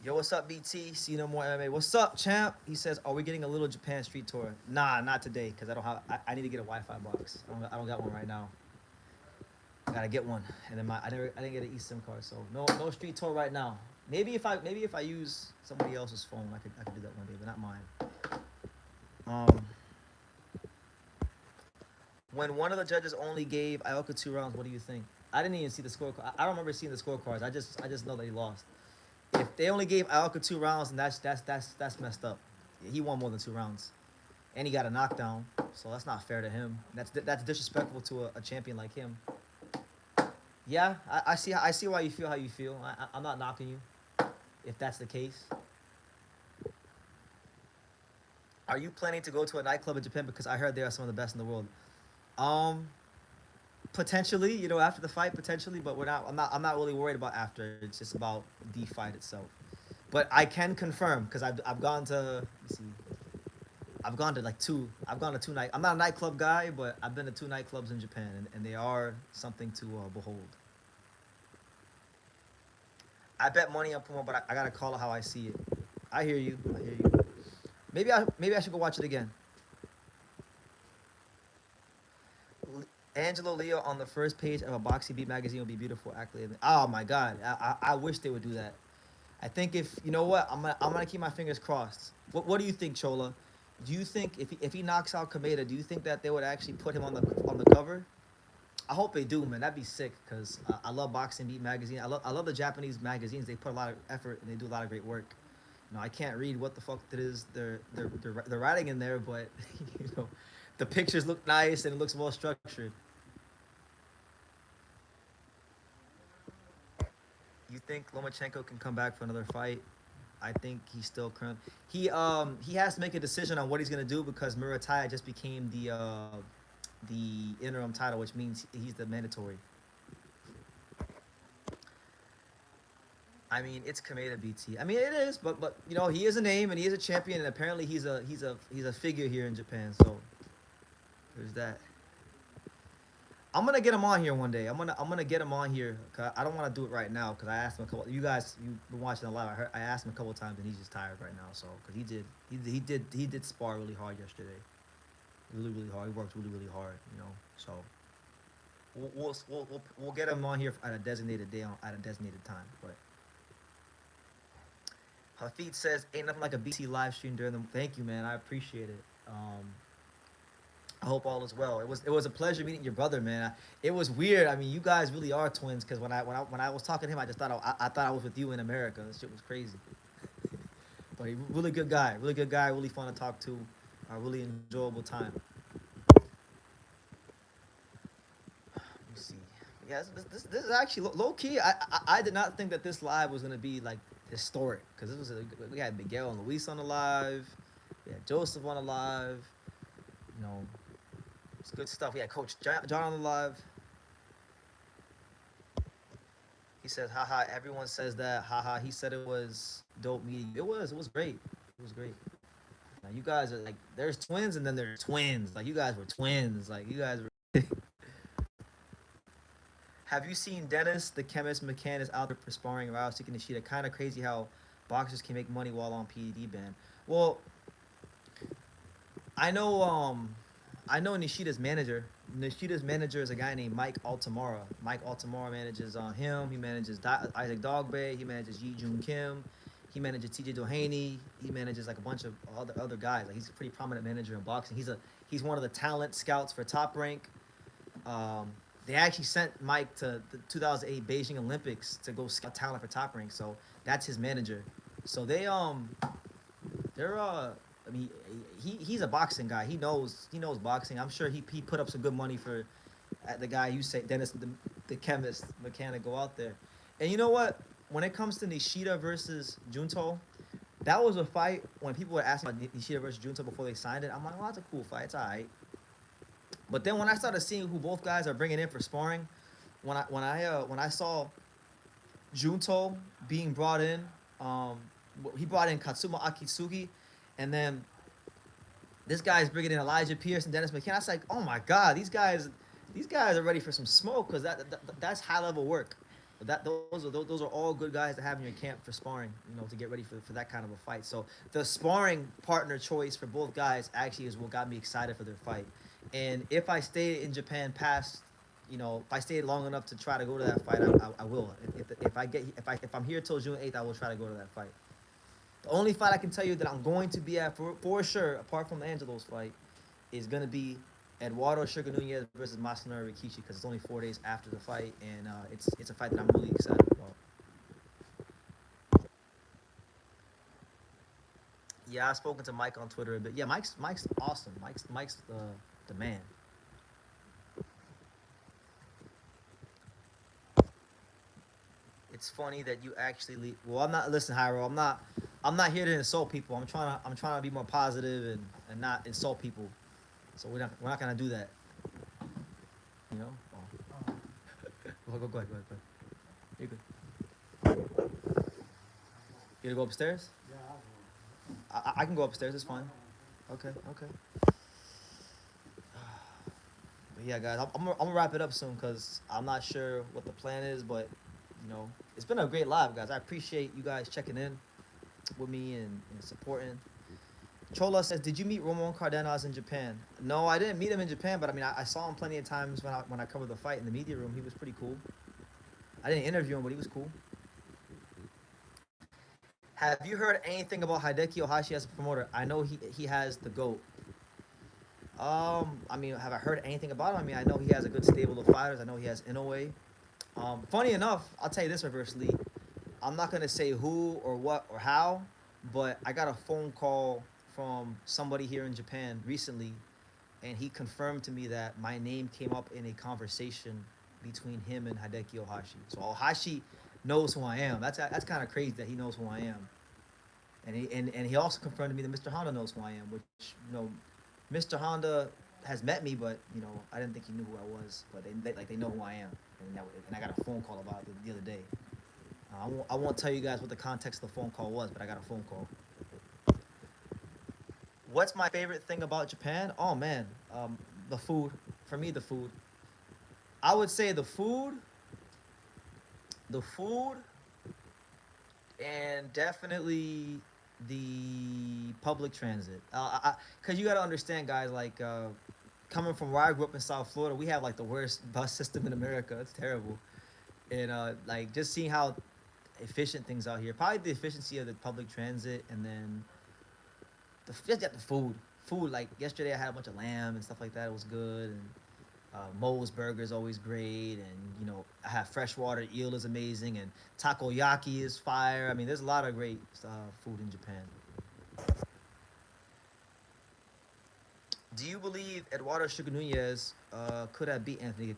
yo, what's up, BT? See no more MMA. What's up, champ? He says, are we getting a little Japan street tour? Nah, not today, cause I don't have. I need to get a Wi-Fi box. I don't got one right now. I gotta get one, and then I didn't get an eSIM card, so no street tour right now. Maybe if I use somebody else's phone, I could do that one day, but not mine. When one of the judges only gave Ioka 2 rounds, what do you think? I didn't even see the scorecard. I don't remember seeing the scorecards. I just know that he lost. If they only gave Ioka 2 rounds, then that's messed up. He won more than 2 rounds, and he got a knockdown, so that's not fair to him. That's disrespectful to a champion like him. Yeah, I see why you feel how you feel. I'm not knocking you, if that's the case. Are you planning to go to a nightclub in Japan? Because I heard they are some of the best in the world. Potentially, you know, after the fight, potentially, but I'm not really worried about after. It's just about the fight itself. But I can confirm because I've gone to, let me see, I've gone to two night. I'm not a nightclub guy, but I've been to 2 nightclubs in Japan, and they are something to behold. I bet money on Puma, but I gotta call it how I see it. I hear you. Maybe I should go watch it again. Angelo Leo on the first page of a Boxing Beat magazine would be beautiful. Actually, oh my God, I wish they would do that. I think if you know what, I'm gonna keep my fingers crossed. What do you think, Chola? Do you think if he knocks out Kameda, do you think that they would actually put him on the cover? I hope they do, man. That'd be sick because I love Boxing Beat magazine. I love the Japanese magazines. They put a lot of effort and they do a lot of great work. You know, I can't read what the fuck it is they're writing in there, but you know, the pictures look nice and it looks well structured. You think Lomachenko can come back for another fight? I think he's still current. He has to make a decision on what he's gonna do because Murataya just became the interim title, which means he's the mandatory. I mean, it's Kameda BT. I mean, it is, but you know, he is a name and he is a champion, and apparently he's a figure here in Japan. So there's that. I'm gonna get him on here one day. I'm gonna get him on here. Cause I don't want to do it right now because I asked him a couple. You guys, you've been watching a lot. I asked him a couple times and he's just tired right now. So because he did spar really hard yesterday, really hard. He worked really hard. You know. So we'll get him on here at a designated day at a designated time. But Hafid says ain't nothing like a BT live stream during the. Thank you, man. I appreciate it. I hope all is well. It was a pleasure meeting your brother, man. It was weird. I mean, you guys really are twins. Cause when I was talking to him, I just thought I thought I was with you in America. This shit was crazy. But he really good guy, really fun to talk to, a really enjoyable time. Let me see. Yeah, this is actually low key. I did not think that this live was gonna be like historic. Cause we had Miguel and Luis on the live, we had Joseph on the live. You know. It's good stuff. We had Coach John on the live. He says, haha, everyone says that. Haha, he said it was dope meeting. It was great. It was great. Now you guys are like, there's twins and then there's twins. Like you guys were twins. Like you guys were. Have you seen Dennis, the chemist McCann is out there for sparring Rao seeking Nishida? Kind of crazy how boxers can make money while on PED ban. Well, I know Nishida's manager. Nishida's manager is a guy named Mike Altamara. Mike Altamara manages him. He manages Isaac Dogbe. He manages Yi Jun Kim. He manages TJ Doheny. He manages like a bunch of other guys. Like he's a pretty prominent manager in boxing. He's one of the talent scouts for Top Rank. They actually sent Mike to the 2008 Beijing Olympics to go scout talent for Top Rank. So that's his manager. So I mean, he's a boxing guy. He knows boxing. I'm sure he put up some good money for the guy you say, Dennis, the chemist, mechanic, go out there. And you know what? When it comes to Nishida versus Junto, that was a fight when people were asking about Nishida versus Junto before they signed it. I'm like, well, that's a cool fight. It's all right. But then when I started seeing who both guys are bringing in for sparring, when I saw Junto being brought in, he brought in Katsuma Akitsuki, and then this guy's bringing in Elijah Pierce and Dennis McKenna. I was like, oh my God, these guys are ready for some smoke because that's high level work. But those are all good guys to have in your camp for sparring, to get ready for that kind of a fight. So the sparring partner choice for both guys actually is what got me excited for their fight. And if I stay in Japan past, if I stay long enough to try to go to that fight, I will. If I'm here till June 8th, I will try to go to that fight. The only fight I can tell you that I'm going to be at for sure, apart from the Angelos fight, is going to be Eduardo Sugar Nunez versus Masanori Rikishi because it's only 4 days after the fight, and it's a fight that I'm really excited about. Yeah, I've spoken to Mike on Twitter a bit. Yeah, Mike's awesome. Mike's the man. It's funny that you actually well, I'm not. Listen, Hyro, I'm not here to insult people. I'm trying to be more positive and not insult people. So we're not gonna do that. Oh. Go ahead. You're good. You gonna go upstairs? Yeah, I'll go. I can go upstairs. It's fine. Okay. But yeah, guys, I'm gonna wrap it up soon because I'm not sure what the plan is, but it's been a great live, guys. I appreciate you guys checking in with me and supporting. Chola says, "Did you meet Ramon Cardenas in Japan?" No, I didn't meet him in Japan, but I mean, I saw him plenty of times when I covered the fight in the media room. He was pretty cool. I didn't interview him, but he was cool. Have you heard anything about Hideki Ohashi as a promoter? I know he has the GOAT. I mean, have I heard anything about him? I mean, I know he has a good stable of fighters. I know he has Inoue. Funny enough, I'll tell you this reversely. I'm not gonna say who or what or how, but I got a phone call from somebody here in Japan recently, and he confirmed to me that my name came up in a conversation between him and Hideki Ohashi. So Ohashi knows who I am. That's kind of crazy that he knows who I am. And he also confirmed to me that Mr. Honda knows who I am, which Mr. Honda has met me, but I didn't think he knew who I was. But they know who I am, and I got a phone call about it the other day. I won't tell you guys what the context of the phone call was, but I got a phone call. What's my favorite thing about Japan? Oh man, the food. For me, the food. I would say the food, and definitely the public transit. Cause you gotta understand, guys. Like coming from where I grew up in South Florida, we have like the worst bus system in America. It's terrible, and like just seeing how efficient things out here. Probably the efficiency of the public transit, and then just the food. Like yesterday, I had a bunch of lamb and stuff like that. It was good, and Moe's Burger is always great, and I have freshwater eel is amazing, and takoyaki is fire. I mean, there's a lot of great food in Japan. Do you believe Eduardo Sugar Nunez could have beat Anthony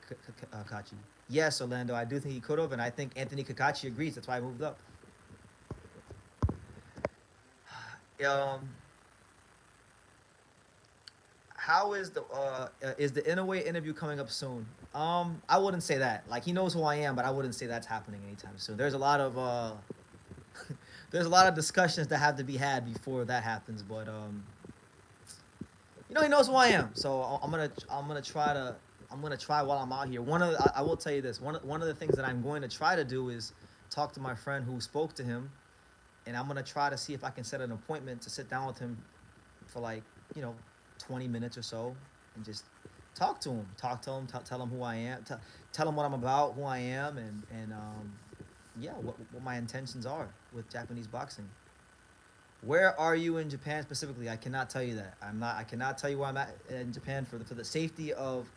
Kakachi? Yes, Orlando. I do think he could have, and I think Anthony Kakachi agrees. That's why I moved up. How is the Inoue interview coming up soon? I wouldn't say that. Like he knows who I am, but I wouldn't say that's happening anytime soon. There's a lot of there's a lot of discussions that have to be had before that happens. But he knows who I am, so I'm gonna try while I'm out here. I will tell you this. One of the things that I'm going to try to do is talk to my friend who spoke to him, and I'm gonna try to see if I can set an appointment to sit down with him for like 20 minutes or so, and just talk to him, tell him who I am, tell him what I'm about, who I am, and yeah, what my intentions are with Japanese boxing. Where are you in Japan specifically? I cannot tell you that. I cannot tell you where I'm at in Japan for the safety of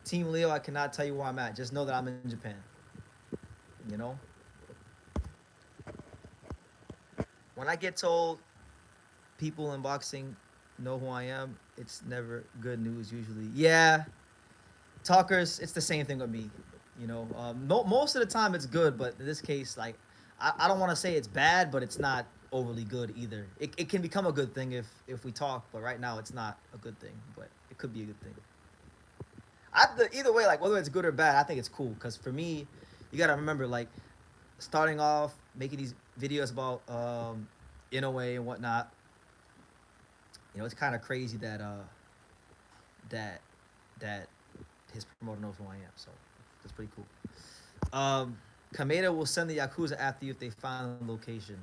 Team Leo. I cannot tell you where I'm at. Just know that I'm in Japan. When I get told people in boxing know who I am, it's never good news usually. Yeah, talkers, it's the same thing with me. Most of the time it's good, but in this case, like, I don't want to say it's bad, but it's not overly good either. It can become a good thing if we talk, but right now it's not a good thing, but it could be a good thing. Either way, like whether it's good or bad, I think it's cool because for me, you gotta remember like starting off making these videos about in a way and whatnot. It's kind of crazy that that his promoter knows who I am. So that's pretty cool. Kameda will send the yakuza after you if they find the location.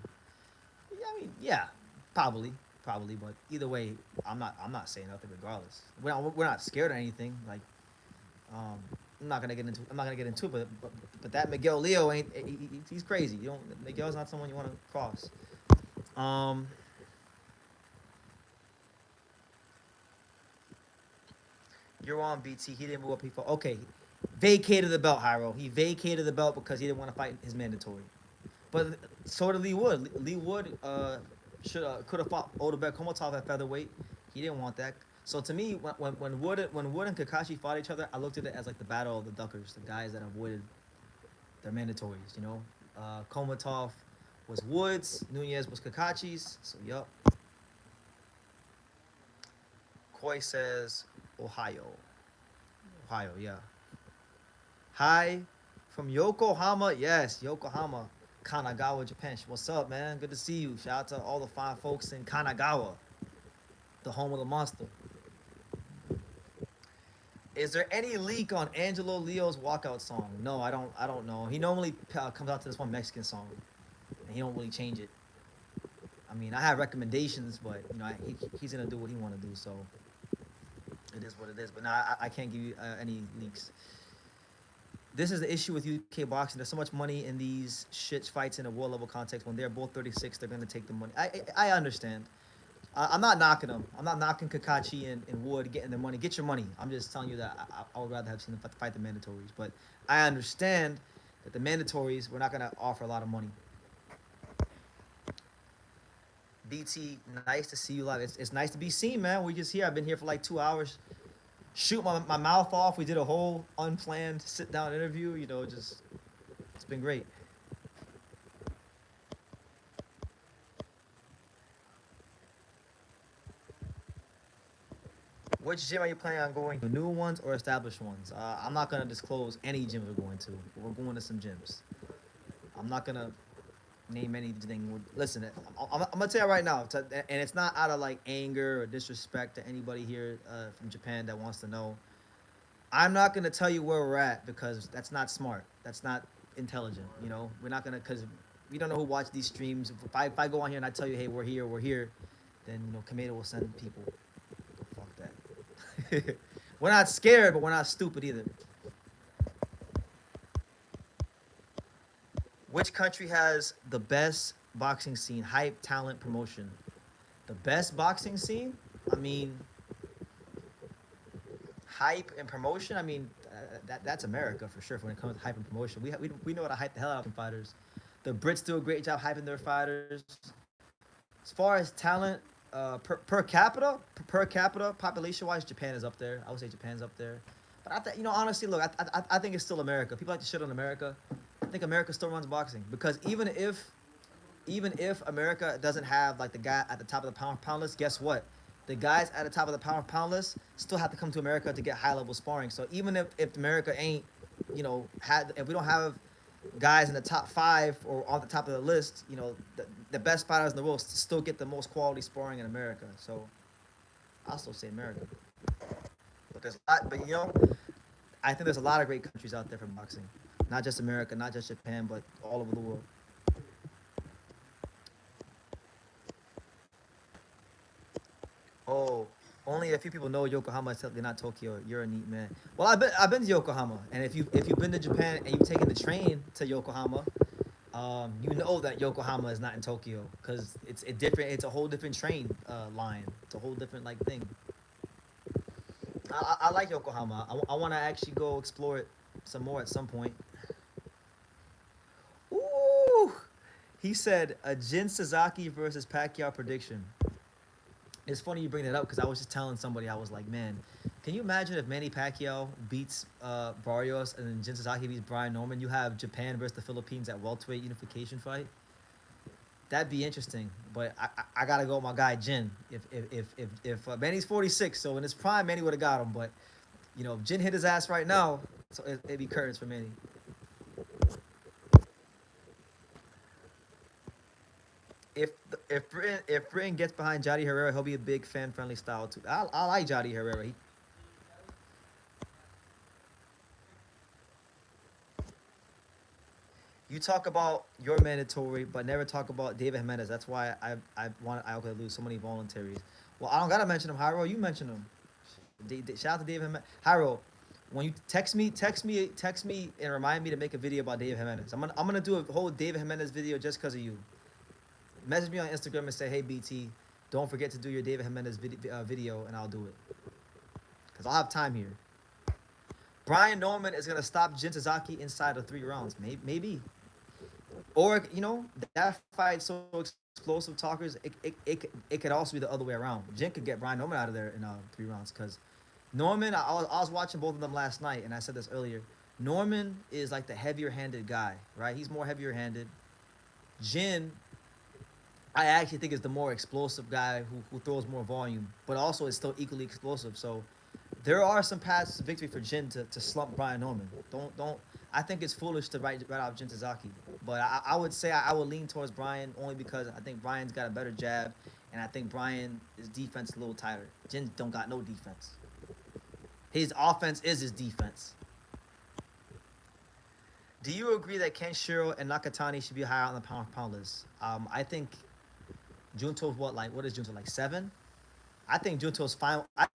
Yeah, I mean, yeah, probably, but either way, I'm not saying nothing regardless. We're not scared or anything. Like, um, I'm not gonna get into it, but that Miguel Leo ain't he's crazy. Miguel's not someone you want to cross. Um, you're on BT. He didn't move up. Okay. Vacated the belt, Hyro. He vacated the belt because he didn't want to fight his mandatory. But so did Lee Wood. Lee Wood should could have fought Otabek Komotov at featherweight. He didn't want that. So to me, when Wood and Kakashi fought each other, I looked at it as like the battle of the duckers, the guys that avoided their mandatories. Komotov was Woods, Nunez was Kakachi's. So yup. Koi says Ohio. Ohio, yeah. Hi from Yokohama. Yes, Yokohama. Kanagawa, Japan. What's up, man? Good to see you. Shout out to all the fine folks in Kanagawa, the home of the monster. Is there any leak on Angelo Leo's walkout song? No, I don't know. He normally comes out to this one Mexican song, and he don't really change it. I mean, I have recommendations, but he's gonna do what he want to do. So it is what it is. But no, I can't give you any leaks. This is the issue with UK boxing. There's so much money in these shit fights in a world level context. When they're both 36, they're gonna take the money. I understand. I'm not knocking them. I'm not knocking Kakachi and Wood getting their money. Get your money. I'm just telling you that I would rather have seen them fight the mandatories. But I understand that the mandatories, we're not gonna offer a lot of money. BT, nice to see you live. It's nice to be seen, man. We just here. I've been here for like 2 hours. Shoot my mouth off. We did a whole unplanned sit down interview. It's been great. Which gym are you planning on going to? New ones or established ones? I'm not gonna disclose any gyms we're going to. We're going to some gyms. I'm not gonna name anything. Listen, I'm gonna tell you right now, and it's not out of like anger or disrespect to anybody here from Japan that wants to know. I'm not gonna tell you where we're at because that's not smart. That's not intelligent. We're not gonna, because we don't know who watch these streams. If I go on here and I tell you, hey, we're here, then Kameda will send people. Fuck that. We're not scared, but we're not stupid either. Which country has the best boxing scene, hype, talent, promotion? The best boxing scene? I mean, hype and promotion. I mean, that's America for sure. When it comes to hype and promotion, we know how to hype the hell out of fighters. The Brits do a great job hyping their fighters. As far as talent, per capita, population wise, Japan is up there. I would say Japan's up there. But honestly, look, I think it's still America. People like to shit on America. I think America still runs boxing because even if America doesn't have like the guy at the top of the pound list, guess what? The guys at the top of the pound list still have to come to America to get high level sparring. So even if America ain't, if we don't have guys in the top 5 or on the top of the list, the best fighters in the world still get the most quality sparring in America. So I'll still say America. But I think there's a lot of great countries out there for boxing. Not just America, not just Japan, but all over the world. Oh, only a few people know Yokohama, except they're not Tokyo. You're a neat man. Well, I've been to Yokohama, and if you've been to Japan and you've taken the train to Yokohama, you know that Yokohama is not in Tokyo because it's different. It's a whole different train line. It's a whole different thing. I like Yokohama. I want to actually go explore it some more at some point. Ooh, he said a Jin Sasaki versus Pacquiao prediction. It's funny you bring that up because I was just telling somebody, I was like, man, can you imagine if Manny Pacquiao beats Barrios and then Jin Sasaki beats Brian Norman? You have Japan versus the Philippines at welterweight unification fight. That'd be interesting, but I gotta go with my guy Jin. If Manny's 46, so in his prime, Manny would have got him. But if Jin hit his ass right now, so it'd be curtains for Manny. if Britain gets behind Jody Herrera, he'll be a big fan friendly style too. I like Jody Herrera. You talk about your mandatory, but never talk about David Jimenez. That's why I could lose so many voluntaries. Well, I don't gotta mention him. Hyro, you mention him. Shout out to David Jimenez. Hyro, when you text me, and remind me to make a video about David Jimenez. I'm gonna do a whole David Jimenez video just because of you. Message me on Instagram and say, hey BT, don't forget to do your David Jimenez video, and I'll do it. Cause I'll have time here. Brian Norman is gonna stop Jin Tazaki inside of 3 rounds. Maybe. Or, that fight so explosive, talkers, it could also be the other way around. Jin could get Brian Norman out of there in 3 rounds. Because Norman, I was watching both of them last night, and I said this earlier. Norman is like the heavier-handed guy, right? He's more heavier-handed. Jin, I actually think is the more explosive guy who throws more volume, but also is still equally explosive. So there are some paths to victory for Jin to slump Brian Norman. Don't. I think it's foolish to write out Jin Tazaki, but I would say I would lean towards Brian only because I think Brian's got a better jab, and I think Brian's defense is a little tighter. Jin don't got no defense. His offense is his defense. Do you agree that Kenshiro and Nakatani should be higher on the pound list? I think Junto's what is Junto, like 7? I think Junto's fine. I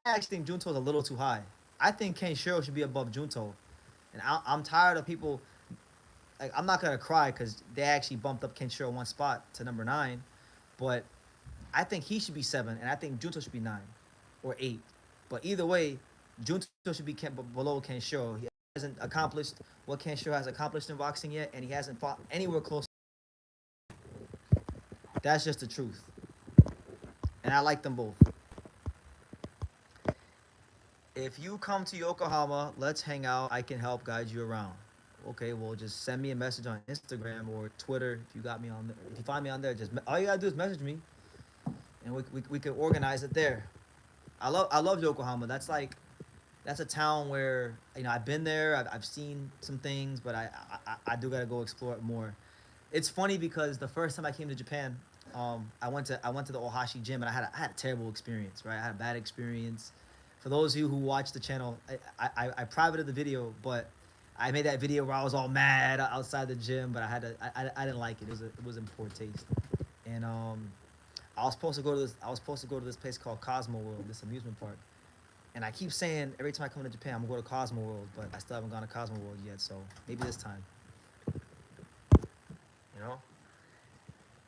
actually think Junto's a little too high. I think Kenshiro should be above Junto. And I'm tired of people, like, I'm not going to cry because they actually bumped up Kenshiro 1 spot to number 9. But I think he should be 7, and I think Junto should be 9 or 8. But either way, Junto should be below Kenshiro. He hasn't accomplished what Kenshiro has accomplished in boxing yet, and he hasn't fought anywhere close. That's just the truth. And I like them both. If you come to Yokohama, let's hang out. I can help guide you around. Okay, well, just send me a message on Instagram or Twitter. If you got me on, if you find me on there, just all you gotta do is message me, and we can organize it there. I love Yokohama. That's a town where I've been there. I've seen some things, but I do gotta go explore it more. It's funny because the first time I came to Japan, I went to the Ohashi gym, and I had a terrible experience. Right, I had a bad experience. For those of you who watch the channel, I privated the video, but I made that video where I was all mad outside the gym, but I didn't like it. It was in poor taste. And I was supposed to go to this place called Cosmo World, this amusement park. And I keep saying every time I come to Japan, I'm gonna go to Cosmo World, but I still haven't gone to Cosmo World yet. So maybe this time.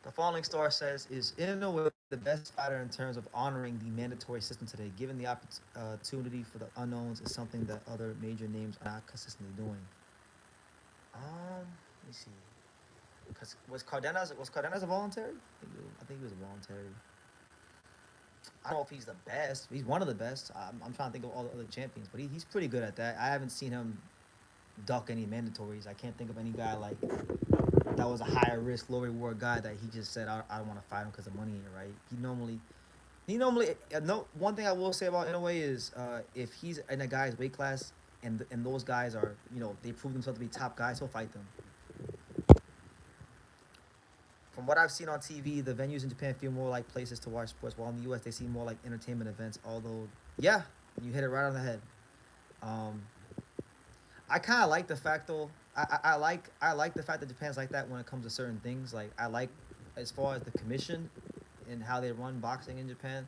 The following star says, is Inoue the best fighter in terms of honoring the mandatory system today, given the opportunity for the unknowns is something that other major names are not consistently doing? Let me see. Because was Cardenas a voluntary? I think he was a voluntary. I don't know if he's the best. He's one of the best. I'm trying to think of all the other champions, but he's pretty good at that. I haven't seen him duck any mandatories. I can't think of any guy like that was a higher risk, low reward guy that he just said, I don't want to fight him because the money ain't right. He normally, no. One thing I will say about Inoue is if he's in a guy's weight class and those guys are, they prove themselves to be top guys, he'll fight them. From what I've seen on TV, the venues in Japan feel more like places to watch sports, while in the U.S. they seem more like entertainment events. Although, yeah, you hit it right on the head. I kind of like the fact, though. I like the fact that Japan's like that when it comes to certain things. Like, I like, as far as the commission and how they run boxing in Japan,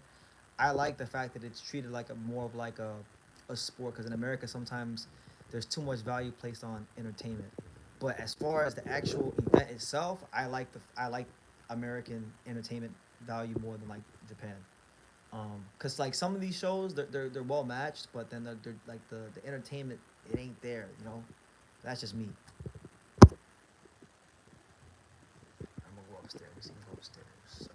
I like the fact that it's treated like more of like a sport. Because in America, sometimes there's too much value placed on entertainment. But as far as the actual event itself, I like American entertainment value more than like Japan. Cause like some of these shows, they're well matched, but then they're like the entertainment, it ain't there. That's just me. I'm gonna go upstairs. We can go upstairs.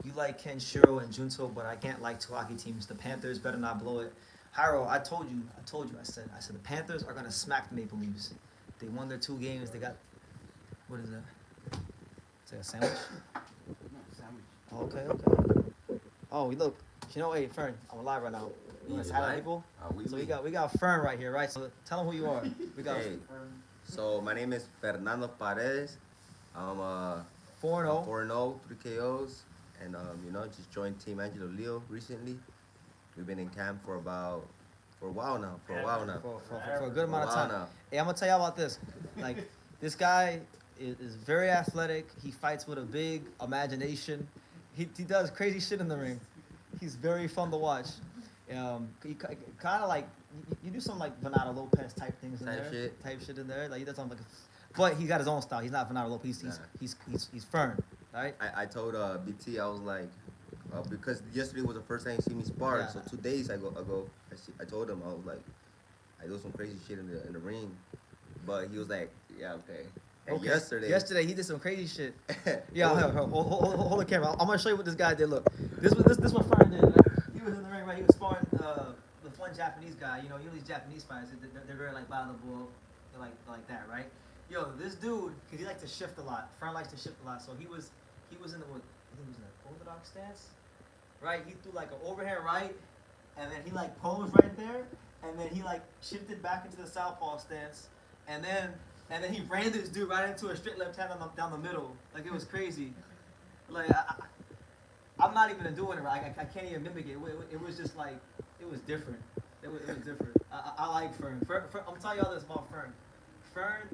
You like Kenshiro and Junto, but I can't like two hockey teams. The Panthers better not blow it. Hiro, I told you. I said the Panthers are gonna smack the Maple Leafs. They won their 2 games. They got, what is that? It's like a sandwich. No, sandwich. Okay. Oh, look. Hey, Fern, I'm live right now. You want to highlight people? So we got Fern right here, right? So tell them who you are. We got. Hey, so my name is Fernando Paredes. I'm a 4-0. 4-0, 3 KOs, and you know, just joined Team Angelo Leo recently. We've been in camp for a while now. For a while now. For a good amount of For a while time. now. Hey, I'm gonna tell y'all about this. Like, this guy is very athletic. He fights with a big imagination. He does crazy shit in the ring. He's very fun to watch. He kind of like you do some like Venado Lopez type things in Type there. shit. Type shit in there. Like he does something like, but he got his own style. He's not Venado Lopez. He's firm, right? I told BT, I was like, because yesterday was the first time he see me spar. Yeah. So 2 days ago, I told him, I was like, I do some crazy shit in the ring, but he was like, yeah, okay. And Okay. yesterday He did some crazy shit. Yeah, hold the camera. I'm gonna show you what this guy did. Look, this what Fern did. Like, he was in the ring, right? He was sparring the one Japanese guy. You know these Japanese fighters, they're very like by the ball, they're like that, right? Yo, this dude, cause he likes to shift a lot. Fern likes to shift a lot, so he was in the I think he was in an orthodox stance, right? He threw like an overhand right, and then he like posed right there, and then he like shifted back into the southpaw stance, and then he ran this dude right into a straight left hand down the middle. Like, it was crazy. Like, I'm not even doing it right. I can't even mimic it. It was just like, it was different. It was different. I like Fern. I'm telling y'all this about Fern. Fern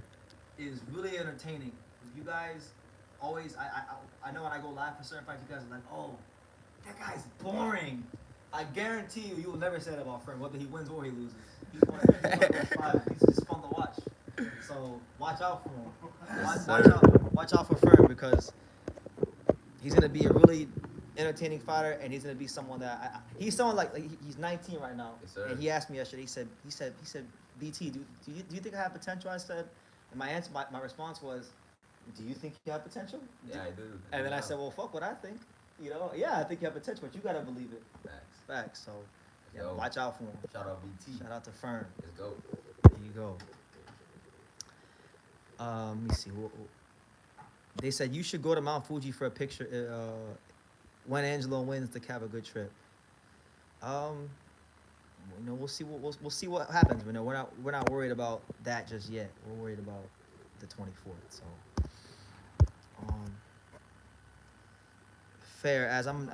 is really entertaining. You guys always, I know when I go live for certain fights, you guys are like, oh, that guy's boring. I guarantee you will never say that about Fern, whether he wins or he loses. He's one of those five. He's just fun to watch. So watch out for him. Watch out for Fern, because he's gonna be a really entertaining fighter, and he's gonna be someone that he's someone like he's 19 right now. Yes, sir. And he asked me yesterday. He said, BT, do you think I have potential? I said, and my response was, do you think you have potential? Yeah, I do. And then I said, well, fuck what I think. You know, yeah, I think you have potential, but you gotta believe it. Facts. So, yeah, Yo. watch out for him. Shout out BT. Shout out to Fern. Let's go. There you go. Let me see. They said you should go to Mount Fuji for a picture when Angelo wins to have a good trip. You know, we'll see what happens. You know, we're not worried about that just yet. We're worried about the 24th. So, fair. As I'm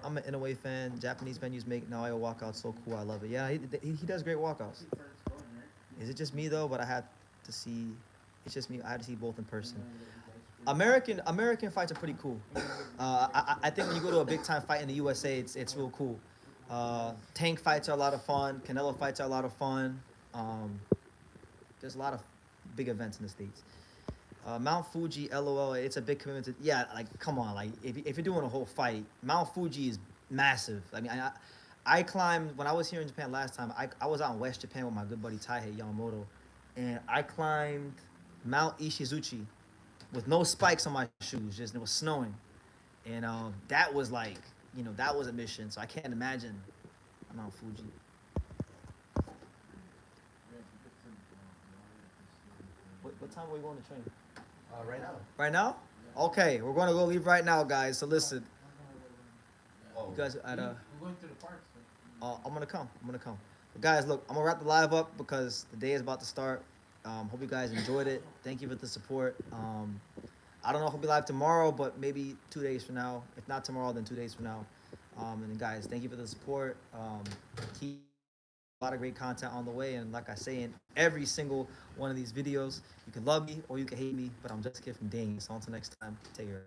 an Inoue fan. Japanese venues make Naoya walkouts so cool. I love it. Yeah, he does great walkouts. Is it just me though? But I had to see. It's just me. I had to see both in person. American fights are pretty cool. I think when you go to a big time fight in the USA, it's real cool. Tank fights are a lot of fun. Canelo fights are a lot of fun. There's a lot of big events in the States. Mount Fuji, LOL, it's a big commitment. Yeah, like, come on. Like, if you're doing a whole fight, Mount Fuji is massive. I mean, I climbed, when I was here in Japan last time, I was out in West Japan with my good buddy Taihei Yamamoto, and I climbed Mount Ishizuchi with no spikes on my shoes, just it was snowing. And that was like, you know, that was a mission, so I can't imagine Mount Fuji. What time are we going to train? Right now. Right now? Okay, we're going to go leave right now, guys. So listen, you guys at We're going to the park. So. I'm gonna come. But guys, look, I'm gonna wrap the live up because the day is about to start. Hope you guys enjoyed it. Thank you for the support. I don't know if we'll be live tomorrow, but maybe 2 days from now. If not tomorrow, then 2 days from now. And guys, thank you for the support. Keep a lot of great content on the way, and like I say in every single one of these videos, you can love me or you can hate me, but I'm just a kid from Dane. So until next time, take care.